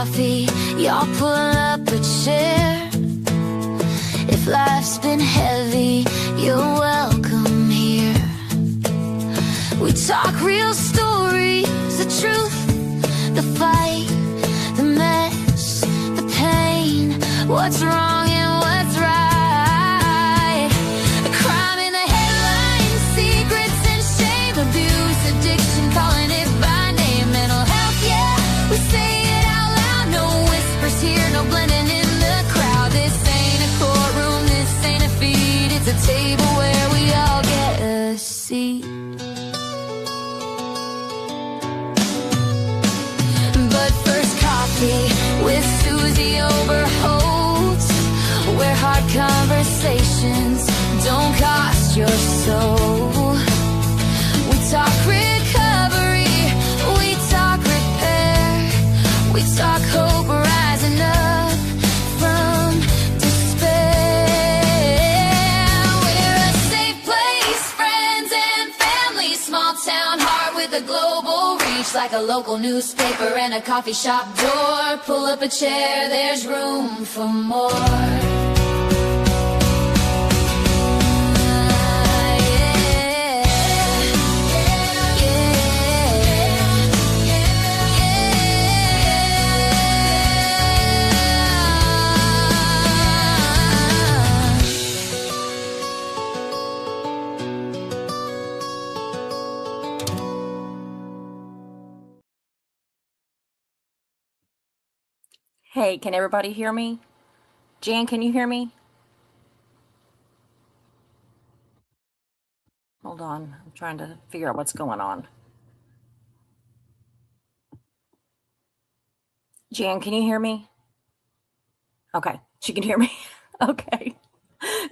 coffee, y'all pull up a chair. If life's been heavy, you're welcome here. We talk real stories, the truth, the fight, the mess, the pain, what's wrong and what's right. A crime in the headlines, secrets and shame, abuse, addiction, calling it by name. Mental health, yeah, we say it out loud. No whispers here, no blending in the crowd. This ain't a courtroom, this ain't a feed. It's a table where we all get a seat. But first, coffee with Susie over Holtz, where hard conversations don't cost your soul. We talk recovery, we talk repair, we talk hope rising up from despair. We're a safe place, friends and family, small town heart with a global reach, like a local newspaper and a coffee shop door. Pull up a chair, there's room for more. Hey, can everybody hear me? Jan, can you hear me? Hold on, I'm trying to figure out what's going on. Jan, can you hear me? Okay, she can hear me. Okay,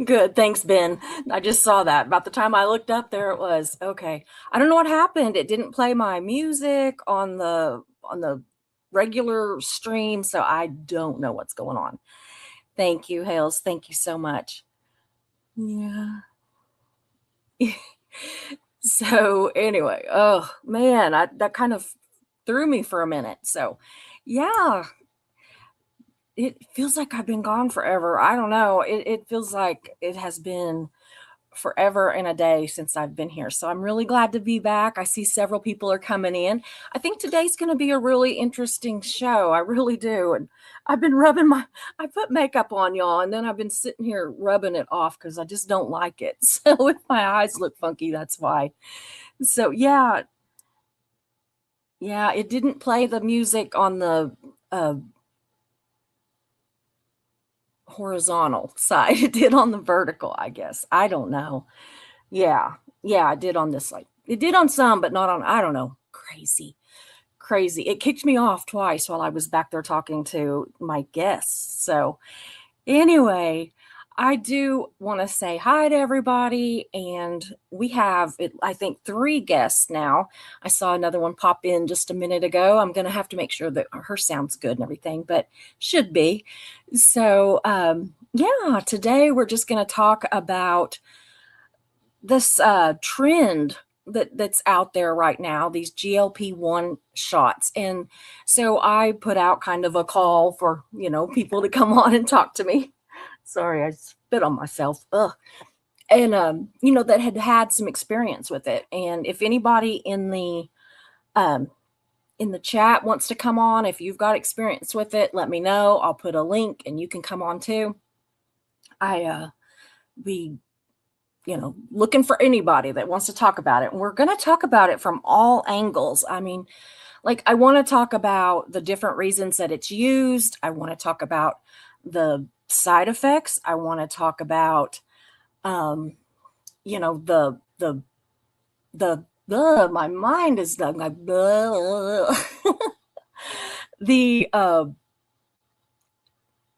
good. Thanks, Ben. I just saw that. About the time I looked up, there it was. Okay, I don't know what happened. It didn't play my music on the regular stream, so I don't know what's going on. Thank you, Hales. Thank you so much. Yeah. So anyway, oh man, that kind of threw me for a minute. So yeah, it feels like I've been gone forever. I don't know. It feels like it has been forever and a day since I've been here. So I'm really glad to be back. I see several people are coming in. I think today's going to be a really interesting show. I really do. And I've been I put makeup on, y'all, and then I've been sitting here rubbing it off because I just don't like it. So if my eyes look funky, that's why. So yeah, it didn't play the music on the horizontal side. It did on the vertical, I guess. I don't know. Yeah, it did on this side. It did on some, but not on, I don't know. Crazy. It kicked me off twice while I was back there talking to my guests. So anyway, I do want to say hi to everybody. And we have, I think, 3 guests now. I saw another one pop in just a minute ago. I'm going to have to make sure that her sound's good and everything, but should be. So yeah, today we're just going to talk about this trend that's out there right now, these GLP-1 shots. And so I put out kind of a call for, people to come on and talk to me. Sorry, I spit on myself. Ugh. And, that had some experience with it. And if anybody in the chat wants to come on, if you've got experience with it, let me know. I'll put a link and you can come on too. I be looking for anybody that wants to talk about it. And we're going to talk about it from all angles. I mean, I want to talk about the different reasons that it's used. I want to talk about the side effects. I want to talk about, my mind is done like the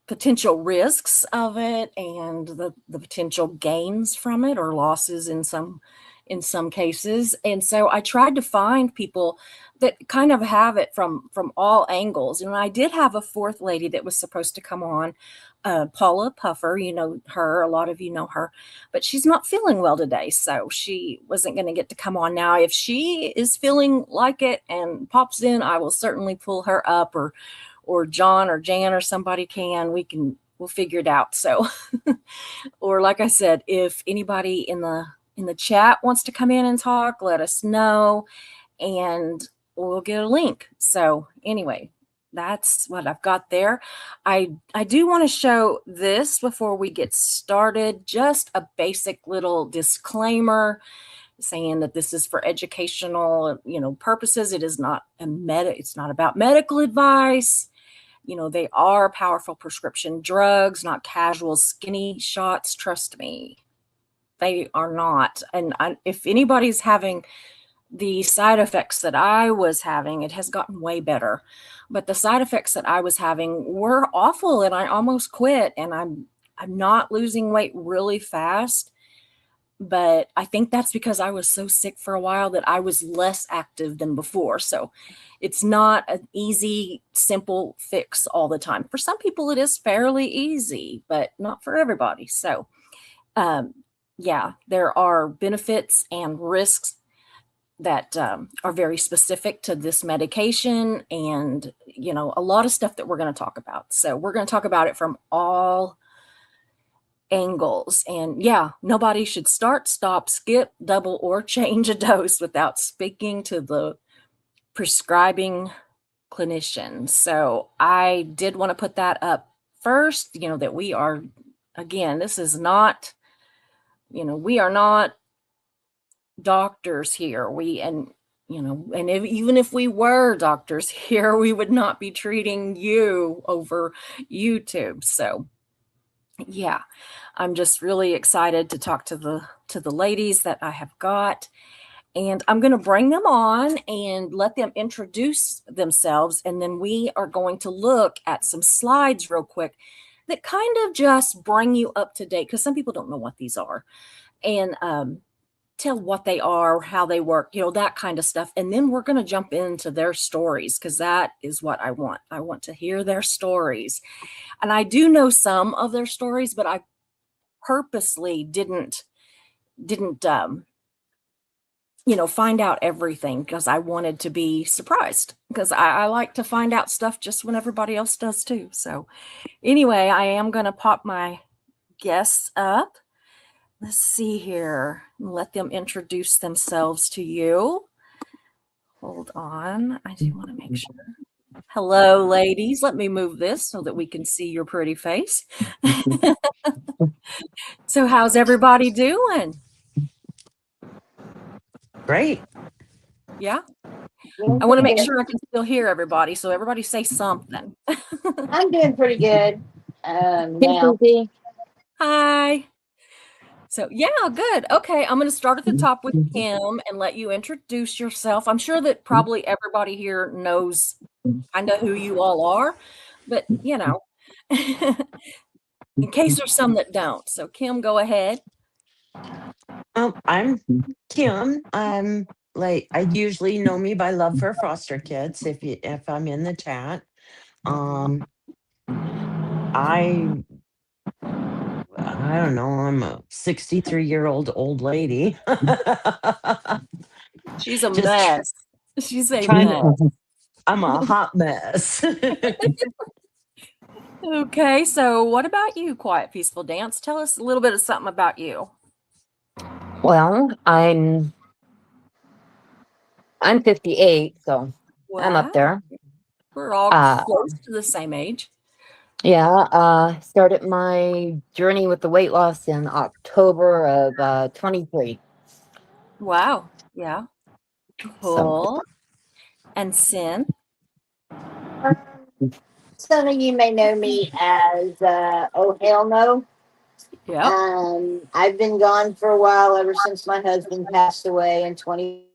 potential risks of it and the potential gains from it or losses in some cases. And so I tried to find people that kind of have it from all angles. And I did have a 4th lady that was supposed to come on, Paula Puffer, her, a lot of you know her, but she's not feeling well today. So she wasn't going to get to come on. Now, if she is feeling like it and pops in, I will certainly pull her up or or John or Jan or somebody we'll figure it out. So, or like I said, if anybody in the chat wants to come in and talk, let us know and we'll get a link. So anyway, that's what I've got there. I do want to show this before we get started, just a basic little disclaimer saying that this is for educational, purposes. It is not it's not about medical advice. They are powerful prescription drugs, not casual skinny shots. Trust me, they are not. And if anybody's having the side effects that I was having, it has gotten way better. But the side effects that I was having were awful, and I almost quit. And I'm not losing weight really fast. But I think that's because I was so sick for a while that I was less active than before. So it's not an easy, simple fix all the time. For some people, it is fairly easy, but not for everybody. So, yeah, there are benefits and risks that are very specific to this medication, and, a lot of stuff that we're going to talk about. So we're going to talk about it from all angles. And yeah, nobody should start, stop, skip, double, or change a dose without speaking to the prescribing clinician. So I did want to put that up first, that we are, again, this is not, we are not doctors here. Even if we were doctors here, we would not be treating you over YouTube. So yeah, I'm just really excited to talk to the ladies that I have got, and I'm going to bring them on and let them introduce themselves, and then we are going to look at some slides real quick that kind of just bring you up to date, because some people don't know what these are, and tell what they are, how they work, that kind of stuff. And then we're going to jump into their stories, because that is what I want. I want to hear their stories. And I do know some of their stories, but I purposely didn't find out everything, because I wanted to be surprised, because I like to find out stuff just when everybody else does too. So anyway, I am going to pop my guests up. Let's see here. Let them introduce themselves to you. Hold on. I do want to make sure. Hello, ladies. Let me move this so that we can see your pretty face. So how's everybody doing? Great. Yeah. I want to make sure I can still hear everybody. So everybody say something. I'm doing pretty good. Now. Hi. So yeah, good. Okay, I'm going to start at the top with Kim and let you introduce yourself. I'm sure that probably everybody here knows kind of who you all are, but in case there's some that don't. So Kim, go ahead. I'm Kim. I usually know me by love for foster kids. If I'm in the chat, I don't know. I'm a 63-year-old old lady. She's a mess. She's a mess. I'm a hot mess. Okay, so what about you, Quiet Peaceful Dance? Tell us a little bit of something about you. Well, I'm 58, so I'm up there. We're all close to the same age. Yeah, started my journey with the weight loss in October of 23. Wow. Yeah. Cool. And Sin? Some of you may know me as Oh Hell No. Yeah. I've been gone for a while, ever since my husband passed away in 20.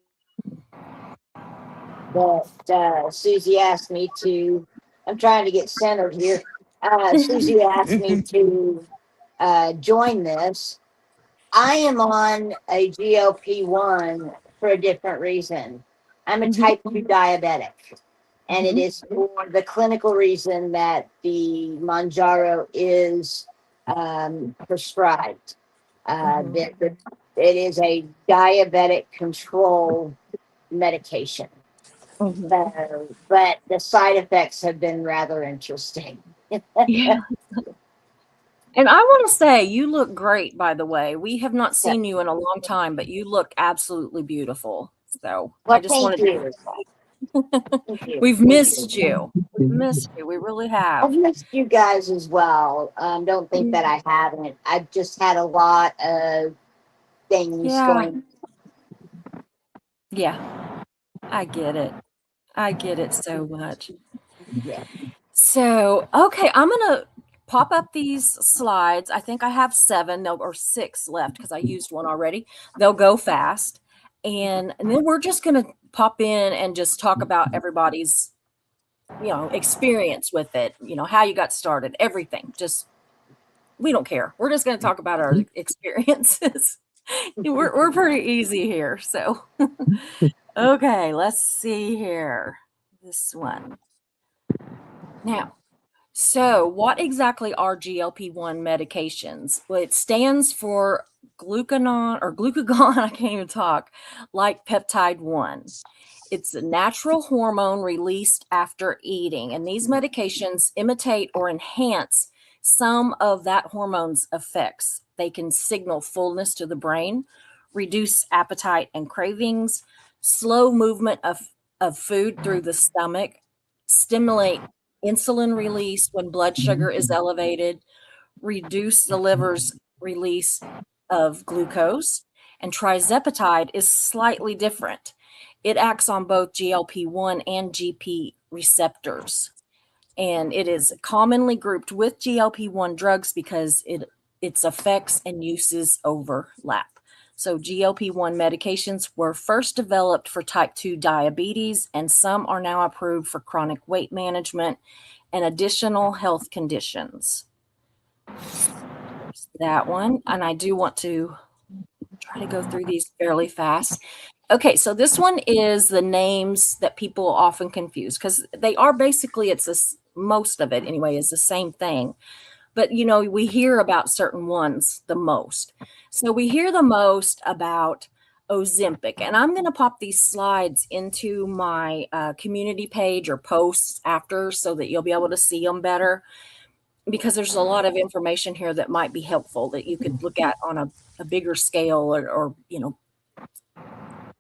But Susie asked me to. I'm trying to get centered here. Susie asked me to join this. I am on a GLP-1 for a different reason. I'm a type 2 diabetic, and it is for the clinical reason that the Manjaro is prescribed. It is a diabetic control medication. Mhm. But the side effects have been rather interesting. Yeah. And I want to say, you look great, by the way. We have not seen you in a long time, but you look absolutely beautiful. So I Well, just thank wanted to you. say that. Thank you. We've Thank missed you. you. We've missed you. We really I've have. missed you guys as well. Don't think that Mm. I haven't. I've just had a lot of things Yeah. going. Yeah. I get it. I get it so much. Yeah. So, okay, I'm gonna pop up these slides. I think I have 7 or 6 left because I used one already. They'll go fast. And then we're just gonna pop in and just talk about everybody's, experience with it, how you got started, everything. Just we don't care. We're just gonna talk about our experiences. We're pretty easy here. So, okay, let's see here. This one. Now, so, what exactly are GLP-1 medications? Well, it stands for glucagon, I can't even talk, like peptide 1. It's a natural hormone released after eating, and these medications imitate or enhance some of that hormone's effects. They can signal fullness to the brain, reduce appetite and cravings, slow movement of food through the stomach, stimulate insulin release when blood sugar is elevated, reduce the liver's release of glucose, and trizepatide is slightly different. It acts on both GLP-1 and GP receptors, and it is commonly grouped with GLP-1 drugs because its effects and uses overlap. So GLP-1 medications were first developed for type 2 diabetes, and some are now approved for chronic weight management and additional health conditions. There's that one. And I do want to try to go through these fairly fast. Okay, so this one is the names that people often confuse because they are basically, most of it anyway, is the same thing. But we hear about certain ones the most. So we hear the most about Ozempic, and I'm going to pop these slides into my community page or posts after so that you'll be able to see them better because there's a lot of information here that might be helpful that you could look at on a bigger scale or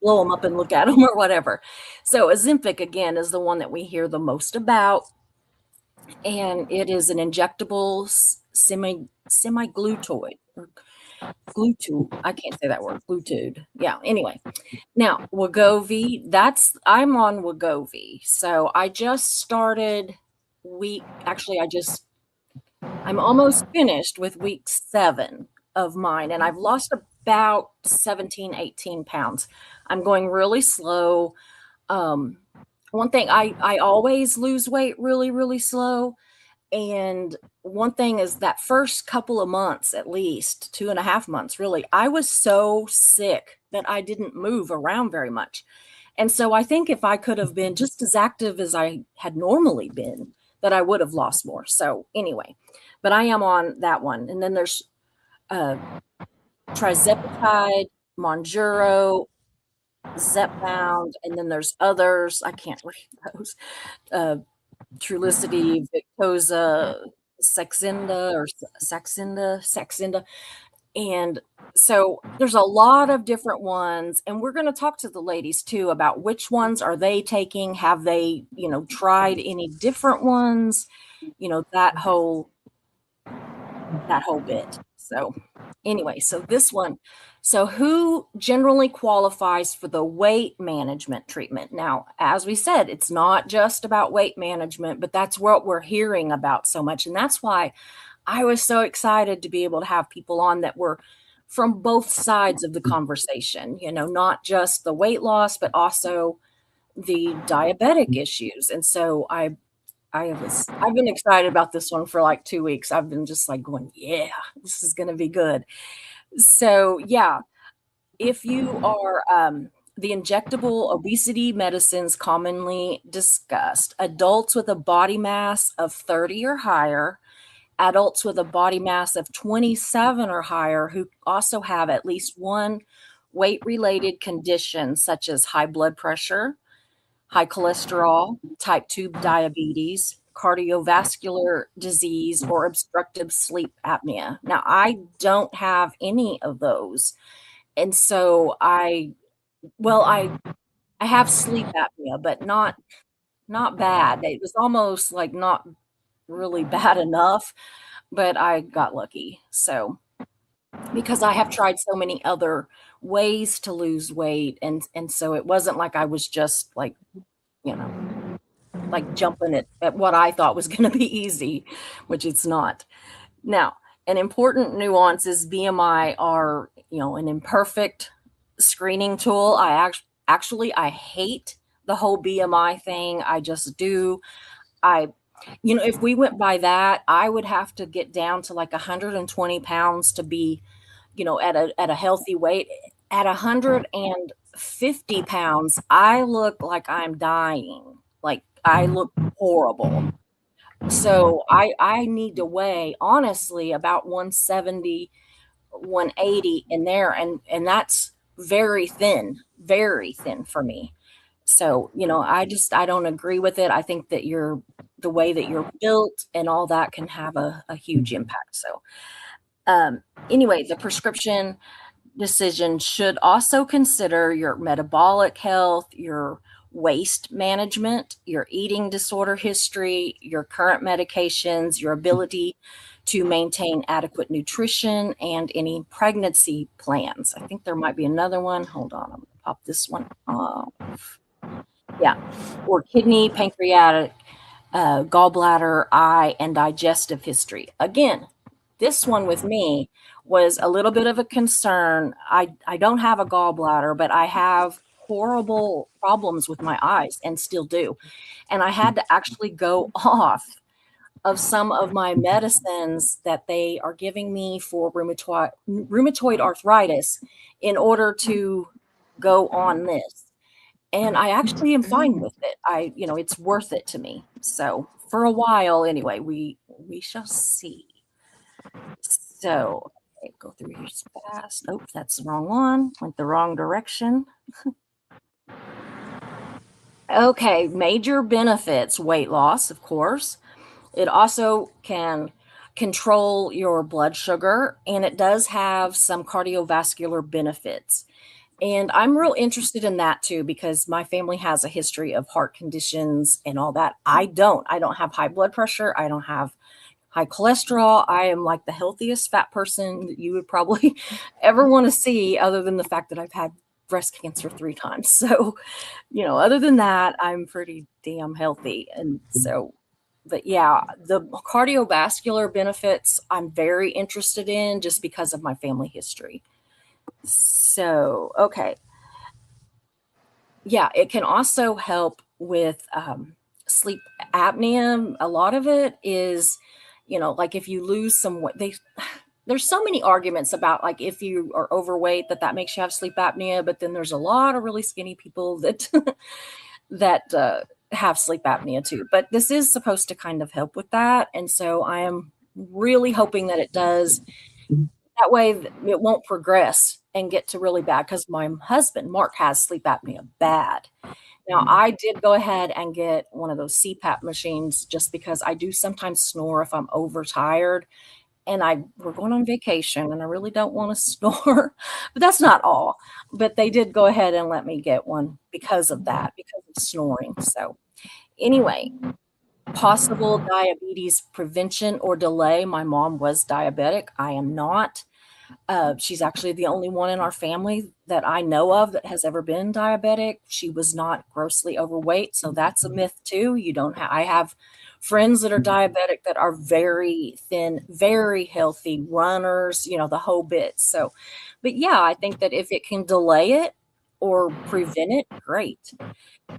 blow them up and look at them or whatever. So Ozempic, again, is the one that we hear the most about, and it is an injectable semi-glutoid or glutude. I can't say that word. Glutude. Yeah. Anyway, now Wegovy. I'm on Wegovy. So I just started I'm almost finished with week 7 of mine, and I've lost about 17, 18 pounds. I'm going really slow. One thing, I always lose weight really, really slow. And one thing is that first couple of months, at least 2.5 months, really, I was so sick that I didn't move around very much. And so I think if I could have been just as active as I had normally been, that I would have lost more. So anyway, but I am on that one. And then there's trizepatide, Monjuro, Zepbound, and then there's others. I can't read those. Trulicity, Victoza, Saxenda. And so there's a lot of different ones. And we're going to talk to the ladies too about which ones are they taking? Have they, tried any different ones? That whole bit. So anyway, so this one. So who generally qualifies for the weight management treatment? Now, as we said, it's not just about weight management, but that's what we're hearing about so much. And that's why I was so excited to be able to have people on that were from both sides of the conversation, not just the weight loss, but also the diabetic issues. And so I've been excited about this one for like 2 weeks. I've been just like going, yeah, this is going to be good. So yeah, if you are the injectable obesity medicines commonly discussed, adults with a body mass of 30 or higher, adults with a body mass of 27 or higher who also have at least one weight-related condition such as high blood pressure, high cholesterol, type 2 diabetes, cardiovascular disease, or obstructive sleep apnea. Now, I don't have any of those. And so well, I have sleep apnea, but not bad. It was almost like not really bad enough, but I got lucky. So, because I have tried so many other ways to lose weight, and so it wasn't like I was just like, you know, like jumping at what I thought was going to be easy, which it's not. Now, an important nuance is BMI are, an imperfect screening tool. Actually I hate the whole BMI thing. I just do. I if we went by that, I would have to get down to like 120 pounds to be, at a healthy weight. At 150 pounds, I look like I'm dying. Like I look horrible. So I need to weigh honestly about 170, 180 in there, and that's very thin for me. So, I don't agree with it. I think that the way that you're built and all that can have a huge impact. So, anyway, the prescription decision should also consider your metabolic health, your waste management, your eating disorder history, your current medications, your ability to maintain adequate nutrition, and any pregnancy plans. I think there might be another one. Hold on, I'm going to pop this one off. Yeah, or kidney, pancreatic, gallbladder, eye, and digestive history. Again, this one with me was a little bit of a concern. I don't have a gallbladder, but I have horrible problems with my eyes and still do. And I had to actually go off of some of my medicines that they are giving me for rheumatoid arthritis in order to go on this. And I actually am fine with it. It's worth it to me. So for a while anyway, we shall see. So, okay, go through here fast. Oh, that's the wrong one. Went the wrong direction. Okay, major benefits: weight loss, of course. It also can control your blood sugar, and it does have some cardiovascular benefits. And I'm real interested in that too, because my family has a history of heart conditions and all that. I don't. I don't have high blood pressure. I don't have high cholesterol. I am like the healthiest fat person that you would probably ever want to see, other than the fact that I've had breast cancer 3 times. So, other than that, I'm pretty damn healthy. And so, but yeah, the cardiovascular benefits I'm very interested in just because of my family history. So, okay. Yeah, it can also help with sleep apnea. A lot of it is, like if you lose some weight, there's so many arguments about like if you are overweight that makes you have sleep apnea, but then there's a lot of really skinny people that that have sleep apnea too. But this is supposed to kind of help with that, and so I am really hoping that it does. That way it won't progress and get to really bad, because my husband, Mark, has sleep apnea bad. Now, I did go ahead and get one of those CPAP machines just because I do sometimes snore if I'm overtired, and we're going on vacation and I really don't want to snore, but that's not all. But they did go ahead and let me get one because of that, because of snoring. So anyway, possible diabetes prevention or delay. My mom was diabetic. I am not. She's actually the only one in our family that I know of that has ever been diabetic. She was not grossly overweight, so that's a myth too. You don't have. I have friends that are diabetic that are very thin, very healthy runners, the whole bit. So, but yeah, I think that if it can delay it or prevent it, great.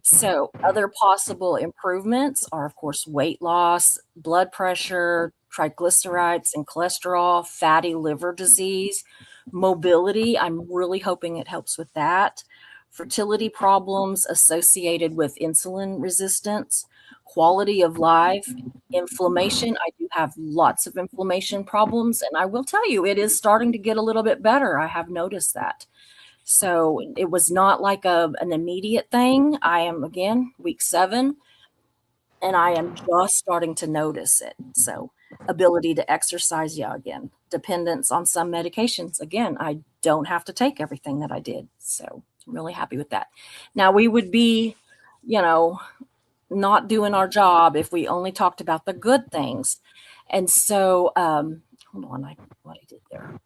So, other possible improvements are, of course, weight loss, blood pressure, triglycerides and cholesterol, fatty liver disease, mobility. I'm really hoping it helps with that. Fertility problems associated with insulin resistance, quality of life, inflammation. I do have lots of inflammation problems, and I will tell you, it is starting to get a little bit better. I have noticed that. So it was not like an immediate thing. I am, again, week 7, and I am just starting to notice it. So ability to exercise, yeah, again. Dependence on some medications, again, I don't have to take everything that I did. So I'm really happy with that. Now, we would be, you know, not doing our job if we only talked about the good things. And so, hold on, what I did there.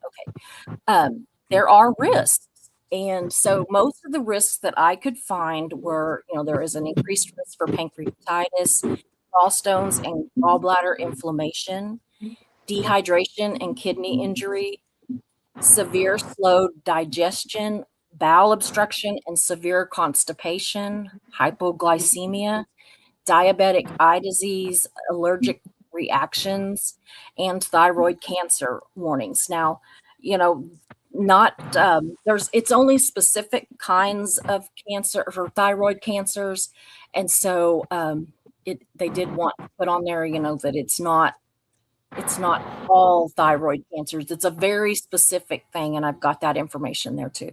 Okay. There are risks. And so most of the risks that I could find were, there is an increased risk for pancreatitis, gallstones and gallbladder inflammation, dehydration and kidney injury, severe slowed digestion, bowel obstruction and severe constipation, hypoglycemia, diabetic eye disease, allergic reactions, and thyroid cancer warnings. Now, you know, not it's only specific kinds of cancer for thyroid cancers, and so they did want to put on there, that it's not all thyroid cancers. It's a very specific thing, and I've got that information there too.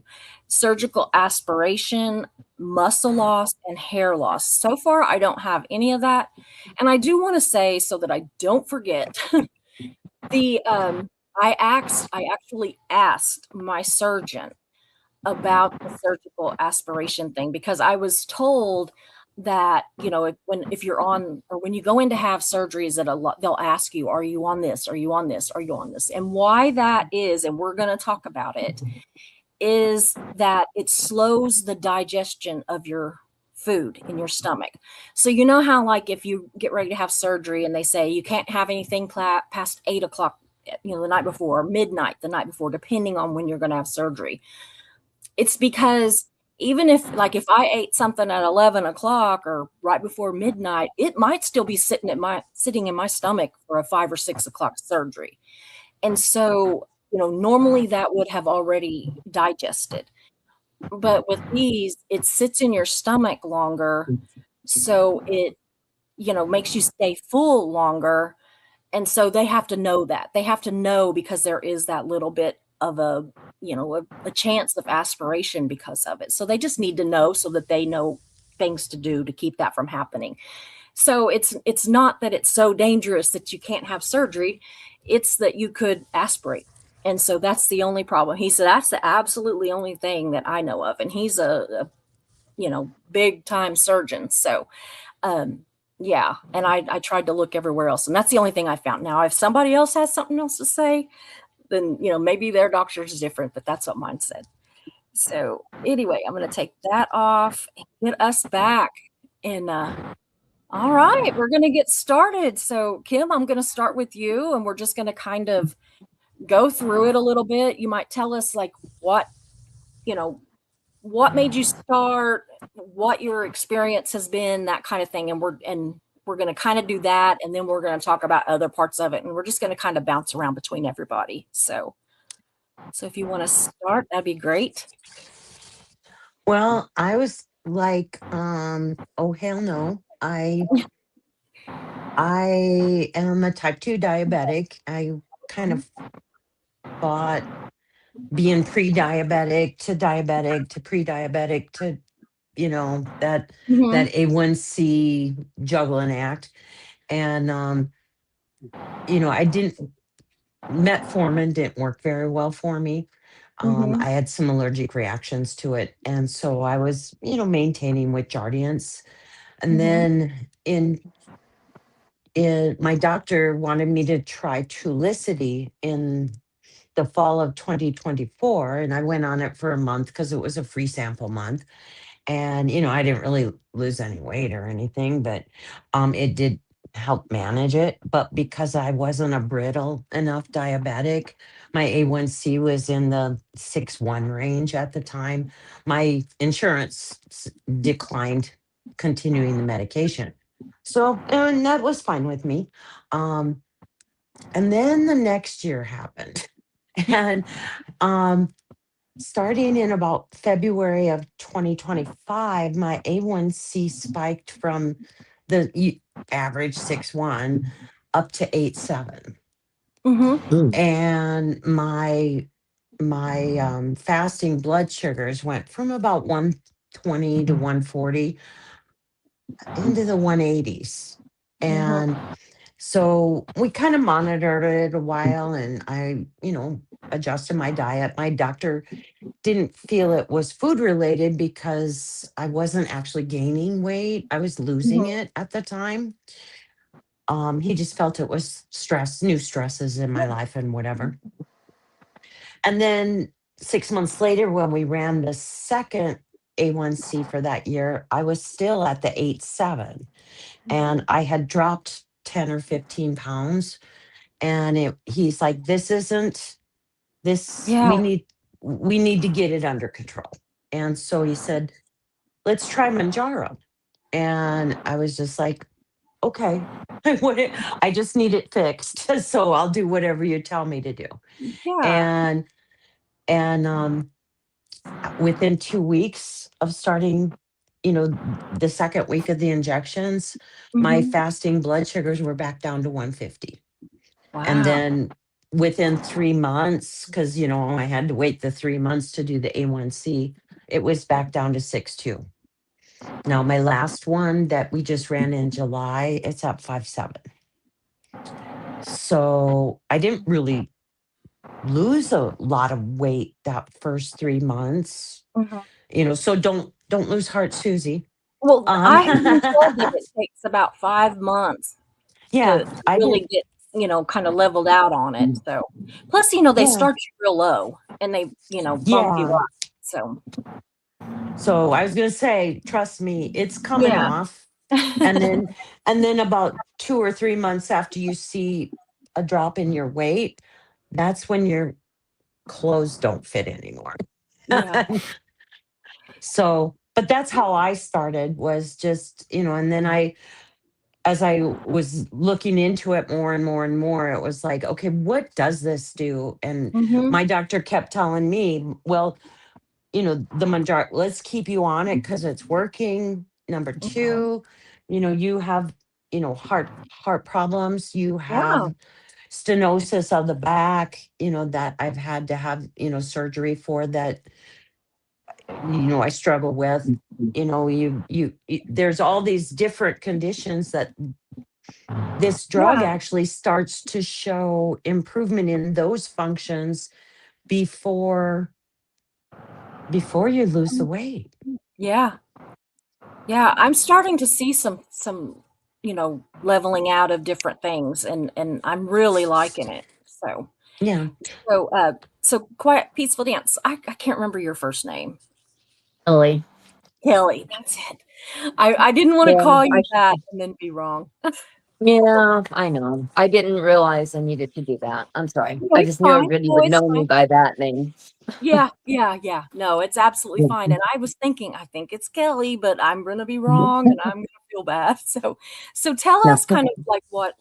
Surgical aspiration, muscle loss, and hair loss. So far, I don't have any of that. And I do want to say, so that I don't forget, I actually asked my surgeon about the surgical aspiration thing, because I was told that, if you're on, or when you go in to have surgeries, that they'll ask you, are you on this? Are you on this? Are you on this? And why that is, and we're going to talk about it, is that it slows the digestion of your food in your stomach. So you know how, like, if you get ready to have surgery and they say you can't have anything past 8 o'clock, the night before, or midnight the night before, depending on when you're going to have surgery. It's because even if I ate something at 11 o'clock or right before midnight, it might still be sitting in my stomach for a 5 or 6 o'clock surgery. And so, normally that would have already digested. But with these, it sits in your stomach longer. So it, makes you stay full longer. And so they have to know that. They have to know, because there is that little bit of a chance of aspiration because of it. So they just need to know, so that they know things to do to keep that from happening. So it's not that it's so dangerous that you can't have surgery. It's that you could aspirate. And so that's the only problem. He said, that's the absolutely only thing that I know of. And he's a big time surgeon. So, yeah. And I tried to look everywhere else, and that's the only thing I found. Now, if somebody else has something else to say, then, maybe their doctor's is different, but that's what mine said. So anyway, I'm going to take that off and get us back. And, all right, we're going to get started. So Kim, I'm going to start with you, and we're just going to kind of go through it a little bit. You might tell us what made you start, what your experience has been, that kind of thing. And we're going to kind of do that, and then we're going to talk about other parts of it, and we're just going to kind of bounce around between everybody. So if you want to start, that'd be great. Well, I was like, oh hell no. I am a type 2 diabetic. I kind of thought being pre-diabetic to diabetic to pre-diabetic to, that A1C juggling act. And I didn't metformin didn't work very well for me. I had some allergic reactions to it. And so I was, maintaining with Jardiance. And then in my doctor wanted me to try Trulicity in the fall of 2024. And I went on it for a month because it was a free sample month. And, I didn't really lose any weight or anything, but it did help manage it. But because I wasn't a brittle enough diabetic, my A1C was in the 6.1 range at the time. My insurance declined continuing the medication. So, and that was fine with me. And then the next year happened. And starting in about February of 2025, my A1C spiked from the average 6.1 up to 8.7. Mm-hmm. And my my fasting blood sugars went from about 120 to 140 into the 180s. And so we kind of monitored it a while, and I, adjusted my diet. My doctor didn't feel it was food related because I wasn't actually gaining weight. I was losing it at the time. He just felt it was stress, new stresses in my life and whatever. And then 6 months later, when we ran the second A1C for that year, I was still at the 8.7, and I had dropped 10 or 15 pounds. And he's like, this isn't this, Yeah. we need to get it under control. And so he said, let's try Manjaro. And I was just like, okay, I just need it fixed. So I'll do whatever you tell me to do. Yeah. And within 2 weeks of starting, the second week of the injections, my Mhm. fasting blood sugars were back down to 150. And Wow. then within 3 months, because, I had to wait the 3 months to do the A1C, it was back down to 6.2. Now, my last one that we just ran in July, it's at 5.7. So I didn't really lose a lot of weight that first 3 months. Mhm. So don't lose heart, Susie. Well, Um I have been told that it takes about 5 months yeah, to I really didn't. get, kind of leveled out on it, so plus, they Yeah. start you real low and they, bump you Yeah. up, so So I was gonna say, trust me, it's coming yeah. off. And then about 2 or 3 months after you see a drop in your weight, that's when your clothes don't fit anymore. Yeah. So, but that's how I started, was just, and then as I was looking into it more and more and more, it was like, okay, what does this do? And Mhm. my doctor kept telling me, well, the Manjaro, let's keep you on it because it's working. Number Okay. two, you have, heart problems. You Yeah. have stenosis of the back, that I've had to have, surgery for, that, I struggle with. There's all these different conditions that this drug Yeah. actually starts to show improvement in those functions before you lose the weight. Yeah. Yeah, I'm starting to see some, leveling out of different things, and I'm really liking it, so Yeah. so, uh so Quiet Peaceful Dance, I can't remember your first name. Ellie. Kelly, that's it. I didn't wanna Yeah, call you that and then be wrong. yeah, I know. I didn't realize I needed to do that. I'm sorry. No, I it's just knew fine. everybody No, would it's know me fine. by that name. Yeah, yeah, yeah. No, it's absolutely fine, and I was thinking, "I think it's Kelly, but I'm gonna be wrong, and I'm gonna feel bad." So tell No. us kind of like what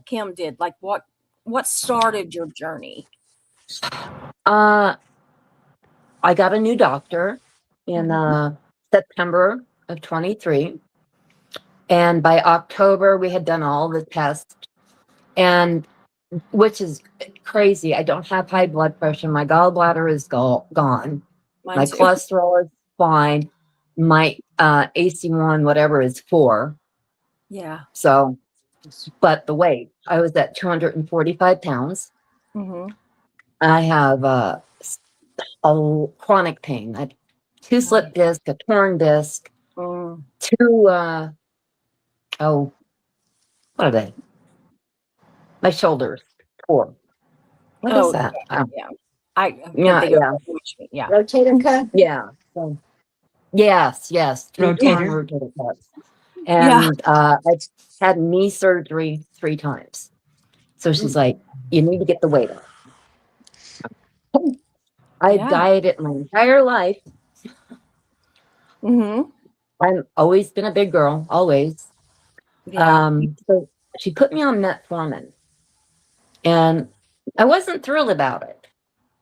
Kim did, like what started your journey? Uh, I got a new doctor in Mhm. September of 23. And by October, we had done all the tests, and which is crazy. I don't have high blood pressure. My gallbladder is gone. Mine My too. cholesterol is fine. My AC1, whatever, is 4. Yeah. So, but the weight, I was at 245 pounds. Mhm. I have a chronic pain. I had 2 Right. slip discs, a torn disc, Mm. 2, oh, what are they? My shoulders tore. What is Oh, that? yeah. I can't Yeah, think of yeah, what you mean, yeah. Rotator cuff. yeah. So, yes, 2 torn Rotator. rotator cuffs. Yeah. And I had knee surgery 3 times. So she's Mm. like, you need to get the weight off. I Yeah. dieted my entire life. Mhm. I've always been a big girl, always. Yeah. So she put me on metformin, and I wasn't thrilled about it.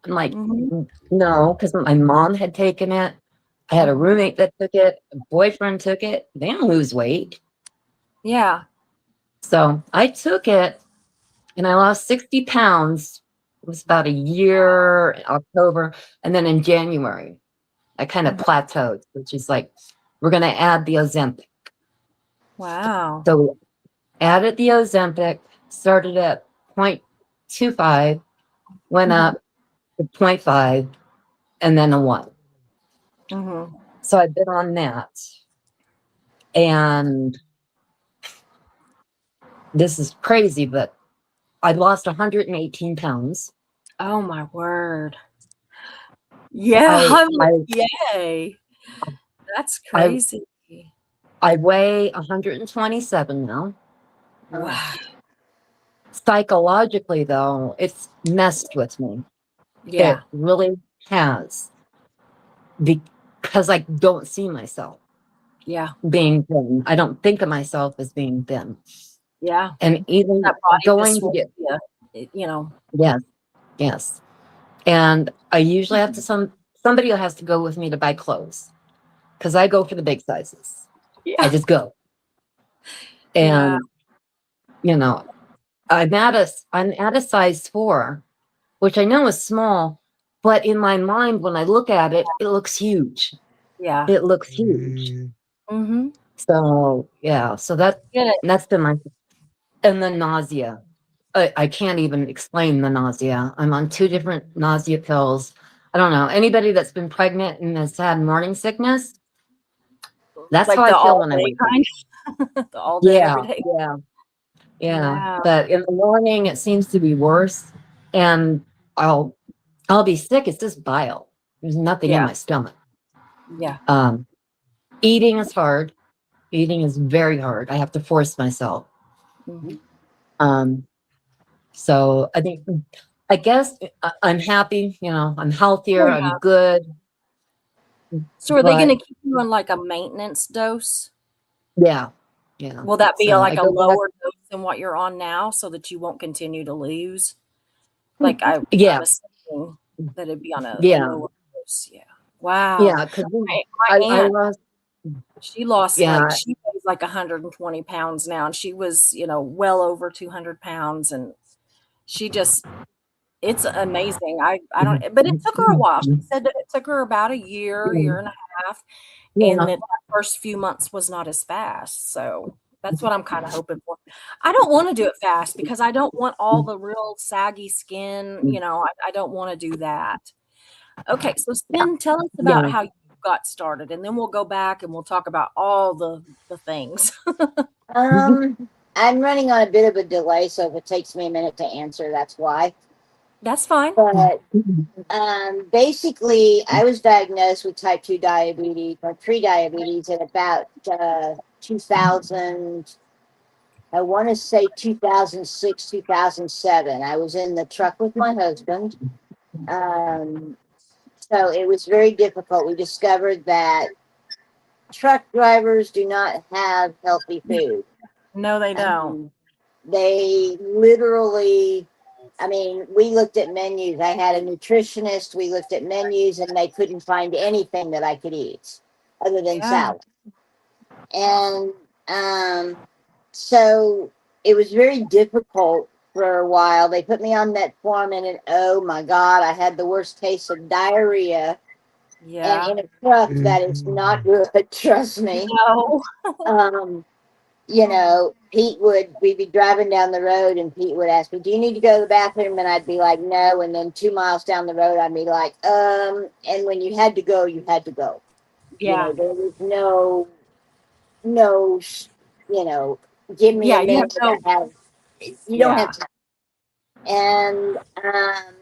I'm like, Mhm. No, because my mom had taken it. I had a Mhm. roommate that took it, a boyfriend took it. They don't lose weight. Yeah. So I took it and I lost 60 pounds It was about a year in October. And then in January, I kind of plateaued, which is like, we're going to add the Ozempic. Wow. So we added the Ozempic, started at 0.25, went up to 0.5, and then a 1. Mm-hmm. So I've been on that. And this is crazy, but I lost 118 pounds. Oh my word. Yeah, I'm like, yay. That's crazy. I weigh 127 now. Wow. Psychologically, though, it's messed with me. Yeah. It really has. Because I don't see myself Yeah. being thin. I don't think of myself as being thin. Yeah. And even That body going to get, you know. yes. And I usually have to somebody has to go with me to buy clothes because I go for the big sizes. Yeah. I just go. Yeah. And you know, I'm at a size 4, which I know is small, but in my mind, when I look at it, it looks huge. Yeah. It looks huge. Mm-hmm. So yeah, so that's been my, and the nausea. I can't even explain the nausea. I'm on 2 different nausea pills. I don't know. Anybody that's been pregnant and has had morning sickness, that's Like how the I feel all when I day wake up. the all day, every day. Yeah. Wow. But in the morning, it seems to be worse, and I'll be sick. It's just bile. There's nothing in my stomach. Yeah. Eating is hard. Eating is very hard. I have to force myself. Mm-hmm. So I guess I'm happy. I'm healthier. Oh, yeah. I'm good. So are they going to But keep you on like a maintenance dose? yeah. Will that be So like I a go back. lower dose than what you're on now so that you won't continue to lose? Like I'm Yeah. assuming that it'd be on a Yeah. lower dose. Yeah. Wow. Yeah. Because My I aunt, lost. she lost Yeah. she weighs like 120 pounds now, and she was, well over 200 pounds, and it's amazing. I don't, but it took her a while. She said that it took her about a year and a half, and that first few months was not as fast. So that's what I'm kind of hoping for. I don't want to do it fast because I don't want all the real saggy skin. I don't want to do that. Okay, so Spin, tell us about how you got started, and then we'll go back and we'll talk about all the things. I'm running on a bit of a delay, so if it takes me a minute to answer, that's why. That's fine. But basically, I was diagnosed with type 2 diabetes or pre-diabetes at about 2000. I want to say 2006, 2007. I was in the truck with my husband. So it was very difficult. We discovered that truck drivers do not have healthy food. No, they don't. They literally, we looked at menus. I had a nutritionist. We looked at menus, and they couldn't find anything that I could eat other than salad. And so it was very difficult for a while. They put me on metformin, and oh my God, I had the worst case of diarrhea. Yeah. And in a truck, that is not good. Trust me. No. We'd be driving down the road, and Pete would ask me, "Do you need to go to the bathroom?" And I'd be like, "No." And then 2 miles down the road, I'd be like, and when you had to go, you had to go. Yeah. There was no, give me a minute. You don't have time. And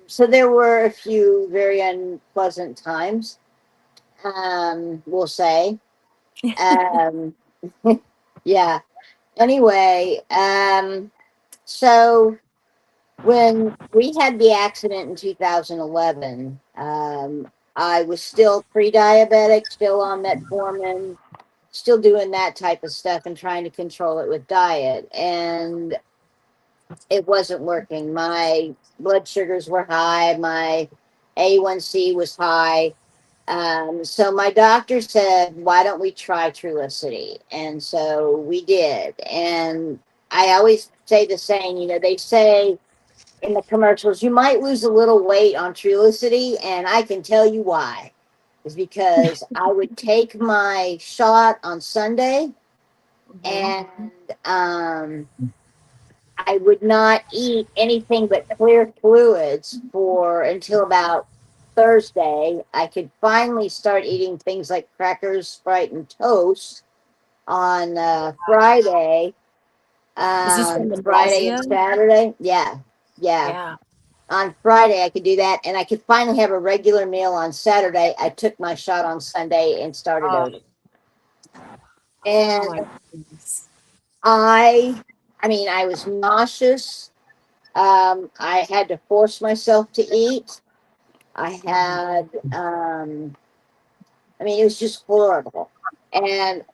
so there were a few very unpleasant times, we'll say. Yeah. Anyway, so when we had the accident in 2011, I was still pre-diabetic, still on metformin, still doing that type of stuff and trying to control it with diet. And it wasn't working. My blood sugars were high. My A1C was high. So my doctor said, "Why don't we try Trulicity?" And so we did. And I always say the saying, they say in the commercials, you might lose a little weight on Trulicity, and I can tell you why. Is because I would take my shot on Sunday, Mhm. and I would not eat anything but clear fluids for until about Thursday. I could finally start eating things like crackers, Sprite, and toast on Friday. Is this from the Friday and nausea? Saturday. Yeah, yeah. Yeah. On Friday, I could do that, and I could finally have a regular meal on Saturday. I took my shot on Sunday and started Oh, over. oh And my goodness. I, I mean, I was nauseous. I had to force myself to eat. I Mhm. had, I mean, it was just horrible. And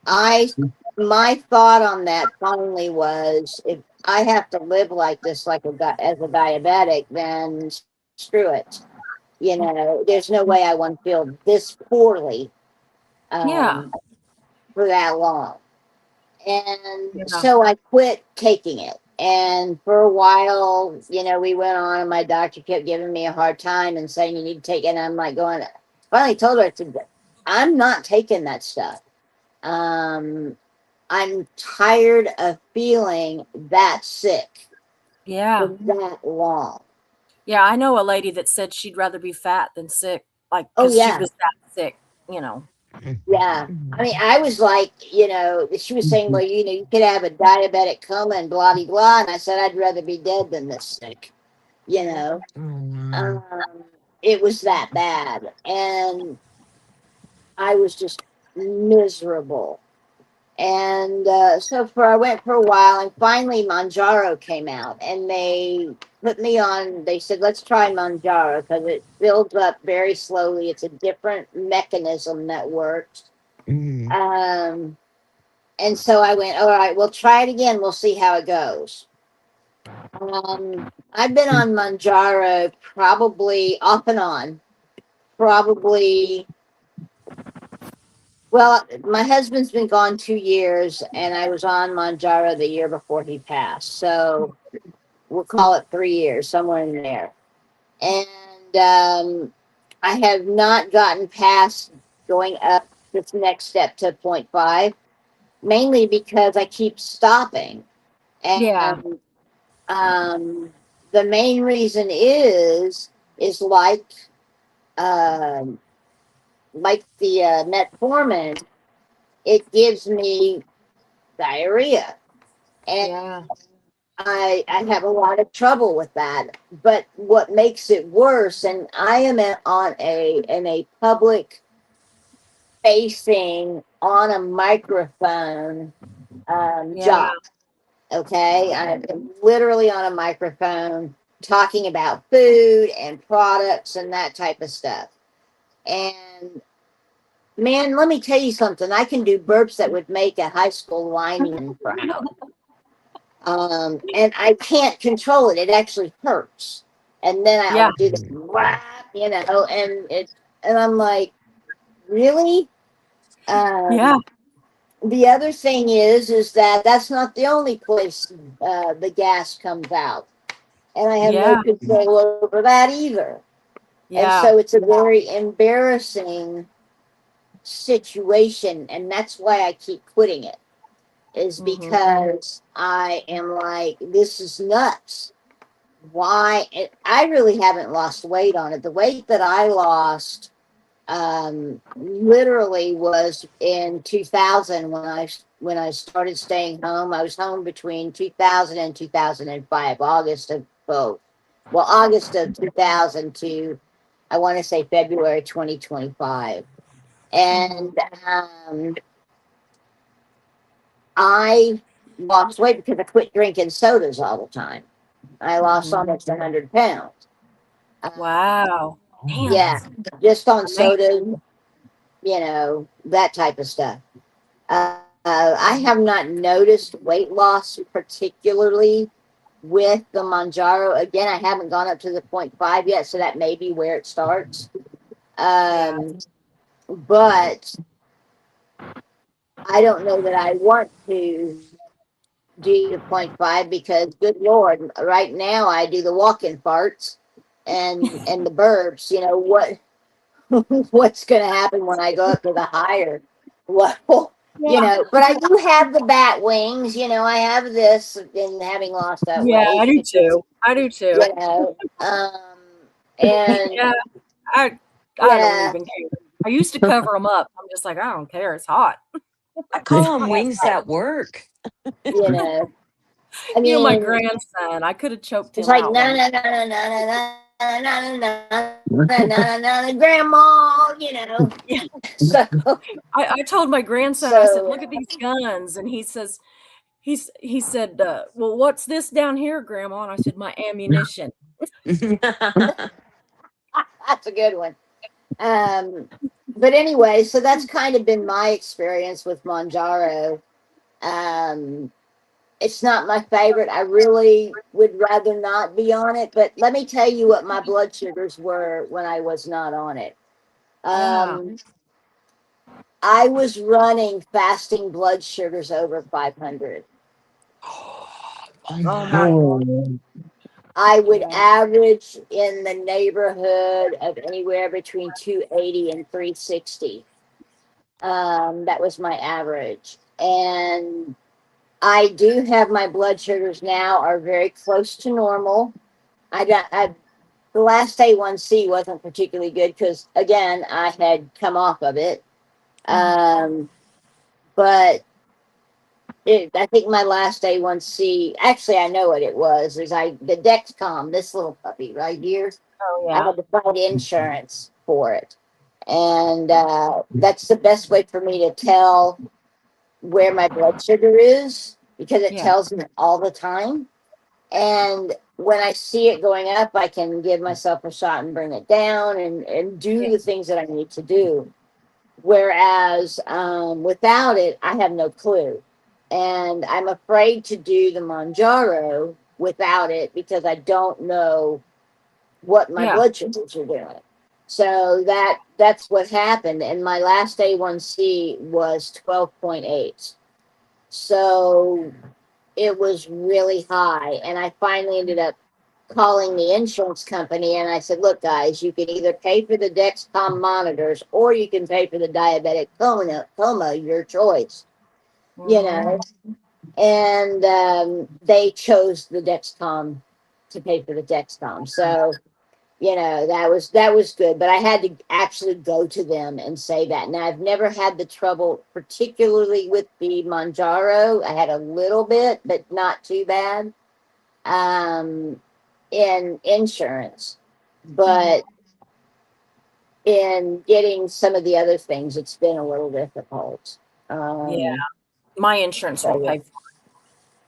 my thought on that finally was, if I have to live like this, like as a diabetic, then screw it. You know, there's no way I want to feel this poorly Yeah. um, for that long. And Yeah. so I quit taking it. And for a while, we went on, and my doctor kept giving me a hard time and saying, you need to take it. And I'm like, going, finally told her, I said, I'm not taking that stuff. Um, I'm tired of feeling that sick for Yeah. that long. Yeah. I know a lady that said she'd rather be fat than sick, like, Oh, because she yeah. was that sick, you know. Yeah. I mean, I was like, she was saying, well, you could have a diabetic coma and blah, blah, blah. And I said, I'd rather be dead than this sick, you Mhm. know. Oh, wow. Um, it was that bad. And I was just miserable. And I went for a while, and finally Manjaro came out, and they put me on. They said, let's try Manjaro because it builds up very slowly. It's a different mechanism that works. Mm. Um, and so I went, all right, we'll try it again. We'll see how it goes. I've been on Manjaro probably off and on, probably. Well, my husband's been gone 2 years, and I was on Manjaro the year before he passed. So we'll call it 3 years, somewhere in there. And I have not gotten past going up this next step to point 0.5, mainly because I keep stopping. Yeah. And um, the main reason is um, like the metformin, it gives me diarrhea, and Yeah. I have a lot of trouble with that. But what makes it worse, and I am on a public facing on a microphone Yeah. job. Okay, I'm literally on a microphone talking about food and products and that type of stuff. And man, let me tell you something. I can do burps that would make a high school lineman proud. And I can't control it. It actually hurts. And then Yeah. I'll do this, and I'm like, really? Yeah. Um, the other thing is that that's not the only place the gas comes out, and I have no Yeah. control over that either. And Yeah. so it's a very embarrassing situation, and that's why I keep quitting it. Is Mhm. because I am like, this is nuts. Why? I really haven't lost weight on it. The weight that I lost literally was in 2000 when I started staying home. I was home between 2000 and 2005, August of both. Well, August of 2000 to, I want to say, February 2025. Mhm. And I lost weight because I quit drinking sodas all the time. I lost Mhm. almost 100 pounds. Wow. Oh, Damn. Yeah, wow. just on Amazing. soda, that type of stuff. I have not noticed weight loss particularly with the Manjaro. Again, I haven't gone up to the 0.5 yet, so that may be where it starts. Yeah. But I don't know that I want to do the 0.5 because, good Lord, right now I do the walk-in farts and the burps. You know what? What's going to happen when I go up to the higher level? You Yeah. know, but I do have the bat wings. You know, I have this in having lost that Yeah, I weight. do It's just, too. I do too. you know, and Yeah, I don't yeah, even care. I used to cover them up. I'm just like, I don't care. It's hot. I It's call them hot wings outside. that work. you know, I You know, my mean, grandson, I could have choked it's him like out na one. na na na na na na na na na na na grandma, you know. Yeah. So I told my grandson, I said, so look at these guns. And he says, he said, well, what's this down here, Grandma? And I said, my ammunition. that's a good one. Um, but anyway, so that's kind of been my experience with Manjaro. Um, it's not my favorite. I really would rather not be on it. But let me tell you what my blood sugars were when I was not on it. Yeah. Um, I was running fasting blood sugars over 500. Oh Oh my. my. I would Yeah. average in the neighborhood of anywhere between 280 and 360. That was my average. And I do have my blood sugars now are very close to normal. The last A1C wasn't particularly good because, again, I had come off of it. Mhm. But I think my last A1C, actually, I know what it was. The Dexcom, this little puppy right here. Oh I yeah. had to find insurance for it. And that's the best way for me to tell where my blood sugar is because it Yeah. tells me all the time. And when I see it going up, I can give myself a shot and bring it down and do Yeah. the things that I need to do. Whereas without it, I have no clue. And I'm afraid to do the Manjaro without it because I don't know what my Yeah. blood sugars are doing. So that's what happened. And my last A1C was 12.8. So it was really high. And I finally ended up calling the insurance company and I said, look, guys, you can either pay for the Dexcom monitors or you can pay for the diabetic coma, your choice, you Hmm. know. And they chose the Dexcom to pay for the Dexcom. So that was good, but I had to actually go to them and say that. Now I've never had the trouble, particularly with the Manjaro. I had a little bit, but not too bad um, in insurance, Hmm. but in getting some of the other things, it's been a little difficult. Yeah. Um, My insurance so won't yeah, pay for it,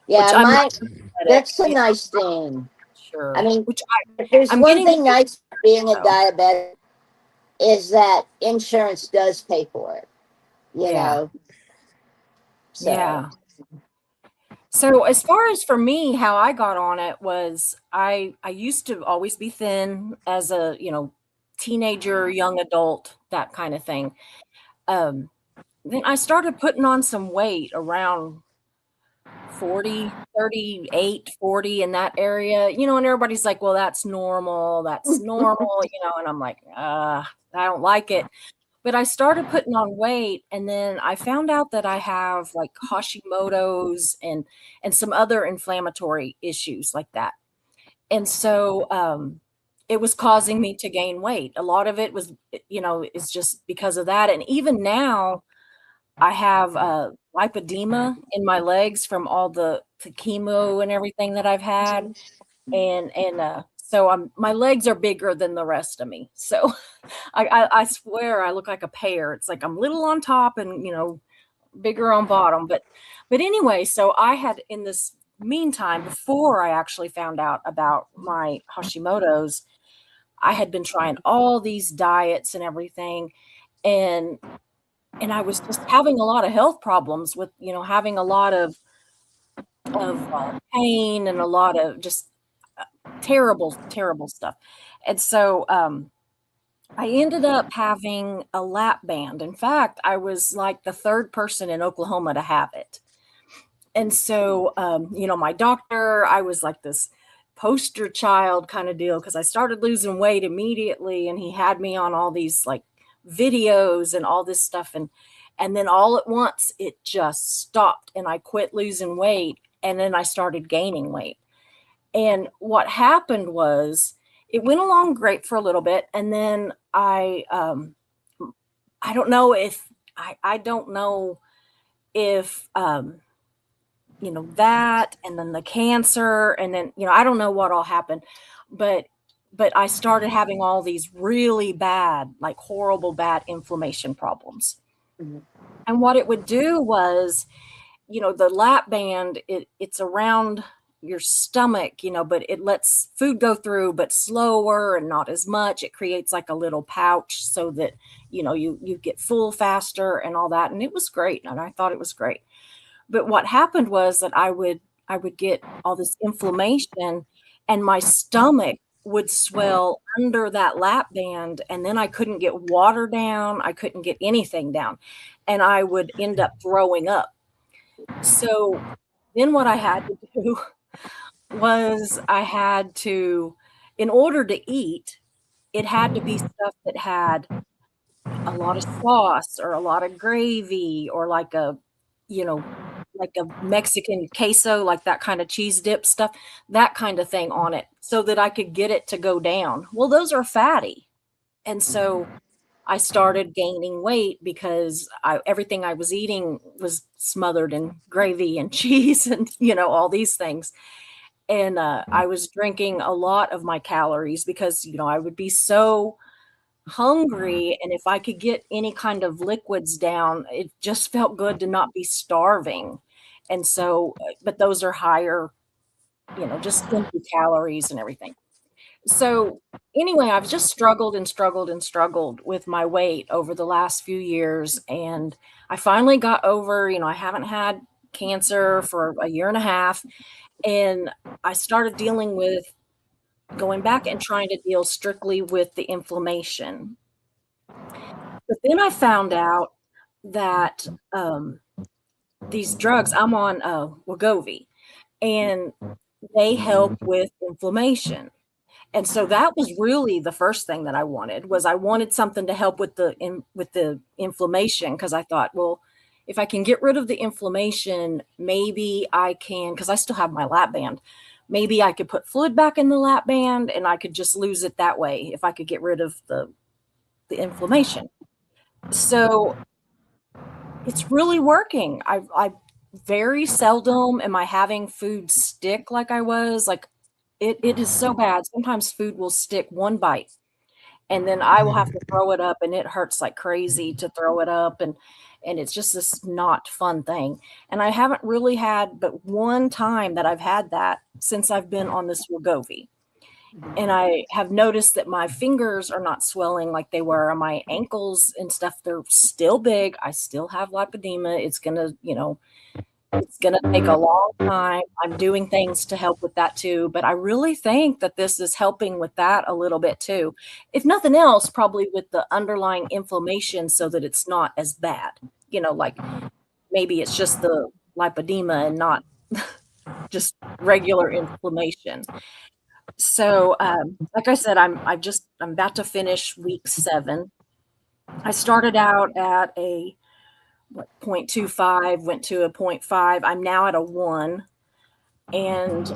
yeah, which I'm not my diabetic. that's a Yeah, nice thing. I sure. mean, Which if there's I'm one getting thing used nice about being a to, though. diabetic is that insurance does pay for it. You Yeah. know, so Yeah. So as far as for me, how I got on it was I used to always be thin as a, teenager, young adult, that kind of thing. Um, then I started putting on some weight around 40, 38, 40 in that area, and everybody's like, well, that's normal, and I'm like, I don't like it. But I started putting on weight, and then I found out that I have like Hashimoto's and some other inflammatory issues like that. And so it was causing me to gain weight. A lot of it was, is just because of that. And even now, I have lipedema in my legs from all the chemo and everything that I've had, and so my legs are bigger than the rest of me. So I swear I look like a pear. It's like I'm little on top and bigger on bottom. But anyway, so I had in this meantime before I actually found out about my Hashimoto's, I had been trying all these diets and everything, and I was just having a lot of health problems with having a lot of pain and a lot of just terrible terrible stuff. And so I ended up having a lap band. In fact, I was like the third person in Oklahoma to have it. And so, my doctor, I was like this poster child kind of deal because I started losing weight immediately, and he had me on all these like videos and all this stuff, and then all at once it just stopped, and I quit losing weight, and then I started gaining weight. And what happened was it went along great for a little bit, and then I don't know if I don't know if that, and then the cancer, and then I don't know what all happened, but I started having all these really bad, like horrible bad inflammation problems. Mhm. And what it would do was, the lap band, it's around your stomach, but it lets food go through, but slower and not as much. It creates like a little pouch so that, you get full faster and all that. And it was great. And I thought it was great. But what happened was that I would get all this inflammation, and my stomach would swell under that lap band, and then I couldn't get water down, I couldn't get anything down, and I would end up throwing up. So then what I had to do was I had to, in order to eat, it had to be stuff that had a lot of sauce or a lot of gravy, or like you know, like a Mexican queso, like that kind of cheese dip stuff, that kind of thing on it so that I could get it to go down. Well, those are fatty. And so I started gaining weight because everything I was eating was smothered in gravy and cheese and, all these things. And I was drinking a lot of my calories because, I would be so hungry, and if I could get any kind of liquids down, it just felt good to not be starving. And so, but those are higher, just empty calories and everything. So anyway, I've just struggled and struggled and struggled with my weight over the last few years, and I finally got over, I haven't had cancer for a year and a half, and I started dealing with going back and trying to deal strictly with the inflammation. But then I found out that, these drugs I'm on, Wegovy, and they help with inflammation. And so that was really the first thing that I wanted something to help with the inflammation, because I thought, well, if I can get rid of the inflammation, maybe I can, because I still have my lap band. Maybe I could put fluid back in the lap band and I could just lose it that way if I could get rid of the inflammation. So it's really working. I very seldom am I having food stick like I was. Like it is so bad. Sometimes food will stick one bite, and then I will have to throw it up, and it hurts like crazy to throw it up, and it's just this not fun thing. And I haven't really had but one time that I've had that since I've been on this Wegovy. And I have noticed that my fingers are not swelling like they were on my ankles and stuff. They're still big. I still have lipedema. It's gonna take a long time. I'm doing things to help with that too, but I really think that this is helping with that a little bit too. If nothing else, probably with the underlying inflammation so that it's not as bad. Like maybe it's just the lipedema and not just regular inflammation. So, like I said, I'm about to finish week 7. I started out at a 0.25, went to a 0.5. I'm now at a 1, and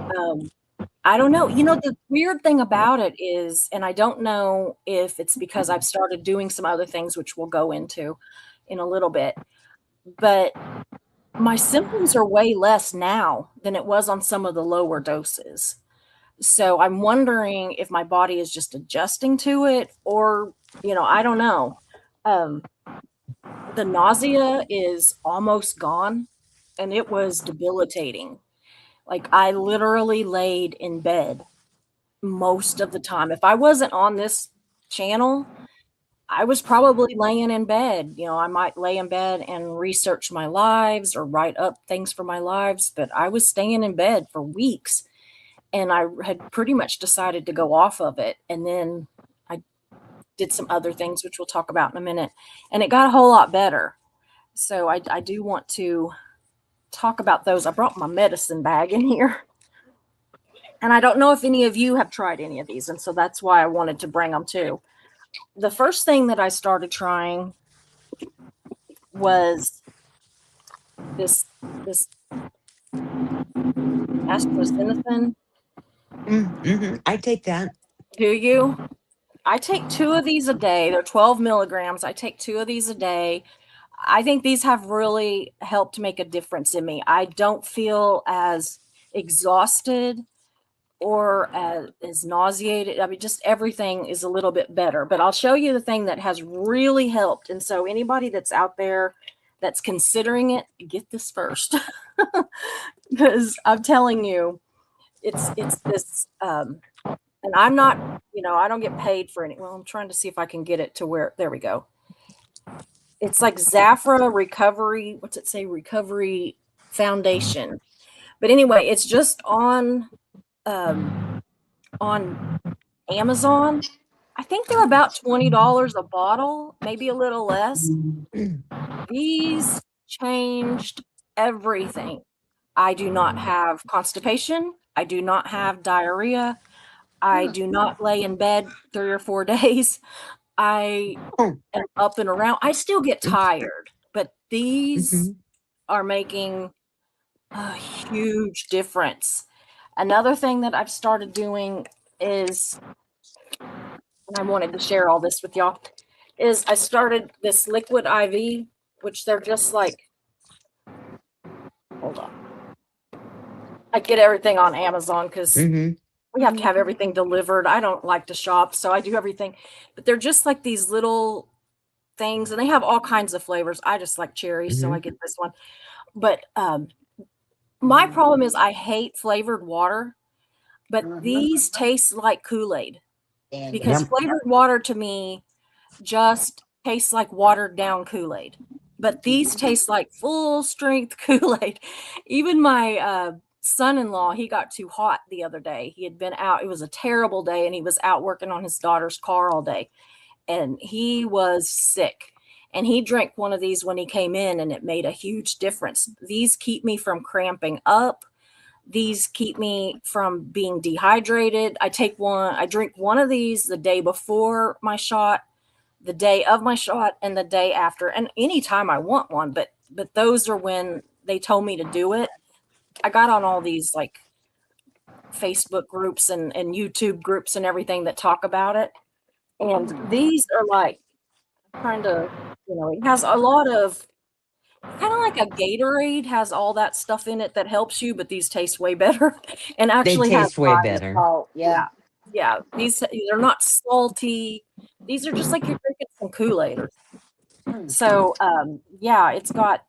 I don't know. The weird thing about it is, and I don't know if it's because I've started doing some other things, which we'll go into in a little bit, but my symptoms are way less now than it was on some of the lower doses. So I'm wondering if my body is just adjusting to it, or, I don't know. Um, the nausea is almost gone, and it was debilitating. Like I literally laid in bed most of the time. If I wasn't on this channel, I was probably laying in bed. I might lay in bed and research my lives or write up things for my lives, but I was staying in bed for weeks. And I had pretty much decided to go off of it. And then I did some other things, which we'll talk about in a minute. And it got a whole lot better. So I do want to talk about those. I brought my medicine bag in here. And I don't know if any of you have tried any of these. And so that's why I wanted to bring them too. The first thing that I started trying was this astrazeneca. I take that. Do you? I take 2 of these a day. They're 12 milligrams. I take 2 of these a day. I think these have really helped make a difference in me. I don't feel as exhausted or as nauseated. I mean, just everything is a little bit better. But I'll show you the thing that has really helped. And so anybody that's out there that's considering it, get this first. Because I'm telling you, it's this and I'm not, I don't get paid for any. Well, I'm trying to see if I can get it to where, there we go. It's like Zafra Recovery. What's it say? Recovery Foundation. But anyway, it's just on Amazon. I think they're about $20 a bottle, maybe a little less. These changed everything. I do not have constipation. I do not have diarrhea. I do not lay in bed 3 or 4 days. I am up and around. I still get tired, but these are making a huge difference. Another thing that I've started doing is, and I wanted to share all this with y'all, is I started this liquid IV, which they're just like, hold on. I get everything on Amazon because we have to have everything delivered. I don't like to shop, so I do everything. But they're just like these little things, and they have all kinds of flavors. I just like cherry, so I get this one. But my problem is I hate flavored water, but these taste like Kool-Aid. Because flavored water to me just tastes like watered down Kool-Aid. But these taste like full strength Kool-Aid. Even my son-in-law, he got too hot the other day. He had been out. It was a terrible day, and he was out working on his daughter's car all day. And he was sick. And he drank one of these when he came in, and it made a huge difference. These keep me from cramping up. These keep me from being dehydrated. I drink one of these the day before my shot, the day of my shot, and the day after. And anytime I want one, but those are when they told me to do it. I got on all these like Facebook groups and YouTube groups and everything that talk about it. And these are like trying to, it has a lot of, kind of like a Gatorade, has all that stuff in it that helps you, but these taste way better. And actually They taste way better. Oh, yeah. Yeah. These, they're not salty. These are just like you're drinking some Kool-Aid. So, yeah, it's got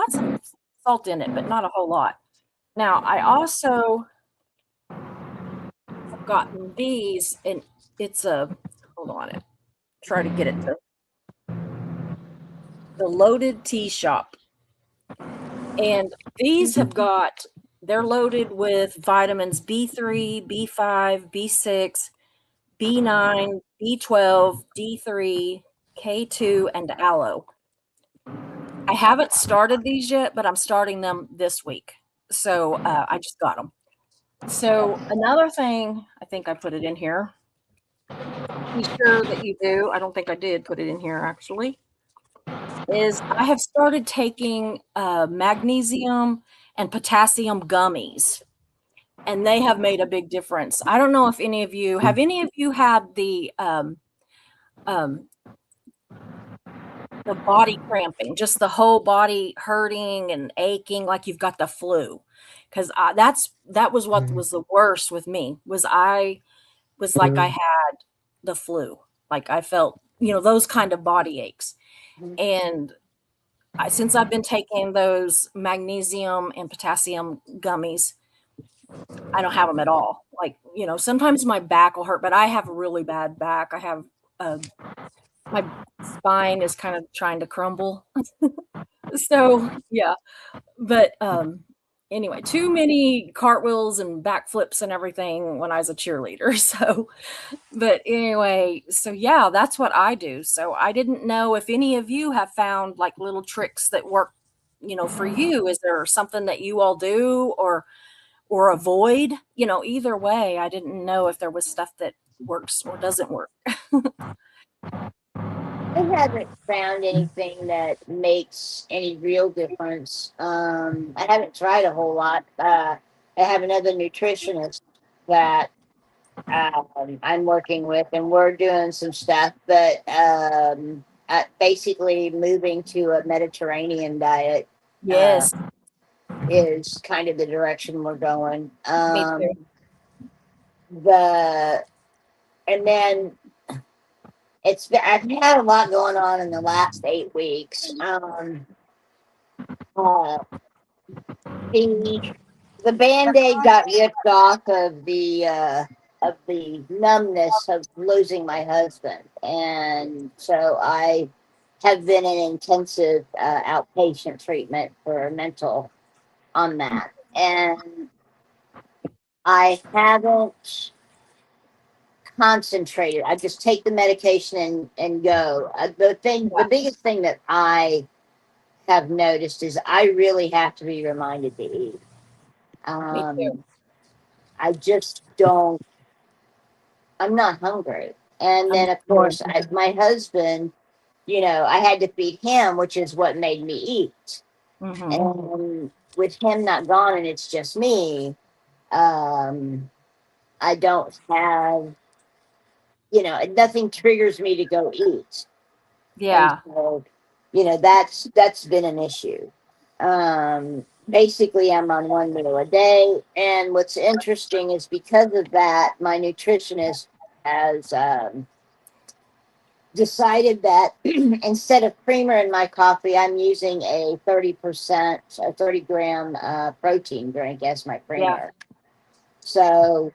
some salt in it, but not a whole lot. Now, I also have gotten these, and it's hold on, try to get it to the Loaded Tea Shop. And these they're loaded with vitamins B3, B5, B6, B9, B12, D3, K2, and aloe. I haven't started these yet, but I'm starting them this week. So I just got them. So another thing, I think I put it in here. Be sure that you do. I don't think I did put it in here actually. Is I have started taking magnesium and potassium gummies, and they have made a big difference. I don't know if any of you had the body cramping, just the whole body hurting and aching like you've got the flu. Because that was what was the worst with me, was I was like I had the flu. Like I felt, those kind of body aches. And since I've been taking those magnesium and potassium gummies, I don't have them at all. Like, sometimes my back will hurt, but I have a really bad back. I have my spine is kind of trying to crumble. So, yeah. But anyway, too many cartwheels and backflips and everything when I was a cheerleader. So, but anyway, so yeah, that's what I do. So I didn't know if any of you have found like little tricks that work for you, is there something that you all do or avoid? Either way, I didn't know if there was stuff that works or doesn't work. I haven't found anything that makes any real difference. I haven't tried a whole lot. I have another nutritionist that I'm working with, and we're doing some stuff, but basically moving to a Mediterranean diet Yes, is kind of the direction we're going. me too. The and then I've had a lot going on in the last 8 weeks. Uh, the Band-Aid got ripped off of the numbness of losing my husband, and so I have been in intensive outpatient treatment for mental on that, and I haven't concentrated. I just take the medication and go. The biggest thing that I have noticed is I really have to be reminded to eat. Me too. I just don't. I'm not hungry. And I'm then, of course, my husband, I had to feed him, which is what made me eat. Mhm. And with him not gone and it's just me, I don't have, nothing triggers me to go eat. And Yeah. so, that's been an issue. Basically, I'm on one meal a day. And what's interesting is because of that, my nutritionist has decided that instead of creamer in my coffee, I'm using a 30-gram protein drink as my Yeah. creamer. So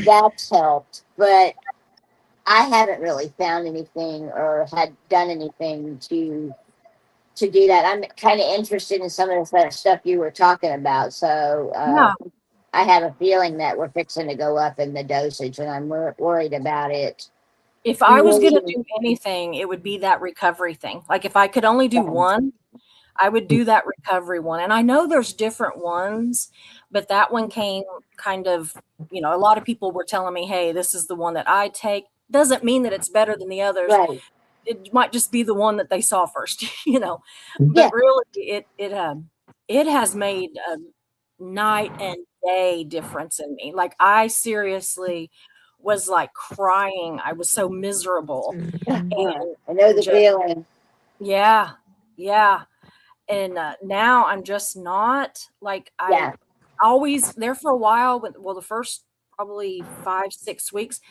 that's helped. But I haven't really found anything or had done anything to do that. I'm kind of interested in some of the stuff you were talking about. So Yeah. I have a feeling that we're fixing to go up in the dosage, and I'm worried about it. If I was going to do anything, it would be that recovery thing. Like if I could only do one, I would do that recovery one. And I know there's different ones, but that one came kind of, a lot of people were telling me, hey, this is the one that I take. Doesn't mean that it's better than the others. Right. It might just be the one that they saw first, Yeah. But really, it has made a night and day difference in me. Like I seriously was like crying. I was so miserable, and I know the just feeling. yeah, yeah. And now I'm just not like Yeah. I always there for a while. Well, the first probably 5-6 weeks,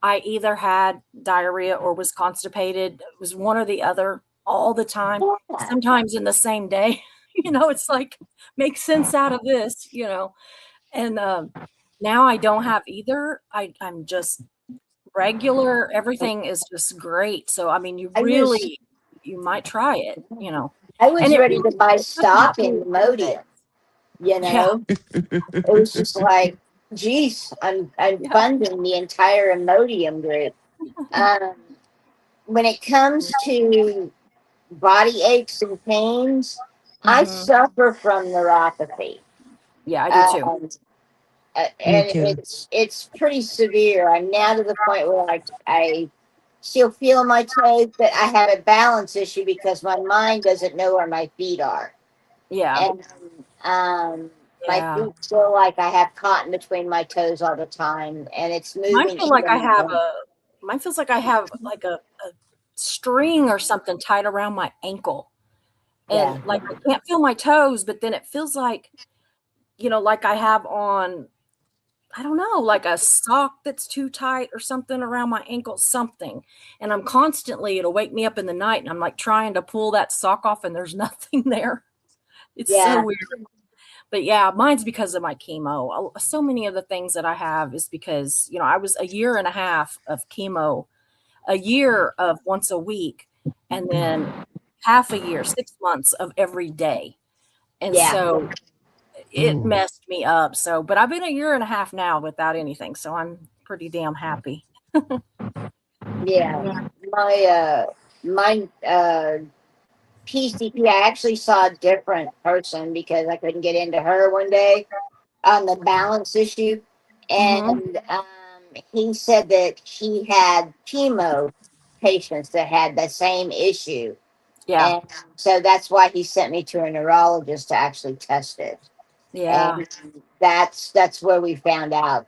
I either had diarrhea or was constipated. It was one or the other all the time, Yeah. sometimes in the same day. It's like, make sense out of this, And now I don't have either. I'm just regular. Everything is just great. So, I mean, you might try it, I was And it ready really to buy doesn't have stock to be in worth Imodium. Yeah, It was just like, geez, I'm yeah. funding the entire Imodium group. Um, when it comes to body aches and pains, I Mhm. suffer from neuropathy. Yeah, I do too. Um, Me and too. it's pretty severe. I'm now to the point where I still feel my toes, but I have a balance issue because my mind doesn't know where my feet are, Yeah, and my yeah. feet feel like I have cotton between my toes all the time, and it's Mine moving feel like in I and have out. mine feels like I have like a string or something tied around my ankle. And Yeah, like I can't feel my toes, but then it feels like, like I have on, I don't know, like a sock that's too tight or something around my ankle, something. And I'm constantly, it'll wake me up in the night and I'm like trying to pull that sock off and there's nothing there. It's so yeah, weird. But yeah, mine's because of my chemo. So many of the things that I have is because, I was a year and a half of chemo, a year of once a week, and then half a year, 6 months of every day. And yeah, so it Ooh. messed me up. So, but I've been a year and a half now without anything. So I'm pretty damn happy. yeah. Yeah. My PCP, I actually saw a different person because I couldn't get into her one day on the balance issue. And he said that he had chemo patients that had the same issue. Yeah. And so that's why he sent me to a neurologist to actually test it. Yeah. And that's where we found out,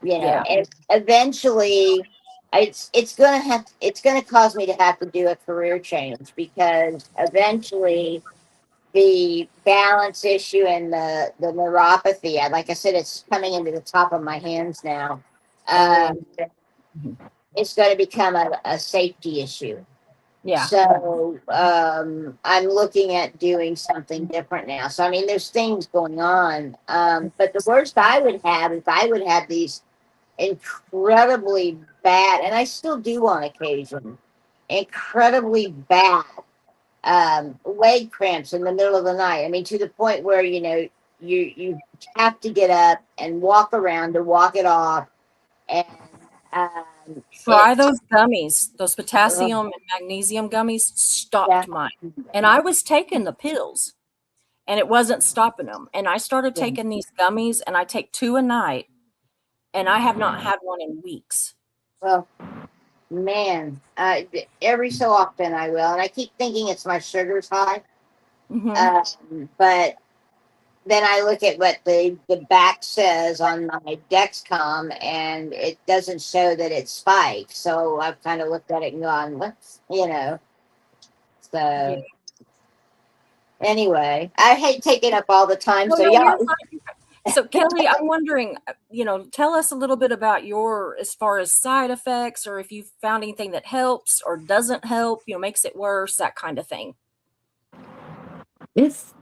Yeah. and eventually it's gonna cause me to have to do a career change because eventually the balance issue and the neuropathy, like I said, it's coming into the top of my hands now. Oh, yeah. Um, Mhm. it's going to become a safety issue. Yeah. So I'm looking at doing something different now. So I mean, there's things going on. But the worst I would have is I would have these incredibly bad, and I still do on occasion, incredibly bad leg cramps in the middle of the night. I mean, to the point where you have to get up and walk around to walk it off, and Try it's those gummies, those uh, potassium and magnesium gummies yeah, stopped mine. And I was taking the pills and it wasn't stopping them. And I started yeah. taking these gummies and I take 2 a night and I have not had one in weeks. Well, man, every so often I will, and I keep thinking it's my sugar's high, Mhm. but then I look at what the back says on my Dexcom, and it doesn't show that it's spiked. So I've kind of looked at it and gone, "What's?" Yeah. So anyway, I hate taking up all the time. No, So no, you're y'all, fine. So Kelly, I'm wondering, tell us a little bit about your as far as side effects or if you found anything that helps or doesn't help, makes it worse, that kind of thing. It's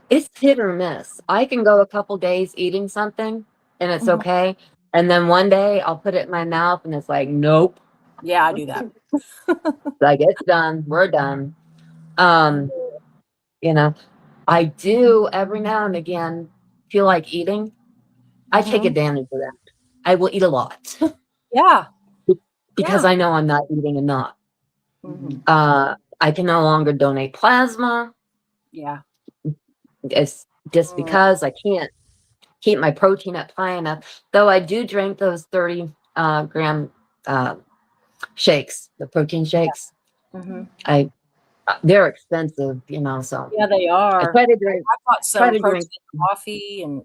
it's hit or miss. I can go a couple days eating something and it's Mhm. okay. And then one day I'll put it in my mouth and it's like, nope. Yeah, I do that. Like it's done. We're done. Um, you know, I do every now and again feel like eating. I take Mhm. advantage of that. I will eat a lot Yeah. because Yeah. I know I'm not eating enough. Mhm. I can no longer donate plasma. Yeah. It's just Mm. because I can't keep my protein up high enough. Though I do drink those 30 gram uh, shakes, the protein shakes. Mhm. I they're expensive, so Yeah, they I are. try to drink. I bought Try some to drink. protein coffee and,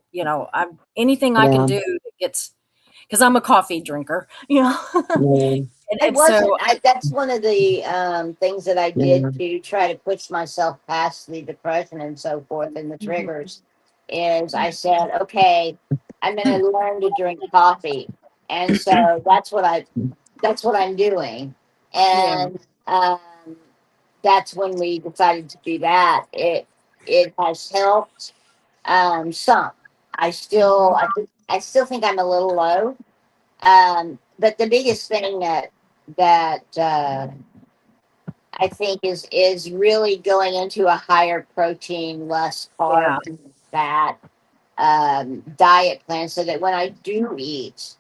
I'm anything I can Yeah, do that gets because I'm a coffee drinker, yeah, I And so wasn't. That's one of the things that I yeah. did to try to push myself past the depression and so forth, and the Mhm. triggers. Is I said, okay, I'm going to learn to drink coffee, and so that's what I'm doing, Yeah. and that's when we decided to do that. It has helped some. Mhm. I still think I'm a little low, but the biggest thing that I think is really going into a higher protein, less Yeah. carb, and fat diet plan, so that when I do eat,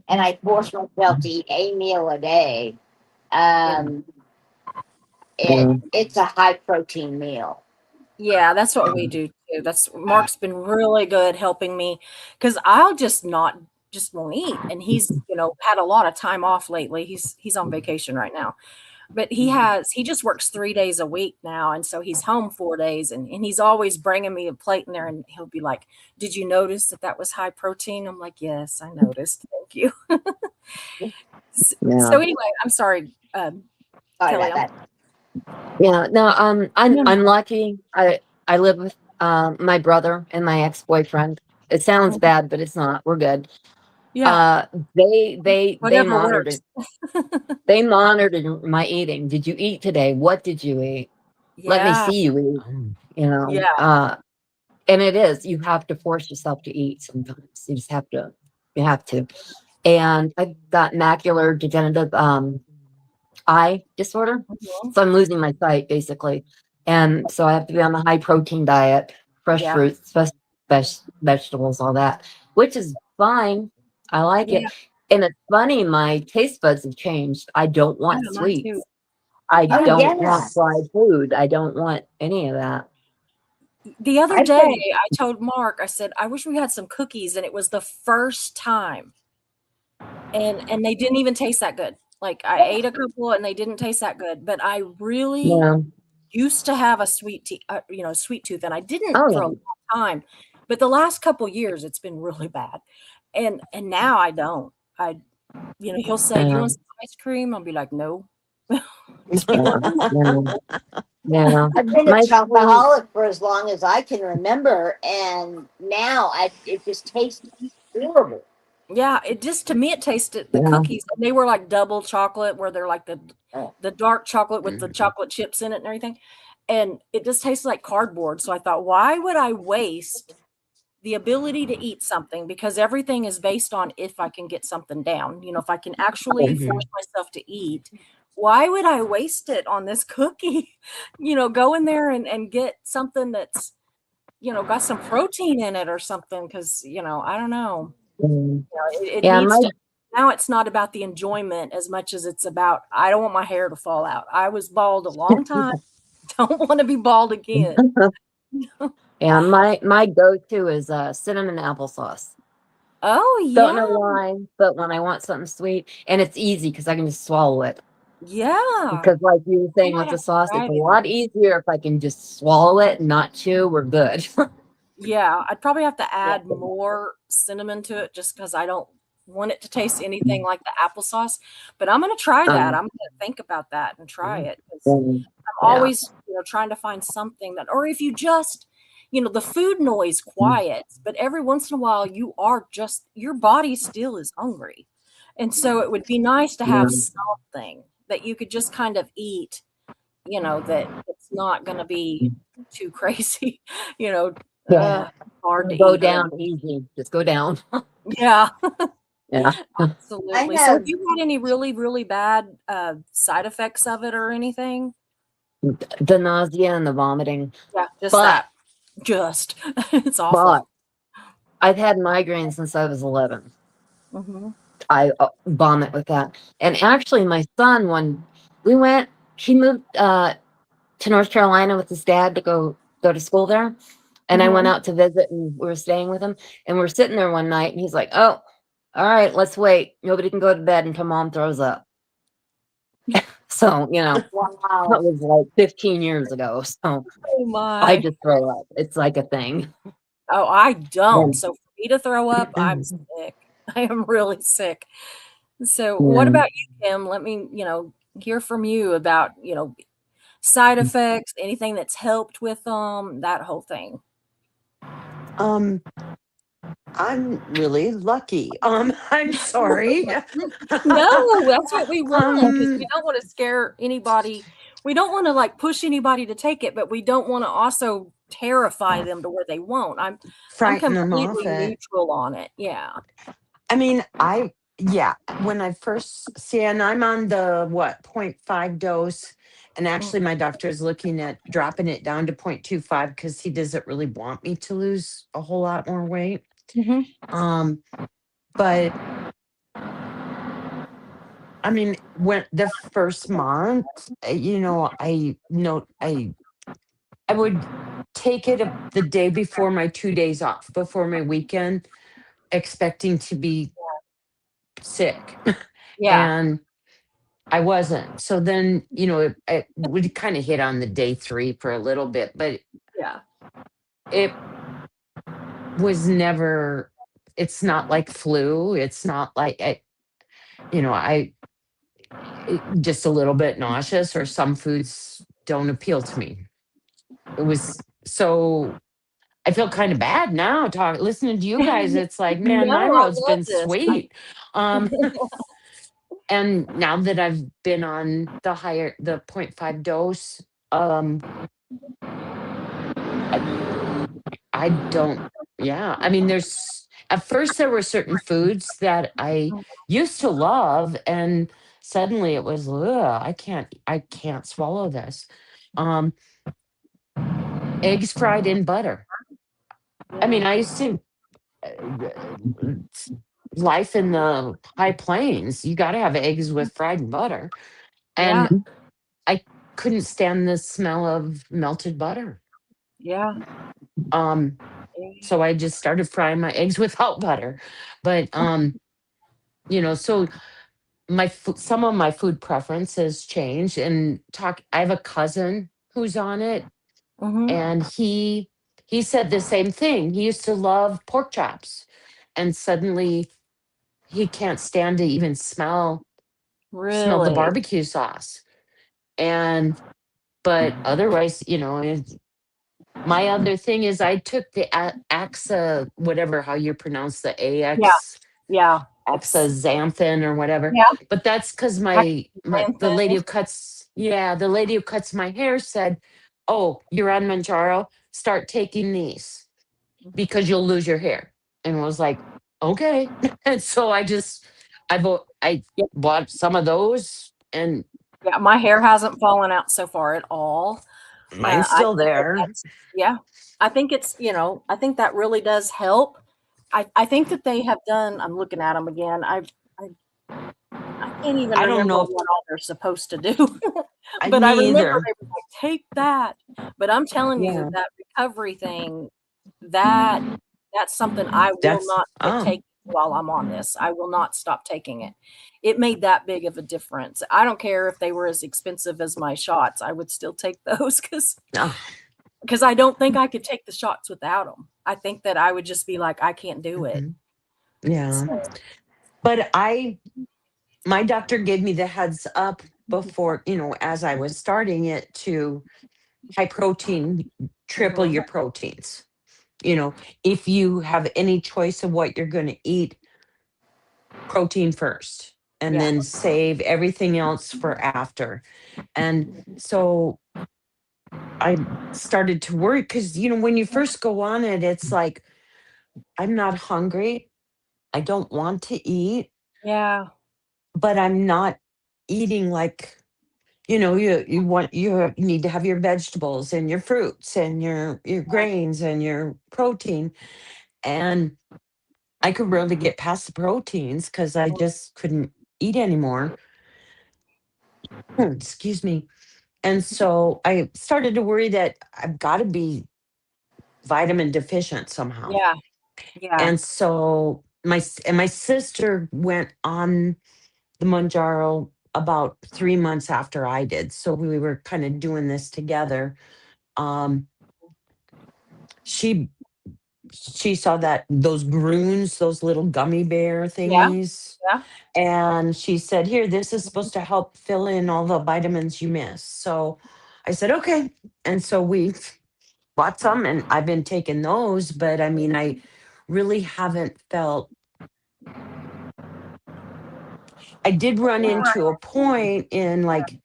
and I force myself to eat a meal a day, Yeah. um, Yeah. it's a high protein meal. Yeah, that's what we do too. That's Mark's been really good helping me because I'll just won't eat. And he's, had a lot of time off lately. He's on vacation right now. But he just works 3 days a week now, and so he's home 4 days, and he's always bringing me a plate in there, and he'll be like, "Did you notice that was high protein?" I'm like, "Yes, I noticed. Thank you." Yeah. So anyway, I'm sorry, Sorry Kelly. about that. Yeah. No, I'm No, I'm lucky. I live with my brother and my ex-boyfriend. It sounds no. bad, but it's not. We're good. Yeah, Uh, they whatever monitored works. they monitored my eating. Did you eat today? What did you eat? Let me Yeah, see you eat. You know. yeah, And it is. You have to force yourself to eat sometimes. You just have to. You have to. And I've got macular degenerative eye disorder. mhm, So I'm losing my sight basically. And so I have to be on a high protein diet, fresh yeah, fruits, fresh vegetables, all that, which is fine. I like yeah, it. And it's funny, my taste buds have changed. I don't yeah, want mine too. sweets. I Oh don't want yes. fried food. I don't want any of that. The other I've day, been I told Mark, I said, I wish we had some cookies, and it was the first time. And they didn't even taste that good. Like I ate a couple and they didn't taste that good, but I really Yeah. used to have a sweet tooth, and I didn't Oh for a yeah. long time. But the last couple years, it's been really bad, and now I don't. He'll say, "Do you Yeah. want some ice cream?" I'll be like, "No." Yeah. Yeah. Yeah. I've been a My sweet. chocoholic for as long as I can remember, and now it just tastes horrible. Yeah, it just to me it tasted the Yeah. cookies, and they were like double chocolate where they're like Oh, the dark chocolate with the Mhm. chocolate chips in it and everything. And it just tastes like cardboard. So I thought, why would I waste the ability to eat something? Because everything is based on if I can get something down. If I can actually force Mhm. myself to eat, why would I waste it on this cookie? Go in there and get something that's, got some protein in it or something. Cause, I don't know. Mm. It Yeah. needs My to now it's not about the enjoyment as much as it's about, I don't want my hair to fall out. I was bald a long time. Don't wanna be bald again. yeah. My go-to is cinnamon applesauce. Oh, Don't know yeah. why, but when I want something sweet, and it's easy because I can just swallow it. Yeah. Because, like you were I saying might with the have to sauce, try it's a it lot again. easier if I can just swallow it and not chew. We're good. Yeah, I'd probably have to yeah. add more cinnamon to it just because I don't want it to taste anything like the applesauce, but I'm gonna try that. um, I'm gonna think about that and try Mm. it because I'm yeah. always, trying to find something that, or if you just, the food noise quiets, but every once in a while your body still is hungry. And so it would be nice to have Yeah. something that you could just kind of eat, that it's not going to be too crazy, you know, Yeah. hard to Go eat or, down easy. Just go down. yeah, Yeah. I absolutely. So have have you had any really, really bad side effects of it or anything? The nausea and the vomiting. Yeah, just But, that. Just, it's awful. but I've had migraines since I was 11. Mhm. I vomit with that. And actually, my son, when he moved to North Carolina with his dad to go to school there. And I went Mhm. out to visit and we were staying with him. And we're sitting there one night and he's like, "Oh, all right, let's wait. Nobody can go to bed until mom throws up." So, that wow. was like 15 years ago. So Oh I my. just throw up. It's like a thing. Oh, I don't. Yeah. So for me to throw up, I'm Mhm. sick. I am really sick. So what Yeah. about you, Kim? Let me, hear from you about, side effects, anything that's helped with them, that whole thing. Um, I'm really lucky. I'm sorry. No, that's what we want because we um, don't want to scare anybody. We don't want to like push anybody to take it, but we don't want to also terrify them to where they won't. I'm frighten them off completely it. neutral on it. Yeah. I mean, yeah, when I first see, and I'm on the what, point 0.5 dose. And Mm. actually, my doctor is looking at dropping it down to 0.25 because he doesn't really want me to lose a whole lot more weight. Mhm. Um, but I mean, when the first month, I would take it the day before my 2 days off, before my weekend, expecting to be sick. Yeah. And I wasn't. So then, it would kind of hit on the day 3 for a little bit, but Yeah. it was never, it's not like flu. It's not like, I just a little bit nauseous, or some foods don't appeal to me. It was so, I feel kind of bad now listening to you guys. It's like, man, my No, I road's love been this. sweet. Um, and now that I've been on the 0.5 dose, I, I don't, yeah. I mean, at first there were certain foods that I used to love, and suddenly it was, ugh, I can't swallow this. Um, Eggs fried in butter. I mean, Yeah. I used to, uh, life in the high plains, you got to have eggs with fried butter. Yeah. And I couldn't stand the smell of melted butter. Yeah. Um, so I just started frying my eggs without butter. But so some of my food preferences changed. And I have a cousin who's on it, Mm-hmm. and he said the same thing. He used to love pork chops, and suddenly he can't stand to even smell the Really? barbecue sauce. And but otherwise, my other thing is I took the AXA, whatever how you pronounce the Yeah. AX Yeah. It's axanthin or whatever. yeah. But that's because the lady Xanthan. who cuts my hair said, "Oh, you're on Manjaro. Start taking these because you'll lose your hair." And I was like, "Okay." And so I Yeah. bought some of those, and Yeah. My hair hasn't fallen out so far at all. mine's I still think that there. that's yeah. I think it's I think that really does help. I think that they have done. I'm looking at them again. I I can't even I don't remember know if what all they're supposed to do, but I me remember either. they were like, "Take that." But I'm telling you that Yeah, that recovery thing, that that's something I will that's not quit taking while I'm on this. I will not stop taking it. It made that big of a difference. I don't care if they were as expensive as my shots. I would still take those uh, because I don't think I could take the shots without them. I think that I would just be like, "I can't do it." mhm, yeah. So, But my doctor gave me the heads up before, as I was starting it, to high protein, triple mhm. your proteins. If you have any choice of what you're going to eat, protein first, and Yeah. then save everything else for after. And so I started to worry because, when you first go on it, it's like, I'm not hungry. I don't want to eat, Yeah. but I'm not eating like, you need to have your vegetables and your fruits and your grains and your protein. And I could really get past the proteins because I just couldn't eat anymore. Excuse me. And so I started to worry that I've got to be vitamin deficient somehow. Yeah. Yeah. And so my sister went on the Monjaro about 3 months after I did. So we were kind of doing this together. Um, she she saw that those Groons, those little gummy bear Yeah. thingies, Yeah. and she said, "Here, this is supposed to help fill in all the vitamins you miss." So I said, "Okay," and so we bought some, and I've been taking those. But I mean, I really haven't felt. I did run into a point in like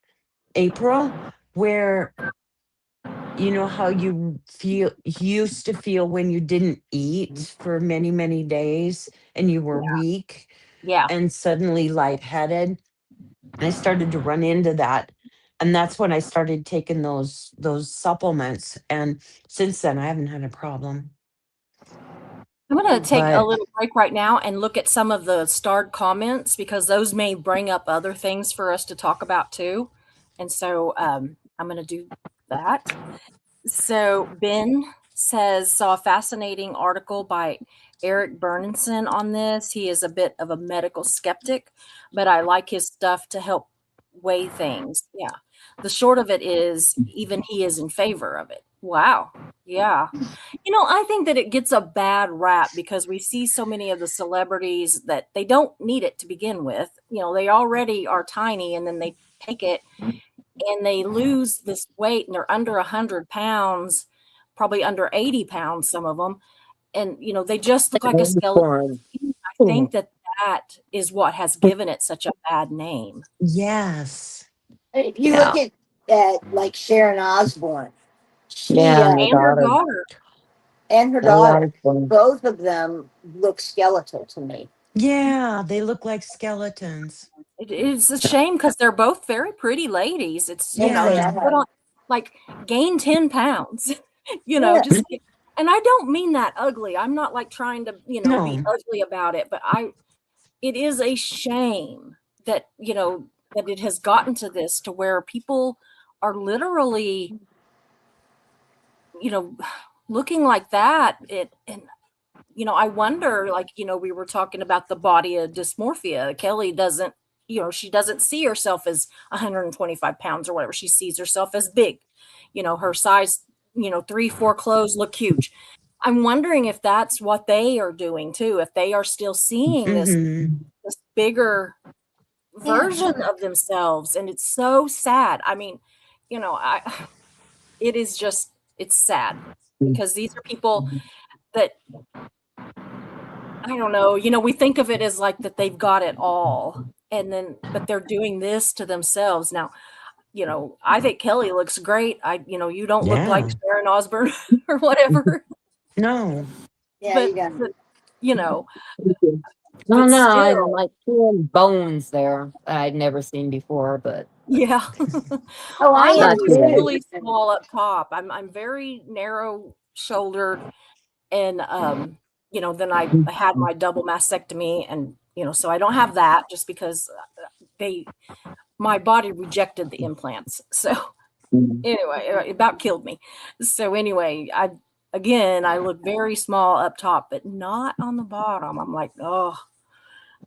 April where how you used to feel when you didn't eat for many, many days and you were weak Yeah. and suddenly lightheaded. I started to run into that. And that's when I started taking those supplements. And since then I haven't had a problem. I'm going to take a But little break right now and look at some of the starred comments because those may bring up other things for us to talk about too. And so I'm going to do that. So Ben says, saw a fascinating article by Eric Bernenson on this. He is a bit of a medical skeptic, but I like his stuff to help weigh things. Yeah. The short of it is, even he is in favor of it. Wow. Yeah. I think that it gets a bad rap because we see so many of the celebrities that they don't need it to begin with. They already are tiny and then they take it and they lose this weight and they're under 100 pounds, probably under 80 pounds, some of them. And, they just look like a skeleton. I think that that is what has given it such a bad name. yes. If you Yeah. look at like Sharon Osbourne, she Yeah, my And her daughter. daughter. and her I daughter, like them. both of them look skeletal to me. Yeah, they look like skeletons. It's a shame because they're both very pretty ladies. It's, Yes, they Yeah. just put are. on, like, gain 10 pounds, Yeah. just, and I don't mean that ugly. I'm not like trying to, be No. ugly about it, but it is a shame that, that it has gotten to this to where people are literally, looking like that. And I wonder, like, we were talking about the body of dysmorphia. Kelly doesn't, she doesn't see herself as 125 pounds or whatever. She sees herself as big, her size, 3, 4 clothes look huge. I'm wondering if that's what they are doing too, if they are still seeing this bigger version of themselves. And it's so sad. I mean, it is just, it's sad because these are people that, I don't know, we think of it as like that they've got it all, but they're doing this to themselves. Now, I think Kelly looks great. You don't look like Sharon Osbourne or whatever. No. Yeah, but, No, but I'm still, like seeing bones there that I'd never seen before, but yeah. Oh, I I'm am always too. really small up top. I'm very narrow shouldered, and then I had my double mastectomy, and so I don't have that just because my body rejected the implants. So anyway, it about killed me. So anyway, I look very small up top, but not on the bottom. I'm like, oh.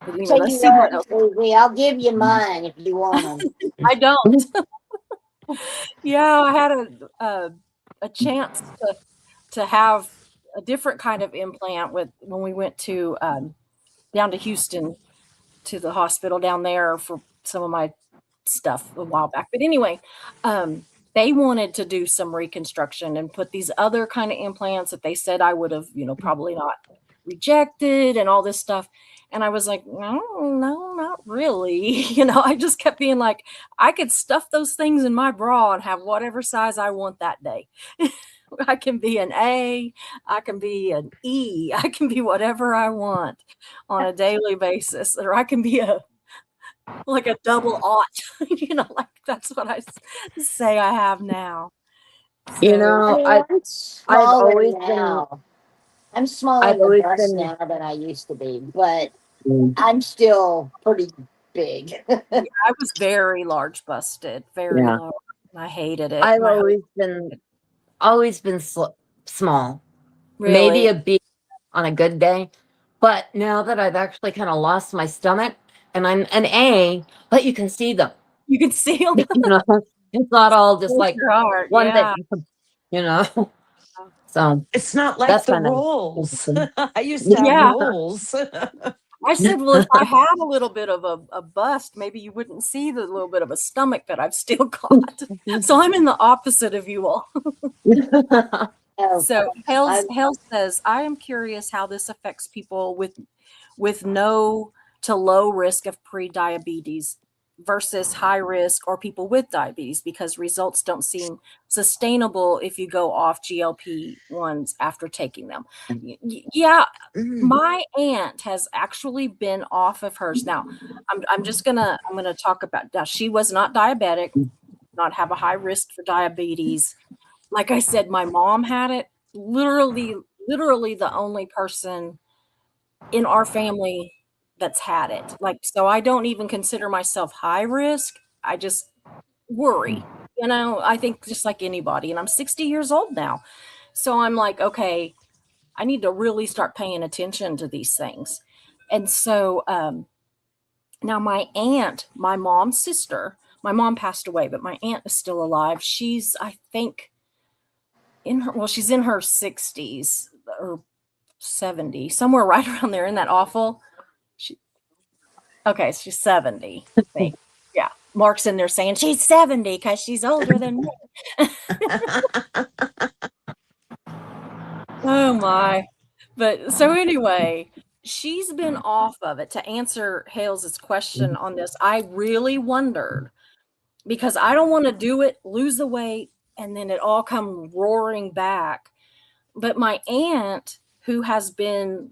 But anyway, So let's see what else. Susie, I'll give you mine if you want them. I don't. Yeah, I had a chance to have a different kind of implant when we went to down to Houston to the hospital down there for some of my stuff a while back. But anyway, they wanted to do some reconstruction and put these other kind of implants that they said I would have, probably not rejected and all this stuff. And I was like, no, not really. I just kept being like, I could stuff those things in my bra and have whatever size I want that day. I can be an A, I can be an E, I can be whatever I want on a daily basis, or I can be like a double aught, like that's what I say I have now. So, I'm smaller always now. I'm smaller I've in the always bust been, now than I used to be, but I'm still pretty big. yeah, I was very large busted, very Yeah. large. I hated it. I've My always been small, maybe really, a B on a good day, but now that I've actually kind of lost my stomach and I'm an A, but you can see them. you can see them. It's not all just like Your heart, one yeah. thing, So It's not like that's the kind of rolls. interesting. I used to have Yeah. rolls. I said, well, if I had a little bit of a bust, maybe you wouldn't see the little bit of a stomach that I've still got. So I'm in the opposite of you all. Oh, So Hale says, I am curious how this affects people with no to low risk of pre-diabetes versus high risk or people with diabetes, because results don't seem sustainable if you go off GLP-1s after taking them. Yeah, my aunt has actually been off of hers. Now, I'm gonna talk about, now she was not diabetic, not have a high risk for diabetes. Like I said, my mom had it. Literally the only person in our family that's had it. Like, so I don't even consider myself high risk. I just worry. I think just like anybody, and I'm 60 years old now. So I'm like, okay, I need to really start paying attention to these things. And so now my aunt, my mom's sister, my mom passed away, but my aunt is still alive. She's, I think, she's in her 60s or 70, somewhere right around there. Isn't that awful? Okay, she's 70, I think. Yeah. Mark's in there saying she's 70 because she's older than me. Oh my. But so anyway, she's been off of it. To answer Hales' question on this, I really wondered, because I don't want to do it, lose the weight, and then it all come roaring back. But my aunt, who has been,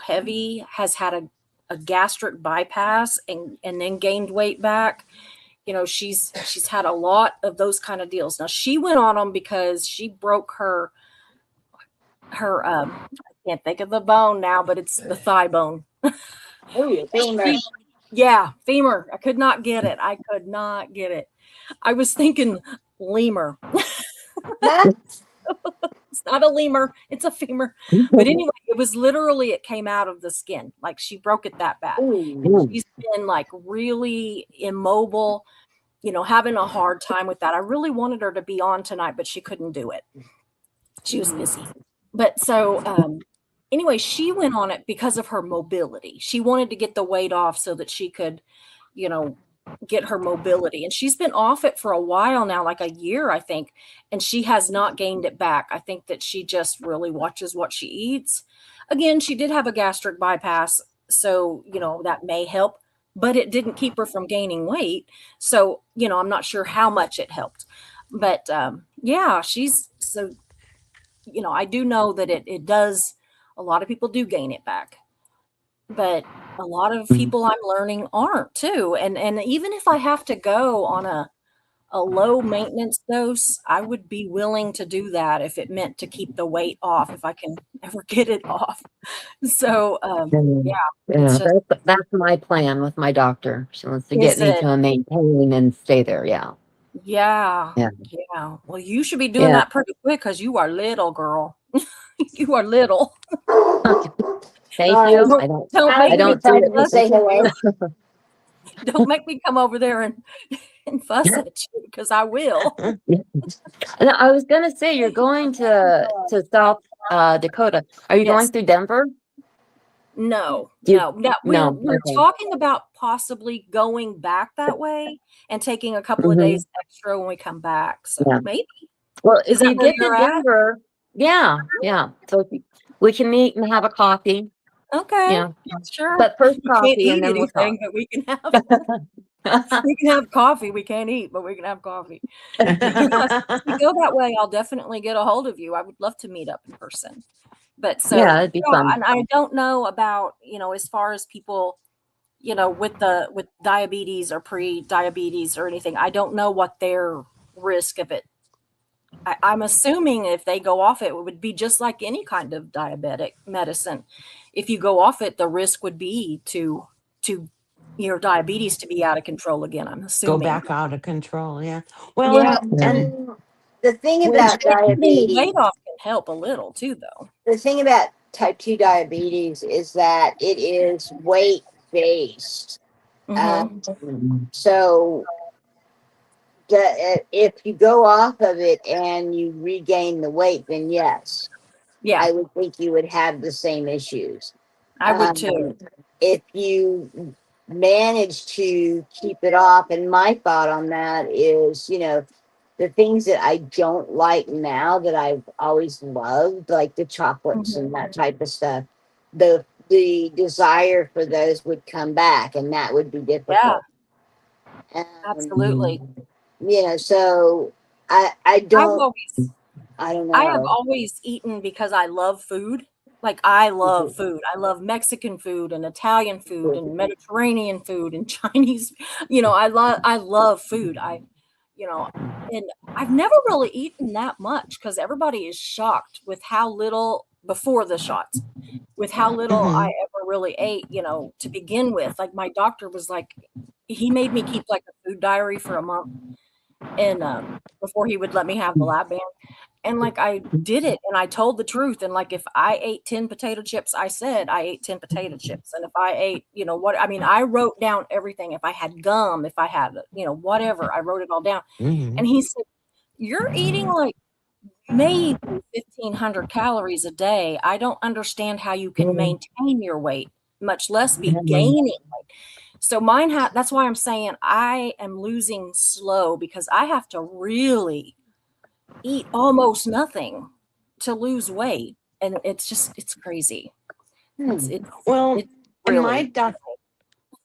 heavy, has had a gastric bypass and then gained weight back. She's had a lot of those kind of deals. Now she went on them because she broke her I can't think of the bone now, but it's the thigh bone. ooh, femur. Yeah, femur. I could not get it. I was thinking lemur. Huh? It's not a lemur, it's a femur. But anyway, it was literally, it came out of the skin. Like she broke it that bad. Ooh. She's been like really immobile, having a hard time with that. I really wanted her to be on tonight, but she couldn't do it. She was busy. But so anyway, she went on it because of her mobility. She wanted to get the weight off so that she could, get her mobility. And she's been off it for a while now, like a year, I think, and she has not gained it back. I think that she just really watches what she eats. Again, she did have a gastric bypass, so, that may help, but it didn't keep her from gaining weight. So, I'm not sure how much it helped. But yeah, she's so, I do know that it does, a lot of people do gain it back. But a lot of people I'm learning aren't too. And even if I have to go on a low maintenance dose, I would be willing to do that if it meant to keep the weight off, if I can ever get it off. So yeah, it's Yeah, just, that's my plan with my doctor. She wants to get is me it? to maintain and stay there. Yeah. Yeah. Yeah. Yeah. Well, you should be doing Yeah. that pretty quick because you are little, girl. You are little. Thank Sorry. you. Don't, I don't don't I make I me don't do tried it. to fuss say at hello. you. Don't make me come over there and fuss at you because I will. And I was gonna say you're going to South Dakota. Are you going Yes. through Denver? No, Do you, no, no. no. We're Okay. talking about possibly going back that way and taking a couple of Mhm. days extra when we come back. So Yeah. maybe. Well, Is if that you where get to you're at? Denver, yeah. So we can meet and have a coffee. Okay, Yeah. sure. But first We can't coffee and eat then we'll talk. anything, but we can have coffee. We can't eat, but we can have coffee. But yes, if we go that way, I'll definitely get a hold of you. I would love to meet up in person. But so Yeah, it'd be yeah, fun. and I don't know about, as far as people, with diabetes or pre-diabetes or anything. I don't know what their risk of it. I'm assuming if they go off it, it would be just like any kind of diabetic medicine. If you go off it, the risk would be to your diabetes to be out of control again. I'm Go assuming. back out of control. Yeah. Well, Yeah. and The thing when about Getting the diabetes, weight off can help a little too, though. the thing about type 2 diabetes is that it is weight based. Mm-hmm. So if you go off of it and you regain the weight, then yes, Yeah, I would think you would have the same issues. I would too. If you manage to keep it off, and my thought on that is, the things that I don't like now that I've always loved, like the chocolates and that type of stuff, the desire for those would come back, and that would be Yeah, difficult. absolutely. So I I've don't always I don't I have know. always eaten because I love food. Like I love food. I love Mexican food and Italian food and Mediterranean food and Chinese. I love food. And I've never really eaten that much because everybody is shocked with how little before the shots, with how little I Mhm. ever really ate, to begin with. Like my doctor was like, he made me keep like a food diary for a month and before he would let me have the lab band. And like I did it and I told the truth. And like if I ate 10 potato chips, I said I ate 10 potato chips. And if I ate, I wrote down everything. If I had gum, if I had, whatever, I wrote it all down. Mhm. And he said, "You're eating like maybe 1,500 calories a day. I don't understand how you can maintain your weight, much less be gaining weight." So that's why I'm saying I am losing slow because I have to really eat almost nothing to lose weight. And it's crazy. It's, it's, Well, it's and really,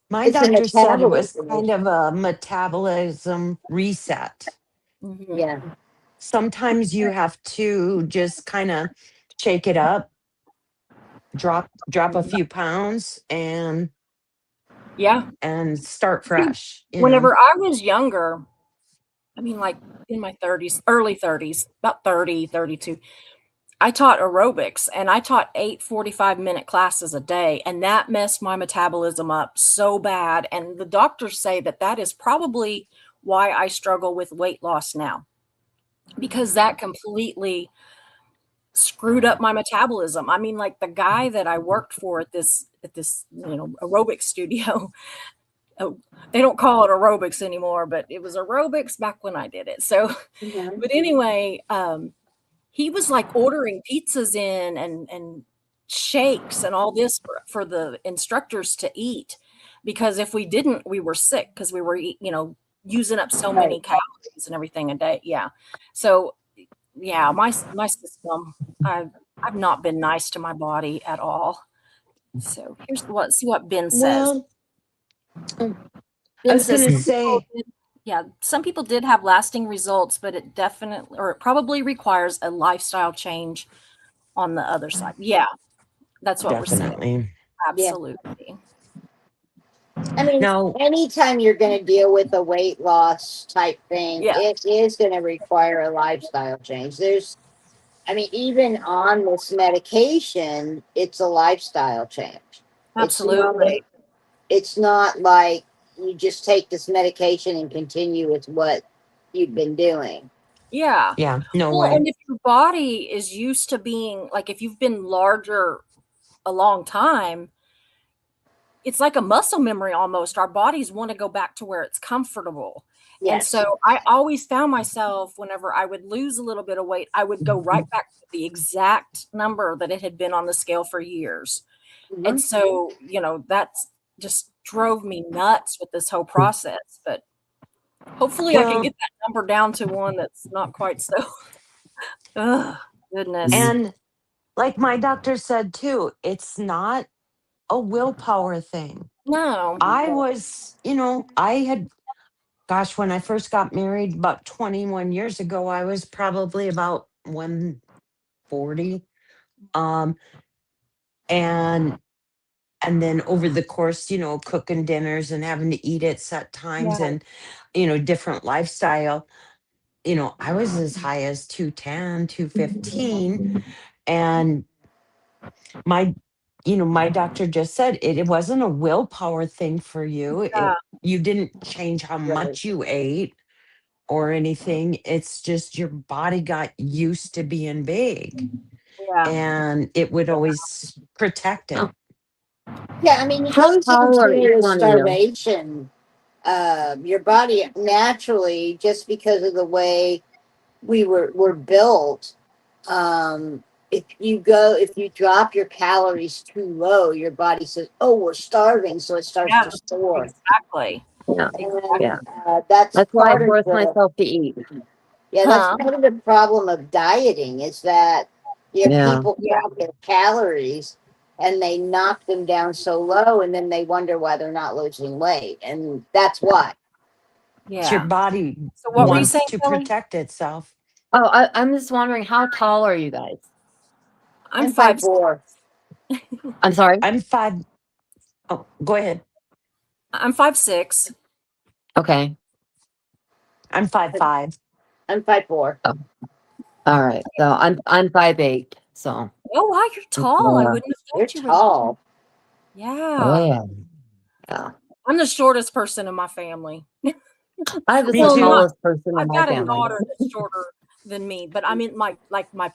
my It's a doctor said it was metabolism kind of a metabolism reset. mhm. Yeah. Sometimes you have to just kind of shake it up, drop a few pounds Yeah. and start fresh, Whenever I was younger, like in my 30s, early 30s, about 30, 32, I taught aerobics and I taught 8 45-minute classes a day. And that messed my metabolism up so bad. And the doctors say that is probably why I struggle with weight loss now. because that completely screwed up my metabolism. I mean, like the guy that I worked for at this aerobic studio, oh, they don't call it aerobics anymore, but it was aerobics back when I did it. So, Mhm. but anyway, he was like ordering pizzas in and shakes and all this for the instructors to eat, because if we didn't, we were sick because we were using up so Right. many calories and everything a day. Yeah. So yeah, my system, I've not been nice to my body at all. So see what Ben says. Well, I Ben was says going to say, some people did have lasting results, but it definitely, or it probably requires a lifestyle change on the other side. Yeah, that's what we're saying. definitely. Yeah. Absolutely. I mean, Now, anytime you're going to deal with a weight loss type thing, Yeah, it is going to require a lifestyle change. I mean, even on this medication, it's a lifestyle change. It's not, absolutely. it's not like you just take this medication and continue with what you've been doing. Yeah. yeah, no Well, way. and if your body is used to being like, if you've been larger a long time, it's like a muscle memory almost. Our bodies want to go back to where it's comfortable. And Yes. so I always found myself, whenever I would lose a little bit of weight, I would go right back to the exact number that it had been on the scale for years. And Mhm. so, that's just drove me nuts with this whole process. But hopefully I can Well, get that number down to one that's not quite so. Ugh, goodness. and like my doctor said too, it's not a willpower thing. No. I was, I had, gosh, when I first got married about 21 years ago, I was probably about 140. Um, and then over the course, cooking dinners and having to eat at set times Yeah. and, different lifestyle, I was as high as 210, 215. And my my doctor just said it wasn't a willpower thing for you. Yeah. You didn't change how Right. much you ate or anything. It's just your body got used to being big Yeah. and it would always protect it. Yeah, I mean, it How goes tall are each into a one of you? starvation. Your body naturally, just because of the way we're built, if you drop your calories too low, your body says, "Oh, we're starving," so it starts Yeah. to store, Exactly. Yeah. and Yeah. that's That's why I part of force the myself to eat. yeah, that's Huh. part of the problem of dieting is that Yeah. people Yeah. count their calories and they knock them down so low, and then they wonder why they're not losing weight, and that's why. It's your Yeah. body So what were you Yeah, wants saying, to Kelly? protect itself. Oh, I'm just wondering, how tall are you guys? I'm I'm five 5. four. I'm sorry. I'm 5. Oh, go ahead. I'm 5'6". Okay. I'm 5'5". I'm 5'4". Oh, all right. So I'm 5'8". So Oh wow, you're tall. I yeah. wouldn't have You're thought you were that. tall. Oh Yeah. yeah. Yeah. I'm the shortest person in my family. I'm the Me Well, not too. smallest person in I've my got a family. daughter that's shorter than me, but I mean my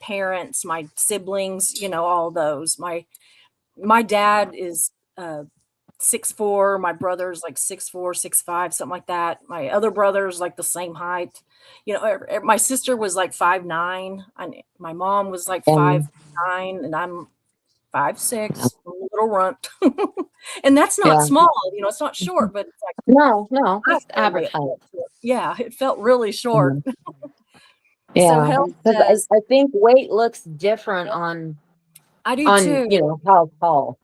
parents, my siblings, all those. My dad is 6'4", my brother's like 6'4", 6'5", something like that. My other brother's like the same height. My sister was like 5'9", and my mom was like And 5'9", and I'm yeah. 5'6", a little runt. And that's not Yeah. small, it's not short, but it's like No, I that's felt like average it height. felt short. Yeah, it felt really short. Mhm. So Yeah, health because says I think weight looks different I do on too. how tall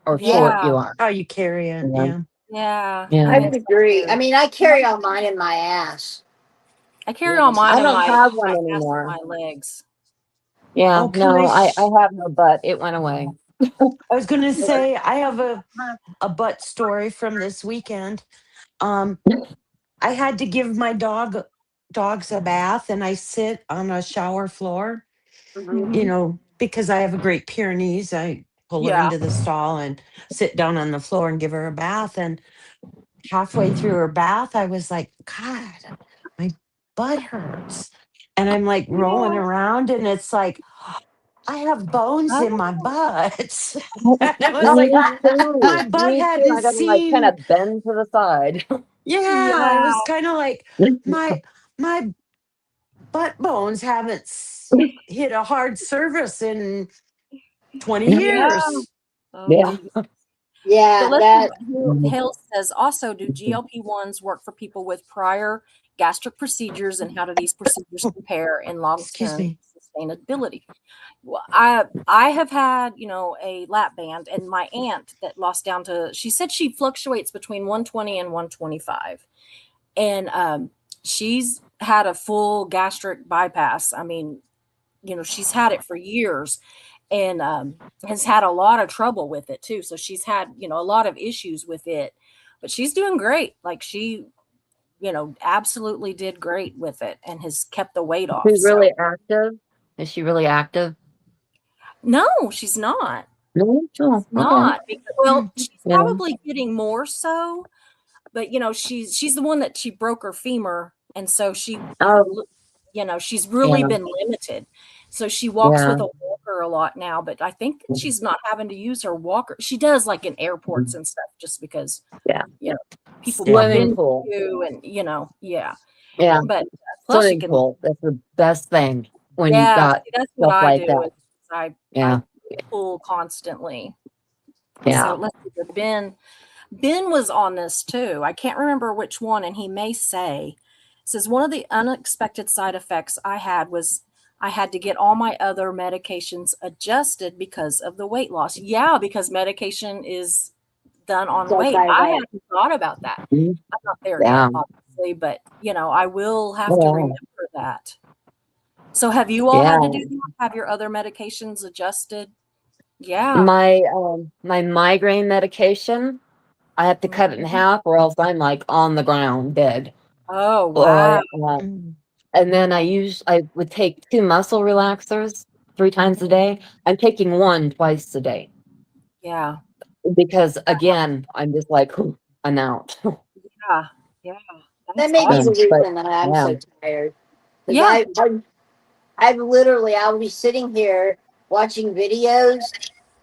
or short Yeah, Yeah, you are. How you carry it. Yeah. Yeah. yeah, I Yeah. I think would so agree. I too. mean, I carry all mine in my ass. I carry Yeah. all mine I in don't my have one ass and anymore. my legs. Yeah, Oh, can no, I have no butt. It went away. I was going to say, I have a butt story from this weekend. Um, I had to give my dogs a bath, and I sit on a shower floor, Mhm. because I have a Great Pyrenees. I pull her Yeah. into the stall and sit down on the floor and give her a bath. And halfway through her bath, I was like, God, my butt hurts. and I'm like rolling around, and it's like I have bones in my Oh, butt. And I was like, Me too. my butt Me had too. I this gotta like kind seam. of bend to the side. Yeah, it yeah. was kind of like my butt bones haven't hit a hard surface in 20 Yeah. years. Oh, Yeah. geez. So Yeah, let's see that what Hale says. Also, do GLP-1s work for people with prior gastric procedures, and how do these procedures compare in Excuse long-term me. sustainability? Well, I have had, a lap band, and my aunt that lost down to, she said she fluctuates between 120 and 125. And she's had a full gastric bypass. I mean, she's had it for years, and has had a lot of trouble with it too. So she's had, a lot of issues with it, but she's doing great. Like she, absolutely did great with it and has kept the weight off. She's So really active. Is she really active? no, she's not. No. Oh, okay. Not because, well, she's Yeah. probably getting more so, but she's the one that she broke her femur, and so Oh, she's yeah. really been limited. So she walks Yeah. with a walker a lot now, but I think that she's not having to use her walker. She does like in airports and stuff, just because Yeah. people Yeah. bump Swimming into pool. you, and yeah. Yeah. But plus you Swimming can, pool. That's the best thing when you've yeah. got See, that's what stuff I like do. that. Is I Yeah. pull constantly. So Yeah. let's see. Ben was on this too. I can't remember which one, and he may say, says one of the unexpected side effects I had was I had to get all my other medications adjusted because of the weight loss. Yeah, because medication is done on does weight. side I effect. hadn't thought about that. Mhm. I'm not there Yeah. yet, obviously, but I will have to Yeah. remember that. So have you all Yeah. had to do that? Have your other medications adjusted? Yeah. My migraine medication, I have to cut it in Mhm. half, or else I'm like on the ground dead. Oh, Or wow. Mm. and then I would take 2 muscle relaxers 3 times a day. I'm taking 1 twice a day Yeah. because, again, I'm just like, "Whew, I'm out." Yeah. Yeah. That That's may be the awesome. But reason that I'm yeah. so tired. Because Yeah. I've literally, I'll be sitting here watching videos,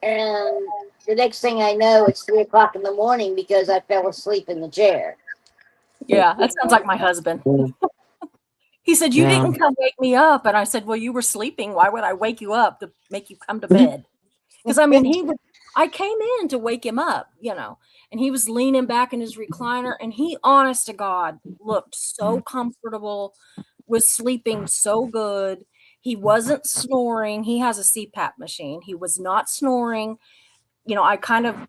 and the next thing I know, it's 3 o'clock in the morning because I fell asleep in the chair. Yeah. That sounds like my husband. He said, "You Yeah. didn't come wake me up." And I said, "Well, you were sleeping. Why would I wake you up to make you come to bed?" Because I mean, I came in to wake him up, and he was leaning back in his recliner, and he, honest to God, looked so comfortable, was sleeping so good. He wasn't snoring. He has a CPAP machine. He was not snoring. I kind of,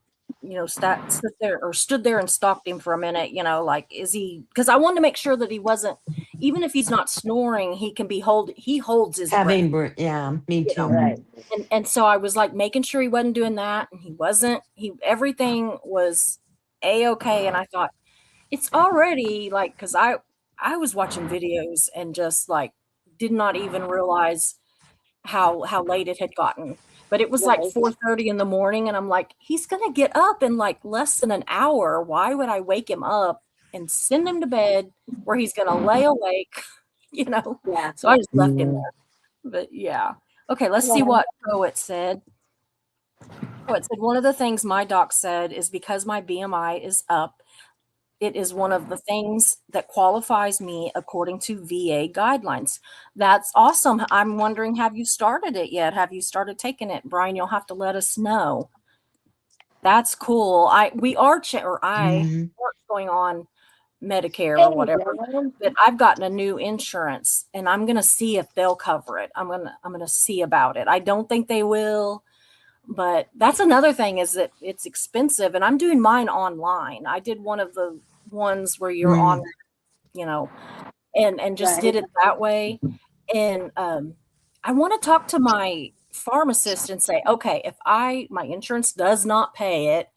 stood there and stalked him for a minute, like, is he, because I wanted to make sure that he wasn't, even if he's not snoring, he holds his breath, Yeah, me you know. too. Right. And so I was like making sure he wasn't doing that, and he wasn't. Everything was a-okay, and I thought it's already like, because I was watching videos and just like did not even realize how late it had gotten. But it was like Right. 4:30 in the morning, and I'm like, he's gonna get up in like less than an hour. Why would I wake him up and send him to bed where he's gonna lay awake? You know? Yeah. So I just left him Mm. there. But yeah. Okay, let's see Yeah. what Poet said. Poet said, one of the things my doc said is because my BMI is up, it is one of the things that qualifies me according to VA guidelines. That's awesome. I'm wondering, have you started it yet? Have you started taking it? Brian, you'll have to let us know. That's cool. We are I Mhm. are going on Medicare There or you whatever, go. but I've gotten a new insurance, and I'm gonna see if they'll cover it. I'm gonna see about it. I don't think they will, but that's another thing, is that it's expensive, and I'm doing mine online. I did one of the ones where you're on, Mm. you know, and just Right. did it that way. And I want to talk to my pharmacist and say, okay, if my insurance does not pay it,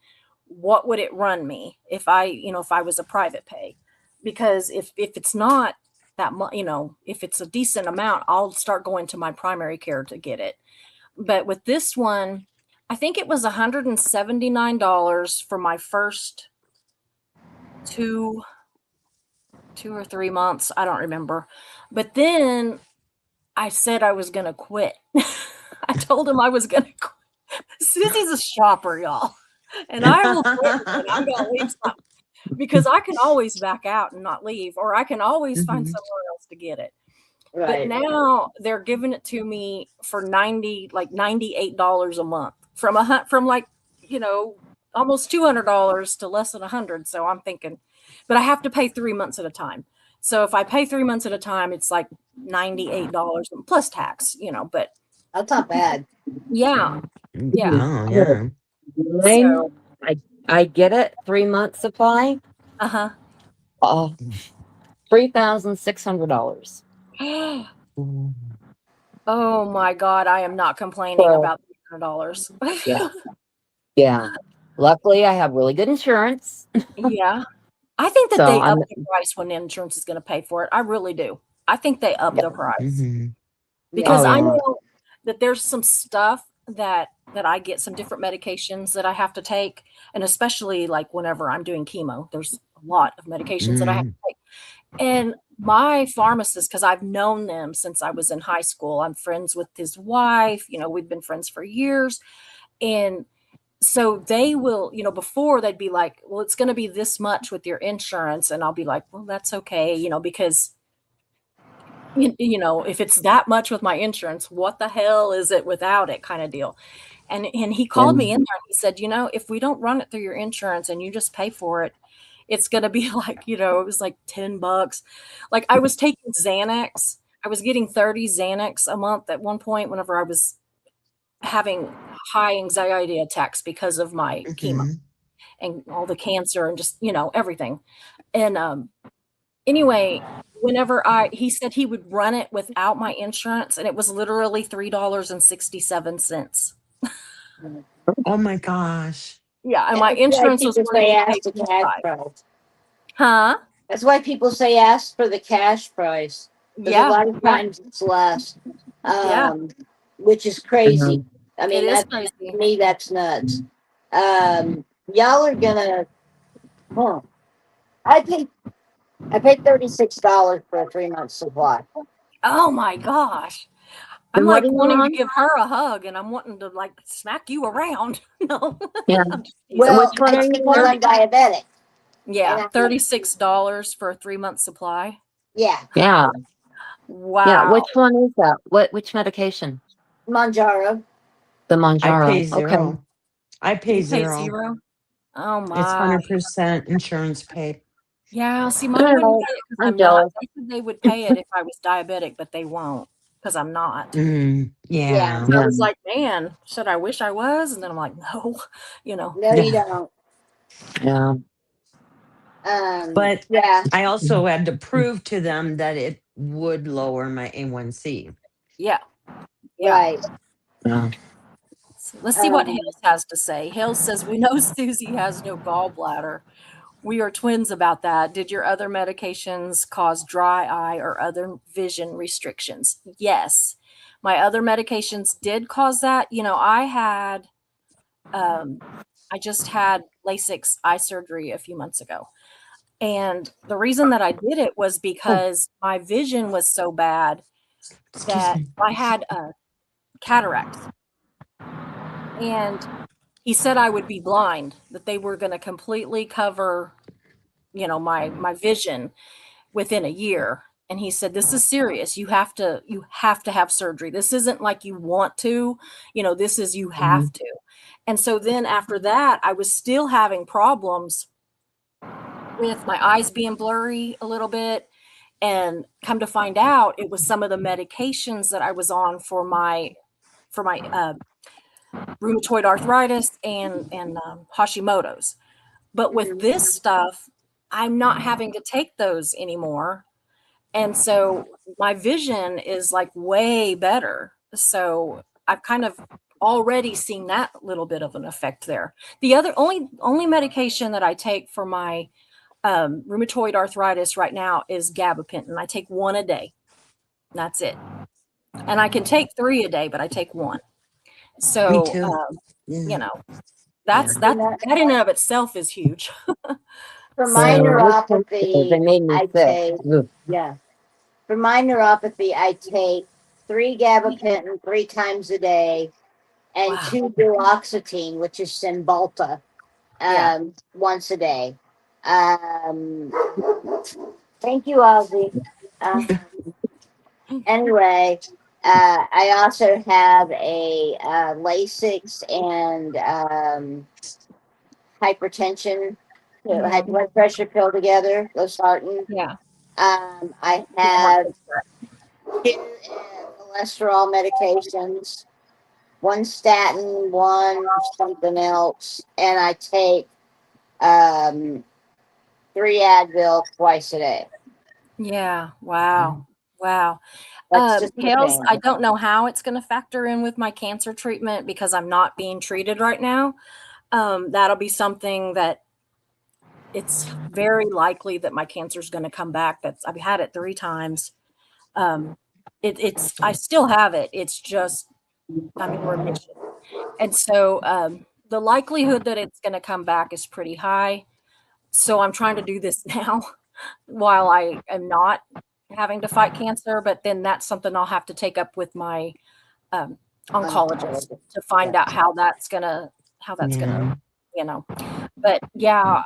what would it run me if if I was a private pay? Because if it's not that much, if it's a decent amount, I'll start going to my primary care to get it. But with this one, I think it was $179 for my first two or 3 months. I don't remember. But then I said I was going to quit. I told him I was going to quit. Susie's a shopper, y'all. And I will quit and I'm going to leave something because I can always back out and not leave, or I can always find somewhere else to get it. But Right. now they're giving it to me for $98 a month from like, almost $200 to less than $100. So I'm thinking, but I have to pay 3 months at a time. So if I pay 3 months at a time, it's like $98 plus tax, but That's not bad. yeah. Yeah. Oh, yeah. Mine, So, I get it, 3 month supply, uh-huh. $3,600. Oh my God, I am not complaining So, about $300. yeah. Yeah. Luckily, I have really good insurance. Yeah. I think that So they up I'm, the price when the insurance is going to pay for it. I really do. I think they up the price because Oh, I yeah. know that there's some stuff that I get, some different medications that I have to take, and especially like whenever I'm doing chemo, there's a lot of medications that I have to take. And my pharmacist, because I've known them since I was in high school, I'm friends with his wife, we've been friends for years. And so they will, before they'd be like, well, it's going to be this much with your insurance. And I'll be like, well, that's okay, because, if it's that much with my insurance, what the hell is it without it kind of deal. And he called me in there and he said, if we don't run it through your insurance and you just pay for it, it's going to be like, it was like $10. Like I was taking Xanax. I was getting 30 Xanax a month at one point whenever I was having high anxiety attacks because of my chemo and all the cancer and just, everything. And anyway, whenever he said he would run it without my insurance, and it was literally $3.67. Oh my gosh. Yeah, and my That's why insurance was people wanting say me to pay ask the cash price. Huh? That's why people say ask for the cash price. Because a lot of times it's less. Yeah. Which is crazy. I mean, It is to crazy. me, that's nuts. Y'all are gonna. I paid $36 for a 3 month supply. Oh my gosh. I'm And what like are you wanting to on? give her a hug, and I'm wanting to like smack you around. No. Yeah. I'm just teasing. Well, Which one it's are you because on? I'm diabetic. Yeah, And $36 for a 3 month supply. Yeah, Yeah. Wow. Yeah. Which one is that? Which medication? Manjaro. The I Manjaro. pay Okay. zero. I pay You pay zero. zero? Oh It's my. 100% insurance paid. Yeah, see, mine wouldn't pay it because I'm I'm not. jealous. They said they would pay it if I was diabetic, but they won't because I'm not. Yeah. Yeah. So I was like, man, should I wish I was? And then I'm like, no, No, you don't. Yeah. But Yeah. I also had to prove to them that it would lower my A1C. Yeah. Yeah. Right. Yeah. So let's see what Hales has to say. Hales says, we know Susie has no gallbladder. We are twins about that. Did your other medications cause dry eye or other vision restrictions? Yes. My other medications did cause that. I just had LASIK eye surgery a few months ago. And the reason that I did it was because my vision was so bad that I had cataracts. And he said I would be blind, that they were going to completely cover, my vision within a year. And he said, this is serious. You have to have surgery. This isn't like you want to, this is you have to. And so then after that, I was still having problems with my eyes being blurry a little bit. And come to find out, it was some of the medications that I was on for my rheumatoid arthritis and Hashimoto's. But with this stuff, I'm not having to take those anymore. And so my vision is like way better. So I've kind of already seen that little bit of an effect there. The other only medication that I take for my rheumatoid arthritis right now is gabapentin. I take one a day. That's it. And I can take 3 a day, but I take one. So, Me too. that in and of itself is huge. For my They neuropathy, made me I sick. take. Yeah. For my neuropathy, I take 3 gabapentin 3 times a day, and Wow. 2 duloxetine, which is Cymbalta, Yeah. once a day. Thank you, Ozzy. Anyway, I also have a Lasix and hypertension, high Mhm. blood pressure pill together, losartan. Yeah. I Yeah, heart have attack. 2 cholesterol medications, 1 statin, 1 something else, and I take 3 Advil twice a day. Yeah. Wow. Wow. That's just the Kales, thing. I don't know how it's going to factor in with my cancer treatment because I'm not being treated right now. That'll be something that it's very likely that my cancer is going to come back. I've had it 3 times. It's I still have it. It's just I'm in remission. And so the likelihood that it's going to come back is pretty high. So I'm trying to do this now while I am not having to fight cancer, but then that's something I'll have to take up with my um, oncologist to find out how that's gonna, Yeah. you know. But yeah,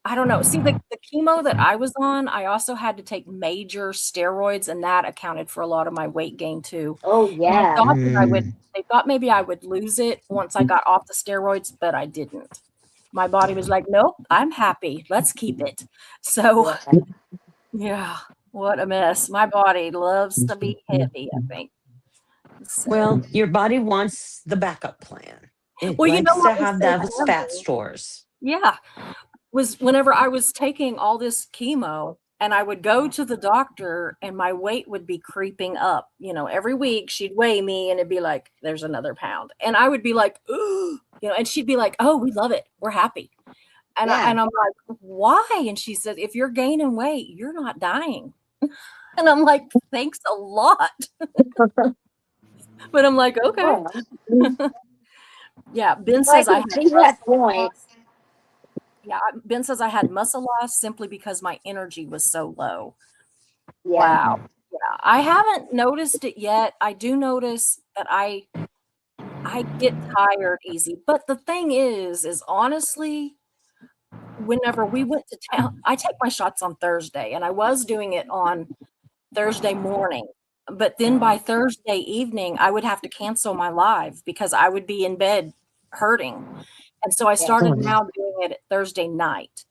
I don't know. See, the chemo that I was on, I also had to take major steroids, and that accounted for a lot of my weight gain too. Oh And yeah. they thought maybe I would lose it once I got off the steroids, but I didn't. My body was like, nope, I'm happy. Let's keep it. So Yeah. yeah, what a mess. My body loves to be heavy, I think. So, Well, your body wants the backup plan. It well, you know likes what to was have so those fat funny? stores. Yeah, was whenever I was taking all this chemo and I would go to the doctor and my weight would be creeping up. Every week she'd weigh me and it'd be like, there's another pound. And I would be like, ooh, and she'd be like, oh, we love it. We're happy. And Yeah. I'm like, why? And she said, if you're gaining weight, you're not dying. And I'm like, thanks a lot. But I'm like, okay. Well, Yeah. Ben I says I can had see that muscle point. loss. Yeah. Ben says I had muscle loss simply because my energy was so low. Yeah. Wow. Yeah. I haven't noticed it yet. I do notice that I get tired easy. But the thing is honestly, whenever we went to town, I take my shots on Thursday, and I was doing it on Thursday morning. But then by Thursday evening, I would have to cancel my live because I would be in bed hurting. And so I Yes. started now doing it at Thursday night.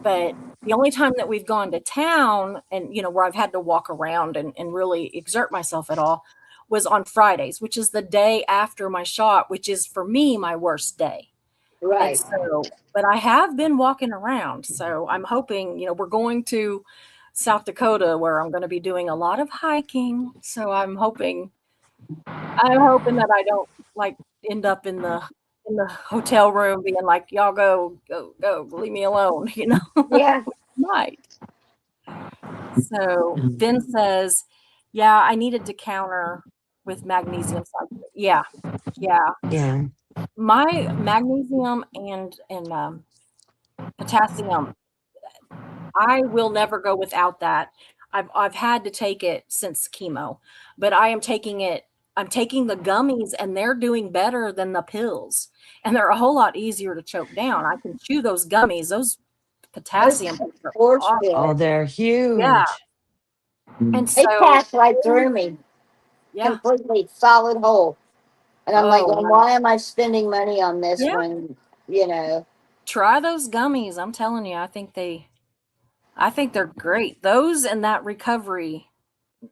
But the only time that we've gone to town and, where I've had to walk around and really exert myself at all was on Fridays, which is the day after my shot, which is for me my worst day. And Right. so, but I have been walking around. So I'm hoping, we're going to South Dakota where I'm going to be doing a lot of hiking. So I'm hoping that I don't like end up in the hotel room being like, y'all go, leave me alone, Yeah. might. So Ben says, yeah, I needed to counter with magnesium sulfate. Yeah. Yeah. Yeah. My magnesium and potassium, I will never go without that. I've had to take it since chemo, but I'm taking the gummies and they're doing better than the pills. And they're a whole lot easier to choke down. I can chew those gummies. Those Those potassium are force awful. Oh, fed. they're Yeah. huge. And They so, passed right through me, yeah. completely solid hole. And I'm like, Oh, well, wow. why am I spending money on this Yeah. when, you know? Try those gummies. I'm telling you, I think they're great. Those and that recovery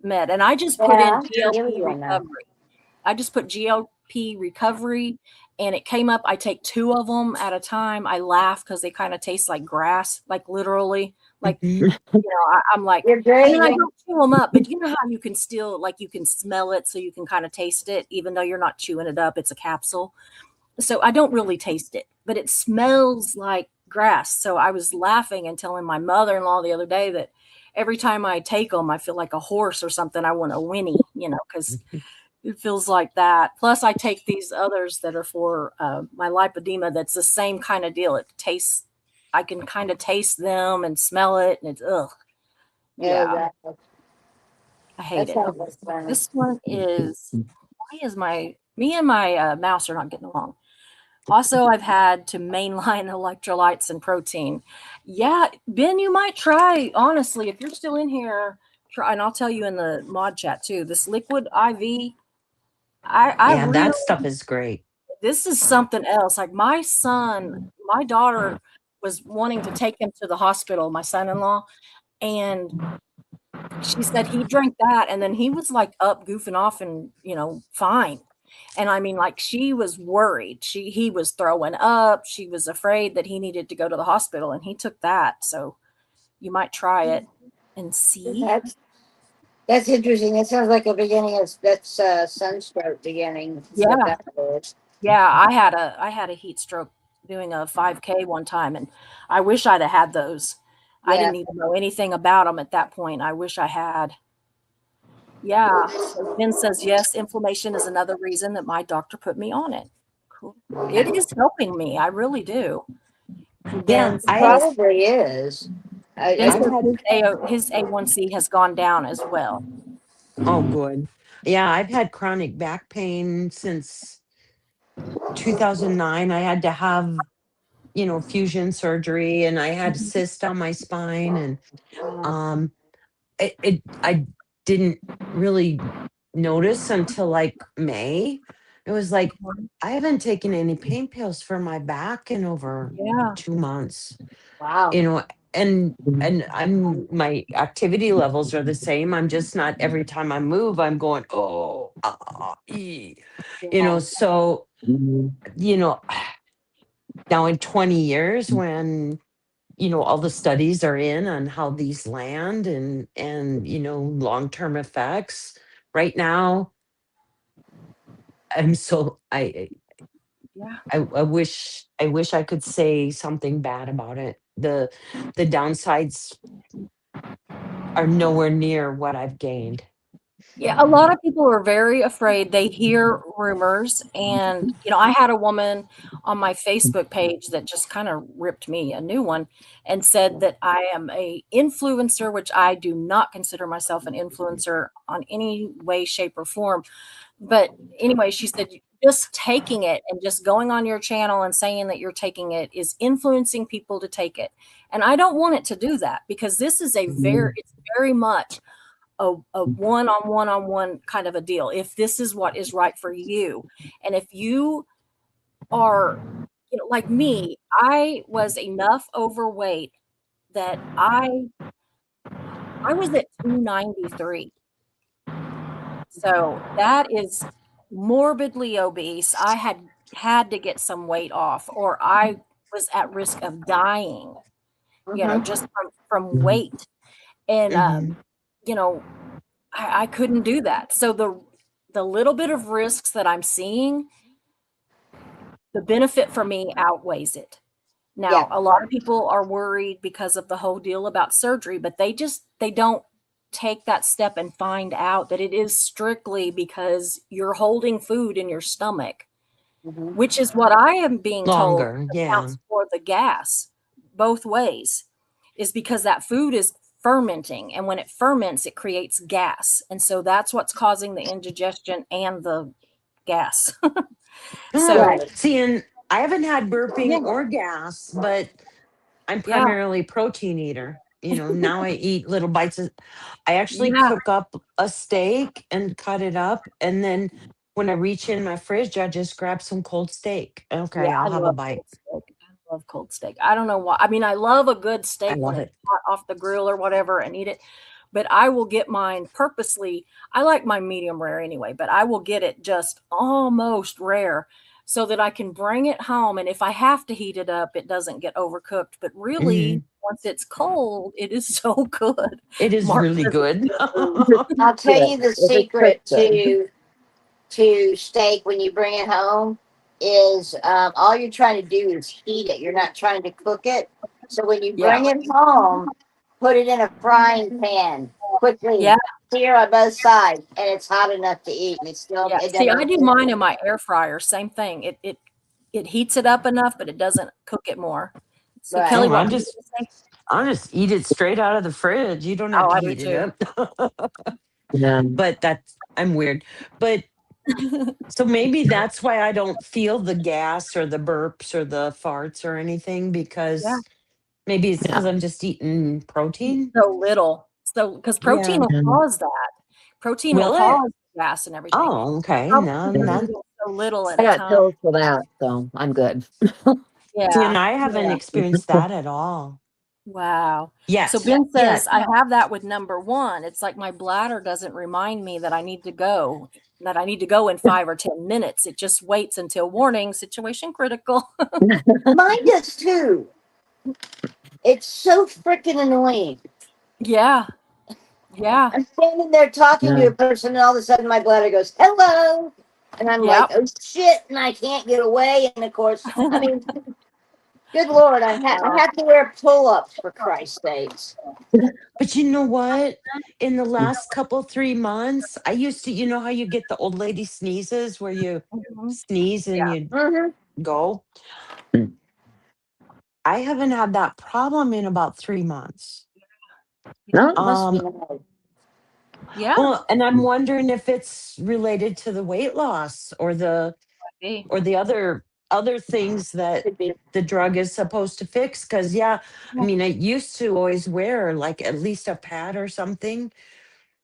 med. And I just put in Yeah, give GLP me one now. recovery. I just put GLP recovery and it came up. I take 2 of them at a time. I laugh because they kind of taste like grass, like literally. Like, Mhm. I'm like, You're and great. then I don't chew them up, but you know how you can still, like, you can smell it so you can kind of taste it, even though you're not chewing it up. It's a capsule. So I don't really taste it, but it smells like grass. So I was laughing and telling my mother-in-law the other day that every time I take them, I feel like a horse or something. I want to whinny, because it feels like that. Plus, I take these others that are for my lipedema. That's the same kind of deal. It tastes. I can kind of taste them and smell it, and it's ugh. Oh, Yeah. God. I hate That it. sounds Okay, like so fun. this one is, why is me and my mouse are not getting along. Also, I've had to mainline electrolytes and protein. Yeah, Ben, you might try, honestly, if you're still in here, try, and I'll tell you in the mod chat too, this liquid IV, I Yeah, really, that stuff is great. this is something else. Like my daughter was wanting to take him to the hospital, my son-in-law, and she said he drank that and then he was like up goofing off and, fine. And I mean, like, she was worried. He was throwing up. She was afraid that he needed to go to the hospital, and he took that. So you might try it and see. That's interesting. That sounds like a beginning of that's sunstroke beginning. That's what Yeah. that is. Yeah. I had a heat stroke doing a 5K one time, and I wish I'd have had those. I Yeah. didn't even know anything about them at that point. I wish I had. Yeah. So Ben says, yes, inflammation is another reason that my doctor put me on it. Cool. It is helping me. I really do. And Yeah, Ben It I says, probably is. Ben I've says had his A1C has gone down as well. oh good. Yeah, I've had chronic back pain since 2009. I had to have, fusion surgery, and I had a cyst on my spine, and um I didn't really notice until like May. It was like I haven't taken any pain pills for my back in over Yeah. 2 months. Wow. You know, and my activity levels are the same. I'm just not every time I move, I'm going, oh, Yeah. so you know, now in 20 years when all the studies are in on how these land and long-term effects right now I'm so Yeah. I wish I could say something bad about it. The downsides are nowhere near what I've gained. Yeah, a lot of people are very afraid. They hear rumors, and I had a woman on my Facebook page that just kind of ripped me a new one and said that I am a influencer, which I do not consider myself an influencer on any way, shape, or form. But anyway, she said just taking it and just going on your channel and saying that you're taking it is influencing people to take it. And I don't want it to do that because this is it's very much a one-on-one kind of a deal. If this is what is right for you, and if you are, like me, I was enough overweight that I was at 293. So that is morbidly obese. I had to get some weight off, or I was at risk of dying, Mm-hmm. just from weight. And Hmm. you know, I couldn't do that. So the little bit of risks that I'm seeing, the benefit for me outweighs it. Yeah. Now, a lot of people are worried because of the whole deal about surgery, but they don't take that step and find out that it is strictly because you're holding food in your stomach, Mm-hmm. which is what I am being told Longer, yeah. accounts for the gas both ways, is because that food is fermenting. And when it ferments, it creates gas. And so that's what's causing the indigestion and the gas. So, Right. See, and I haven't had burping yeah, or gas, but I'm yeah, primarily protein eater. Now I eat little bites of, I actually yeah, cook up a steak and cut it up. And then when I reach in my fridge, I just grab some cold steak. yeah. Okay, I'll I have a love bite. cold steak. I love cold steak. I don't know why. I mean, I love a good I steak when love it's it. hot off the grill or whatever and eat it. But I will get mine purposely. I like my medium rare anyway, but I will get it just almost rare so that I can bring it home. And if I have to heat it up, it doesn't get overcooked. But really, Mhm. once it's cold, it is so good. It is Mark really says it's good. good. I'll tell Yeah, you the if it's secret cooked good. to steak when you bring it home is all you're trying to do is heat it. You're not trying to cook it. So when you Yeah. bring it home, put it in a frying pan quickly, Yeah. sear on both sides, and it's hot enough to eat. And Yeah. it See, I doesn't. do mine in my air fryer. Same thing. It heats it up enough, but it doesn't cook it more. See, Right. Kelly, Oh, what were you gonna say? I'll just eat it straight out of the fridge. You don't have Oh, to I do heat it too. up. Yeah. but I'm weird. But so maybe that's why I don't feel the gas or the burps or the farts or anything, Yeah. because maybe it's Yeah. because I'm just eating protein. So little. So, because protein Yeah. will And, cause that. Protein will Will it? cause gas and everything. Oh, okay. Probably No, because yeah. you're not. eating so little at I a got time. pills for that, so I'm good. See, and Yeah. I haven't Yeah. experienced that at all Wow. So yet. Ben says, Yet. I have that with number one. It's like my bladder doesn't remind me that I need to go, in 5 or 10 minutes. It just waits until warning, situation critical. Mine does too. It's so freaking annoying. Yeah. Yeah. I'm standing there talking to Yeah. a person, and all of a sudden my bladder goes, hello. And I'm like, Yep. oh shit, and I can't get away. And of course, I mean, good Lord, I have to wear pull ups for Christ's sakes. But you know what? In the last couple 3 months, I used to, you know how you get the old lady sneezes where you Mhm. sneeze and Yeah. you Mm-hmm. go? I haven't had that problem in about 3 months. Yeah. No. Must be Um, nice. Yeah. well, and I'm wondering if it's related to the weight loss Hey. or the other things that Could be. the drug is supposed to fix. Cause yeah, I Yeah. mean, I used to always wear like at least a pad or something,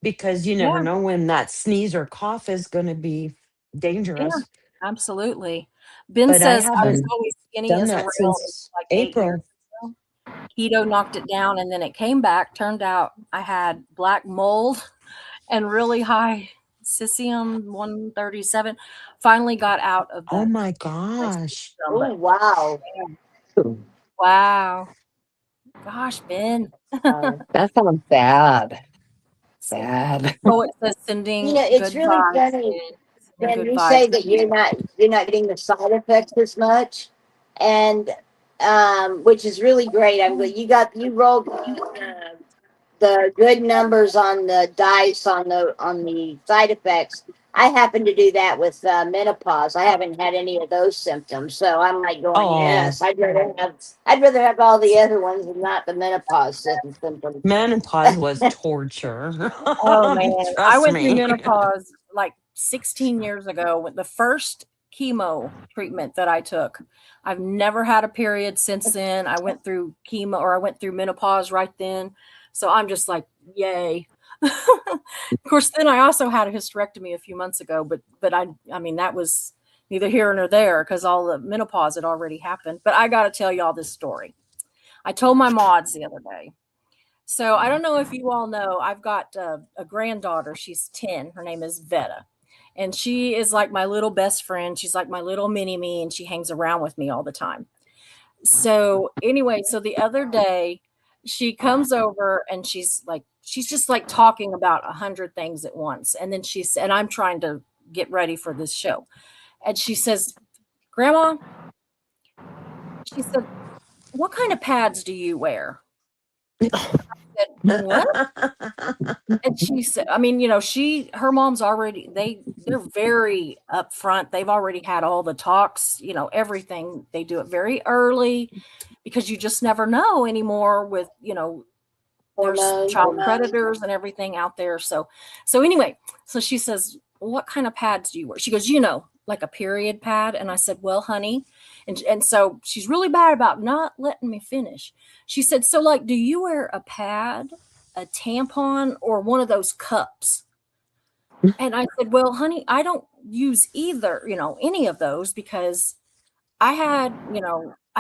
because you never Yeah. know when that sneeze or cough is going to be Yeah. dangerous. Absolutely. Ben But I says I was haven't always skinny done as a that rail since like 8 years April. ago. Keto knocked it down and then it came back. Turned out I had black mold and really high cesium 137. Finally got out of Oh that my system, gosh. Oh, but wow. wow. Gosh, Ben. That sounds bad. So, Bad. oh, it says You sending know, it's good really vibes, funny Ben. Sending when good you vibes. say that you're not getting the side effects as much, and which is really great. I'm glad you rolled the good numbers on the dice on the side effects. I happen to do that with menopause. I haven't had any of those symptoms, so I'm like going, Oh, yes, I'd rather have all the other ones and not the menopause symptoms. menopause was torture. Oh man, I Trust went through me. menopause like 16 years ago with the first chemo treatment that I took. I've never had a period since then. I went through chemo or I went through menopause right then. So I'm just like, yay. Of course, then I also had a hysterectomy a few months ago, but I mean that was neither here nor there because all the menopause had already happened. But I got to tell y'all this story. I told my mods the other day. So I don't know if you all know, I've got a granddaughter. She's 10. Her name is Veta. And she is like my little best friend. She's like my little mini me, and she hangs around with me all the time. So anyway, so the other day she comes over and she's just like talking about 100 things at once. And then she said, and I'm trying to get ready for this show. And she says, Grandma, she said, what kind of pads do you wear? I said, what? And she said, I mean, her mom's already, they're very upfront. They've already had all the talks, everything. They do it very early because you just never know anymore with, there's Hormones. child predators and everything out there. So anyway, so she says, what kind of pads do you wear? She goes, like a period pad. And I said, well, honey. And so she's really bad about not letting me finish. She said, so like, do you wear a pad, a tampon, or one of those cups? And I said, well, honey, I don't use either, any of those because I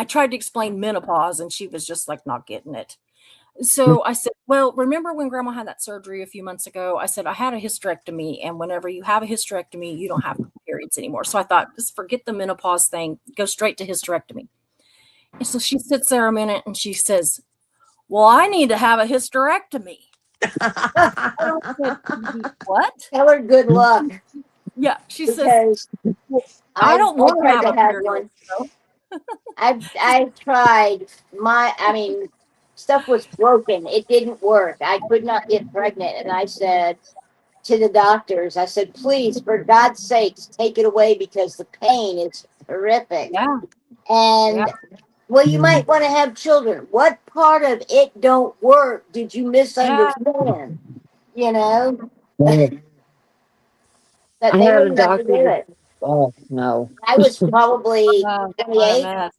tried to explain menopause and she was just like not getting it. So I said, well, remember when grandma had that surgery a few months ago? I said, I had a hysterectomy. And whenever you have a hysterectomy, you don't have periods anymore. So I thought, just forget the menopause thing, go straight to hysterectomy. And so she sits there a minute and she says, well, I need to have a hysterectomy. I said, what? Tell her good luck, Yeah. She says, because well, I I don't want to tried have to a have period. one. So. I tried stuff was broken. It didn't work. I could not get pregnant. And I said to the doctors, I said, please, for God's sakes, take it away because the pain is horrific. Yeah. Yeah. And well, you might want to have children. What part of it don't work did you Yeah. misunderstand? You know? That I they had a wouldn't let me doctor. do it. Oh no. I was probably Oh, what a 28. mess.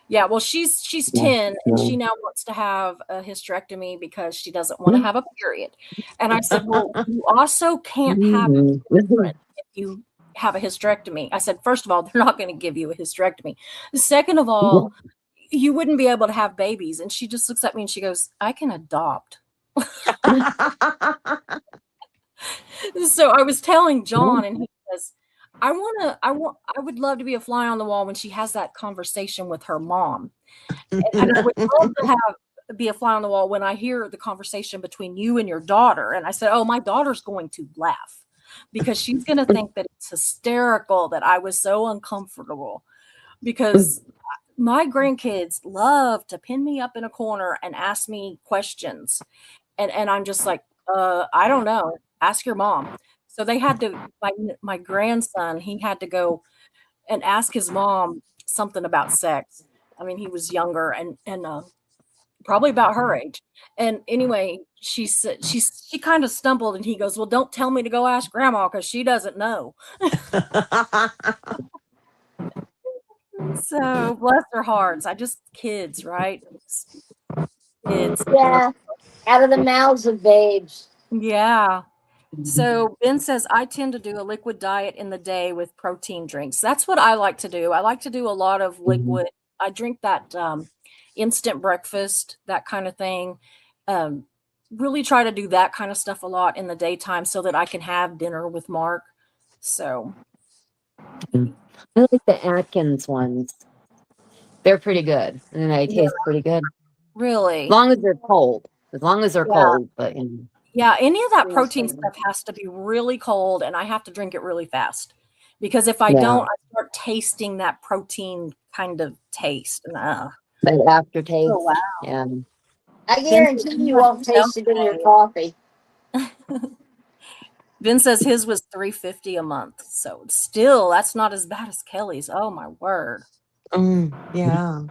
Yeah, well, she's No, 10 and she no. now wants to have a hysterectomy because she doesn't want to have a period. And I said, well, you also can't have children if you have a hysterectomy. I said, first of all, they're not going to give you a hysterectomy. Second of all, you wouldn't be able to have babies. And she just looks at me and she goes, I can adopt. So I was telling John and he says, I would love to be a fly on the wall when she has that conversation with her mom. And I would love to be a fly on the wall when I hear the conversation between you and your daughter. And I said, oh, my daughter's going to laugh because she's going to think that it's hysterical that I was so uncomfortable because my grandkids love to pin me up in a corner and ask me questions. And I'm just like, I don't know. Ask your mom. So they had to, my grandson, he had to go and ask his mom something about sex. I mean, he was younger and probably about her age. And anyway, she said she kind of stumbled and he goes, well, don't tell me to go ask grandma because she doesn't know. So bless their hearts. Kids, right? Kids. Yeah, out of the mouths of babes. Yeah. So Ben says, I tend to do a liquid diet in the day with protein drinks. That's what I like to do. I like to do a lot of liquid. I drink that instant breakfast, that kind of thing. Really try to do that kind of stuff a lot in the daytime so that I can have dinner with Mark. So I like the Atkins ones. They're pretty good, and they taste pretty good. really, As long as they're cold. As long as they're yeah. cold, but Yeah, any of that protein stuff has to be really cold and I have to drink it really fast. Because if I yeah. don't, I start tasting that protein kind of taste. And That aftertaste. oh wow. Yeah. I guarantee you won't taste it in your coffee. Ben says his was $350 a month. So still that's not as bad as Kelly's. Oh my word. Yeah.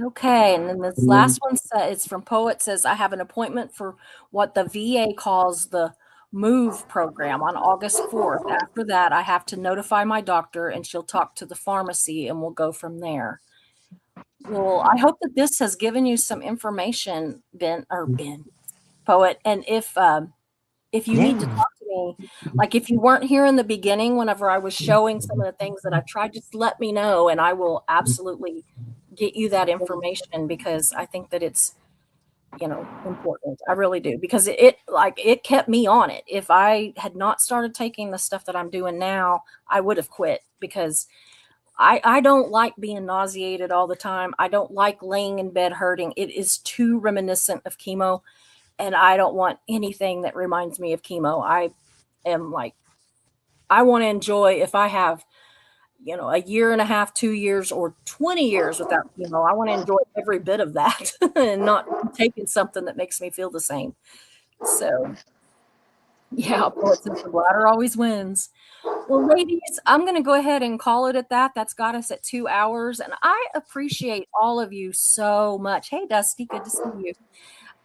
Okay, and then this last one it's from Poet says I have an appointment for what the VA calls the MOVE program on August 4th. After that, I have to notify my doctor and she'll talk to the pharmacy and we'll go from there. Well, I hope that this has given you some information, Ben Poet. And if you need to Yeah. talk to me, like if you weren't here in the beginning, whenever I was showing some of the things that I tried, just let me know and I will absolutely get you that information because I think that it's, important. I really do because it kept me on it. If I had not started taking the stuff that I'm doing now, I would have quit because I don't like being nauseated all the time. I don't like laying in bed hurting. It is too reminiscent of chemo. And I don't want anything that reminds me of chemo. I am like, I want to enjoy if I have, a year and a half, 2 years, or 20 years without chemo. I want to enjoy every bit of that and not taking something that makes me feel the same. So, yeah, poets and the bladder always wins. Well, ladies, I'm going to go ahead and call it at that. That's got us at 2 hours. And I appreciate all of you so much. Hey, Dusty, good to see you.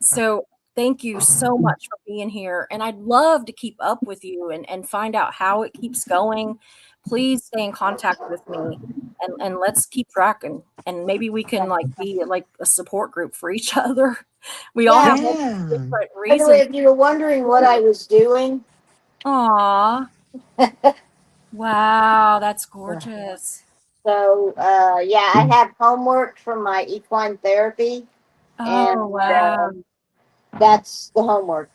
So thank you so much for being here. And I'd love to keep up with you and find out how it keeps going. Please stay in contact with me and let's keep tracking. And maybe we can be like a support group for each other. We all have Yeah. different By the way, reasons. if you were wondering what I was doing, Aw. Wow, that's gorgeous. so yeah, I have homework from my equine therapy, and Oh, wow. that's the homework.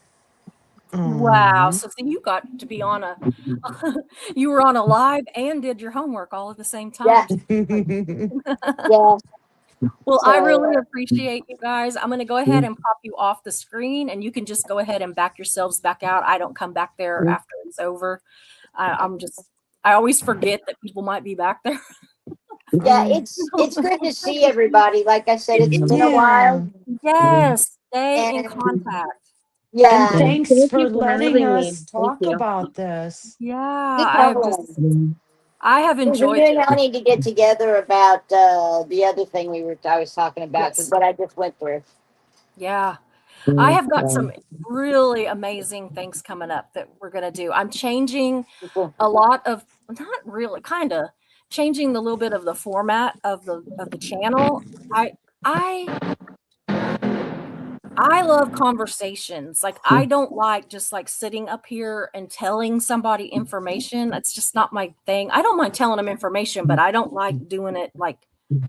Wow. So you got to be on you were on a live and did your homework all at the same time. Yeah, yeah. Well, I So, really appreciate you guys. I'm going to go ahead and pop you off the screen and you can just go ahead and back yourselves back out. I don't come back there after it's over. I always forget that people might be back there. yeah, it's good to see everybody. Like I said, it's been a while. Yes. Stay in And contact. And yeah, thanks Thank for you for letting having me. us Thank talk you. about this. Yeah. no I have problem. enjoyed We it. all need to get together about the other thing I was talking about, Yes. what I just went through. Yeah. I have got some really amazing things coming up that we're going to do. I'm changing a lot of, not really, kind of changing the little bit of the format of the channel. I I love conversations. Like, I don't like just like sitting up here and telling somebody information. That's just not my thing. I don't mind telling them information, but I don't like doing it like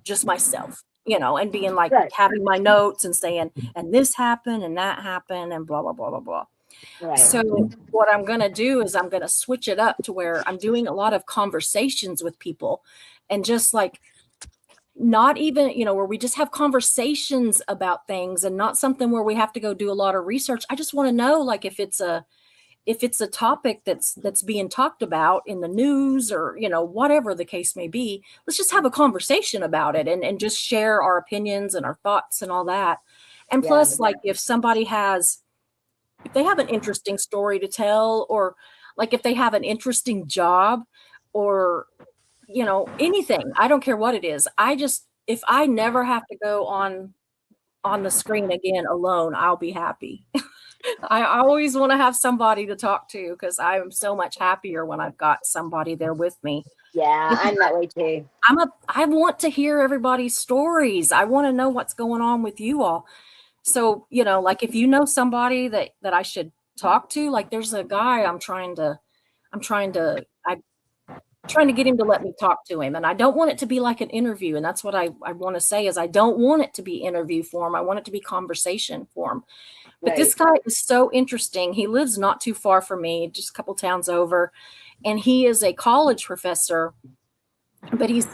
just myself, and being like Right. having my notes and saying, and this happened and that happened and blah, blah, blah, blah, blah. Right. So what I'm going to do is I'm going to switch it up to where I'm doing a lot of conversations with people and just like not even, where we just have conversations about things and not something where we have to go do a lot of research. I just want to know, like, if it's a topic that's being talked about in the news or, whatever the case may be, let's just have a conversation about it and just share our opinions and our thoughts and all that. And Yeah. plus, like, if they have an interesting story to tell, or like if they have an interesting job, or anything, I don't care what it is. If I never have to go on the screen again alone, I'll be happy. I always want to have somebody to talk to because I am so much happier when I've got somebody there with me. Yeah, I'm that way too. I want to hear everybody's stories. I want to know what's going on with you all. So, like if you know somebody that I should talk to, like there's a guy I'm trying to get him to let me talk to him. And I don't want it to be like an interview. And that's what I want to say is I don't want it to be interview form. I want it to be conversation form. But Right. this guy is so interesting. He lives not too far from me, just a couple towns over. And he is a college professor, but he's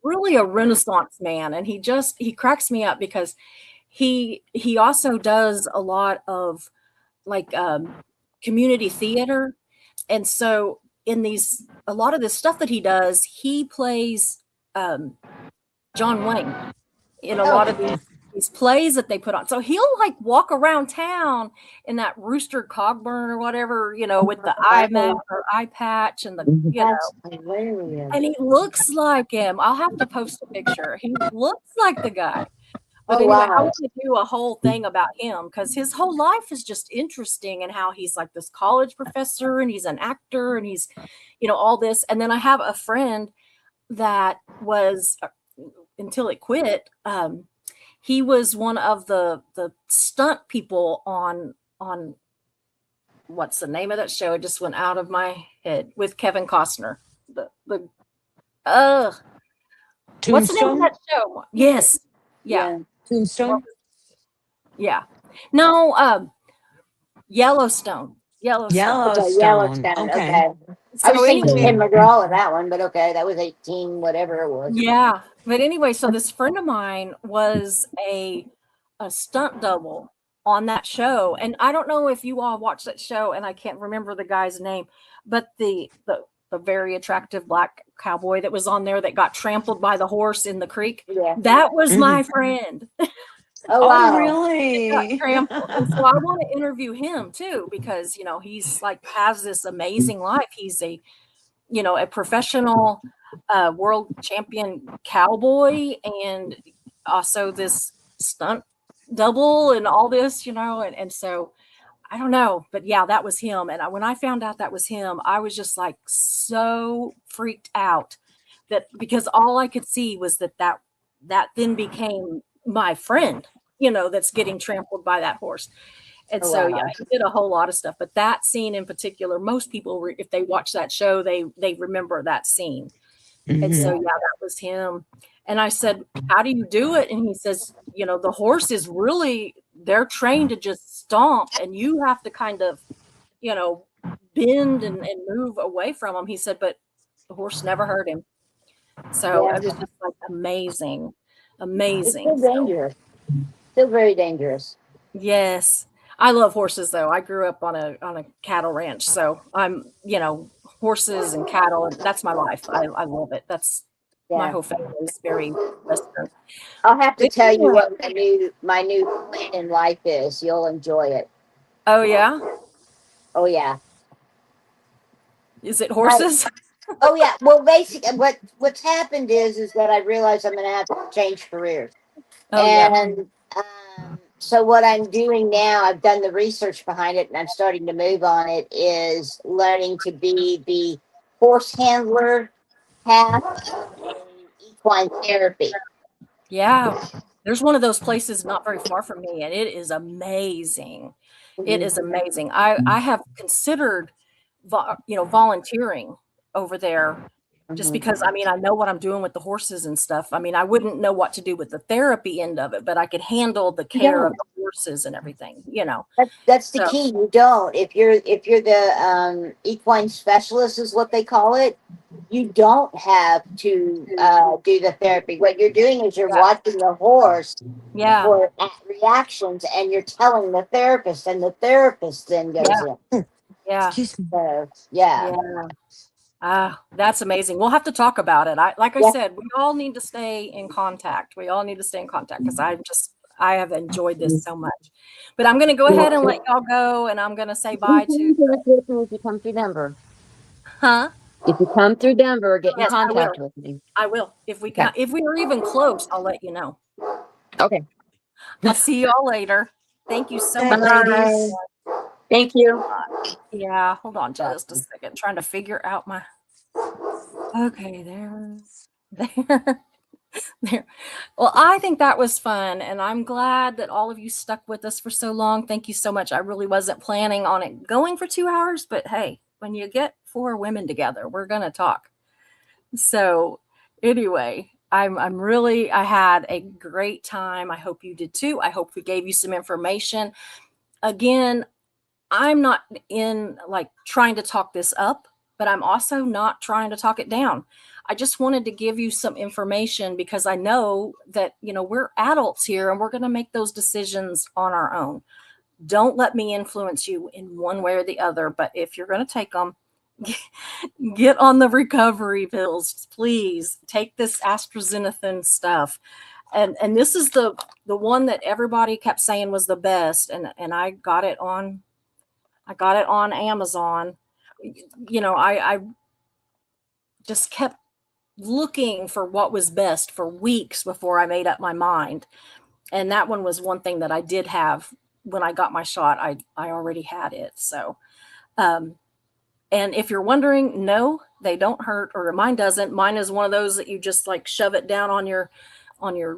really a Renaissance man. And he cracks me up because he also does a lot of like community theater. And so a lot of this stuff that he does, he plays John Wayne in a lot of these plays that they put on. So he'll like walk around town in that Rooster Cogburn or whatever, with the eye mask or eye patch and That's hilarious. and he looks like him. I'll have to post a picture. He looks like the guy. But Oh, anyway, I wow. want to do a whole thing about him because his whole life is just interesting and how he's like this college professor and he's an actor and he's, all this. And then I have a friend that was, until it quit, he was one of the stunt people on what's the name of that show? It just went out of my head with Kevin Costner. What's the name of that show? Yes. Yeah. Tombstone? Yeah. No, Yellowstone. Okay, Yellowstone. Yellowstone. Okay. I was thinking Tim McGraw with that one, but okay, that was 18, whatever it was. Yeah. But anyway, so this friend of mine was a stunt double on that show. And I don't know if you all watched that show, and I can't remember the guy's name, but the very attractive black cowboy that was on there that got trampled by the horse in the creek. Yeah. That was my friend. Oh, wow. Really? Trampled. And so I want to interview him too, because he's like has this amazing life. He's a professional world champion cowboy and also this stunt double and all this, and so I don't know, but yeah, that was him. And when I found out that was him, I was just like so freaked out because all I could see was that then became my friend, that's getting trampled by that horse. And so, yeah, he did a whole lot of stuff, but that scene in particular, most people, if they watch that show, they remember that scene. And so, yeah, that was him. And I said, how do you do it? And he says, the horse is they're trained to just stomp and you have to kind of, bend and move away from him. He said, but the horse never hurt him. So it was just like amazing. It's still dangerous. Still very dangerous. Yes. I love horses though. I grew up on a cattle ranch. So I'm, horses and cattle. That's my life. I love it. That's my whole family is very Western. I'll have to tell you what my new plan in life is. You'll enjoy it. Oh yeah? Oh yeah. Is it horses? Oh yeah. Well, basically, what's happened is that I realized I'm going to have to change careers, and So what I'm doing now, I've done the research behind it and I'm starting to move on it, is learning to be the horse handler half of equine therapy. Yeah. There's one of those places not very far from me, and it is amazing. It Mhm. is amazing. I have considered volunteering over there just Mhm. because, I mean, I know what I'm doing with the horses and stuff. I mean, I wouldn't know what to do with the therapy end of it, but I could handle the You care of don't. the horses and everything, you know. That's the So, key. You don't. If you're the equine specialist is what they call it. You don't have to do the therapy. What you're doing is you're yeah. watching the horse Yeah. for reactions, and you're telling the therapist, and the therapist then goes Yeah. in. Yeah. Excuse me. So yeah, Yeah. Ah, that's amazing. We'll have to talk about it. Like I yeah. said, we all need to stay in contact. We all need to stay in contact because I have enjoyed this so much. But I'm going to go ahead and let y'all go, and I'm going to say bye to, If you come through Denver. huh? If you come through Denver, get in Yes, I will. contact with me. I will. Okay. If we are even close, I'll let you know. Okay. I'll see y'all later. Thank you so Night, much. Bye. ladies. Thank you. Yeah, hold on just a second. Trying to figure out my, okay, there. There. Well, I think that was fun, and I'm glad that all of you stuck with us for so long. Thank you so much. I really wasn't planning on it going for 2 hours, but hey, when you get four women together, we're gonna talk. So anyway, I'm really, I had a great time. I hope you did too. I hope we gave you some information. Again, I'm not in like trying to talk this up, but I'm also not trying to talk it down. I just wanted to give you some information because I know that, we're adults here and we're going to make those decisions on our own. Don't let me influence you in one way or the other, but if you're going to take them, get on the recovery pills, please. Take this AstraZeneca stuff. And this is the one that everybody kept saying was the best, and I got it on Amazon. I just kept looking for what was best for weeks before I made up my mind. And that one was one thing that I did have when I got my shot. I already had it. So, um, and if you're wondering, no, they don't hurt, or mine doesn't. Mine is one of those that you just like shove it down on your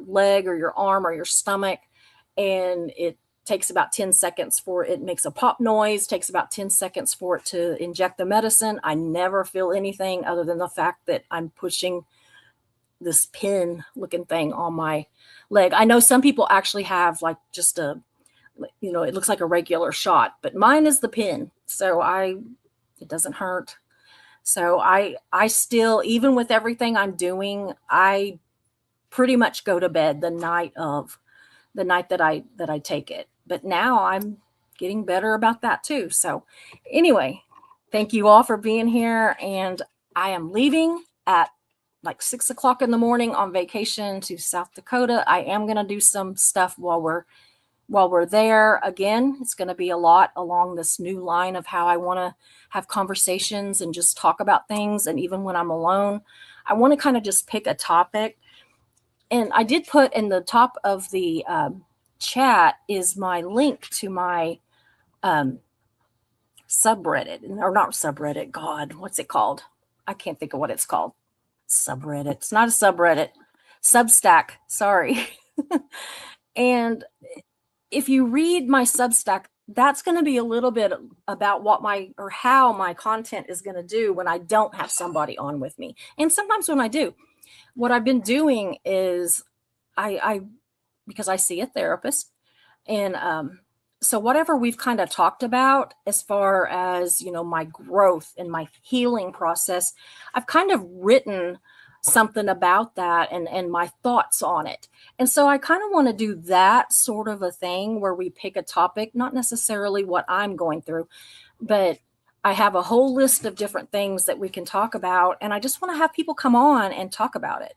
leg or your arm or your stomach, and it takes about 10 seconds for it makes a pop noise, takes about 10 seconds for it to inject the medicine. I never feel anything other than the fact that I'm pushing this pin looking thing on my leg. I know some people actually have like just it looks like a regular shot, but mine is the pin. So it doesn't hurt. So I still, even with everything I'm doing, I pretty much go to bed the night that I take it. But now I'm getting better about that too. So anyway, thank you all for being here. And I am leaving at like 6 o'clock in the morning on vacation to South Dakota. I am going to do some stuff while we're there. Again, it's going to be a lot along this new line of how I want to have conversations and just talk about things. And even when I'm alone, I want to kind of just pick a topic. And I did put in the top of the chat is my link to my um, subreddit, or not subreddit. God, what's it called? I can't think of what it's called. Subreddit. It's not a subreddit. Substack. Sorry. And if you read my Substack, that's going to be a little bit about how my content is going to do when I don't have somebody on with me. And sometimes when I do, what I've been doing is I because I see a therapist, and so whatever we've kind of talked about as far as my growth and my healing process, I've kind of written something about that and my thoughts on it. And so I kind of want to do that sort of a thing where we pick a topic, not necessarily what I'm going through, but I have a whole list of different things that we can talk about, and I just want to have people come on and talk about it,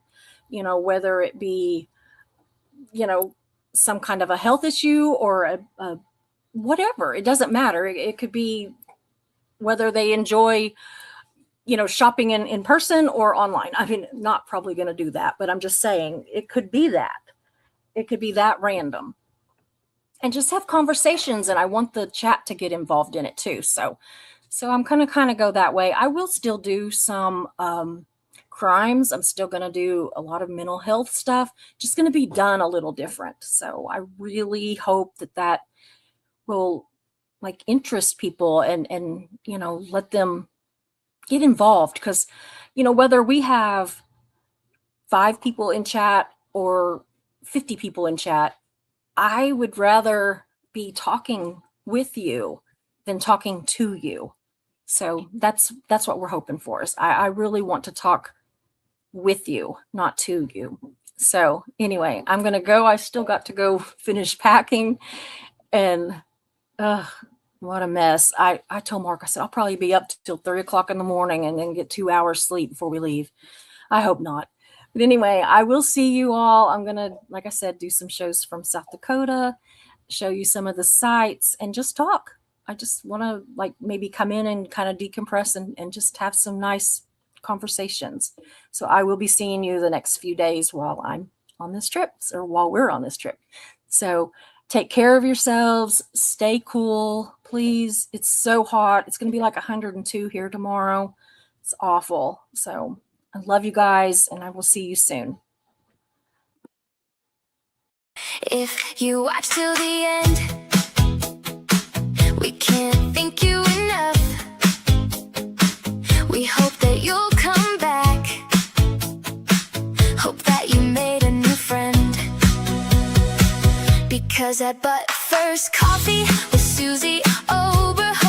whether it be some kind of a health issue or a whatever. It doesn't matter. It could be whether they enjoy shopping in person or online. I mean, not probably going to do that, but I'm just saying it could be that random. and just have conversations. And I want the chat to get involved in it too. So I'm going to kind of go that way. I will still do some crimes. I'm still going to do a lot of mental health stuff, just going to be done a little different. So I really hope that will like interest people and, you know, let them get involved. Because, you know, whether we have 5 people in chat or 50 people in chat, I would rather be talking with you than talking to you. So that's what we're hoping for. Is I really want to talk with you, not to you. So anyway, I'm going to go. I still got to go finish packing, and what a mess. I told Mark, I said, I'll probably be up till 3:00 in the morning and then get 2 hours sleep before we leave. I hope not. But anyway, I will see you all. I'm going to, like I said, do some shows from South Dakota, show you some of the sites, and just talk. I just want to like maybe come in and kind of decompress and just have some nice conversations. So I will be seeing you the next few days while I'm on this trip, or while we're on this trip. So take care of yourselves. Stay cool, please. It's so hot. It's going to be like 102 here tomorrow. It's awful. So I love you guys, and I will see you soon. If you watch till the end, we can't thank you enough. We hope that you'll come back. Hope that you made a new friend. Because at But First Coffee with Susie Oberholm,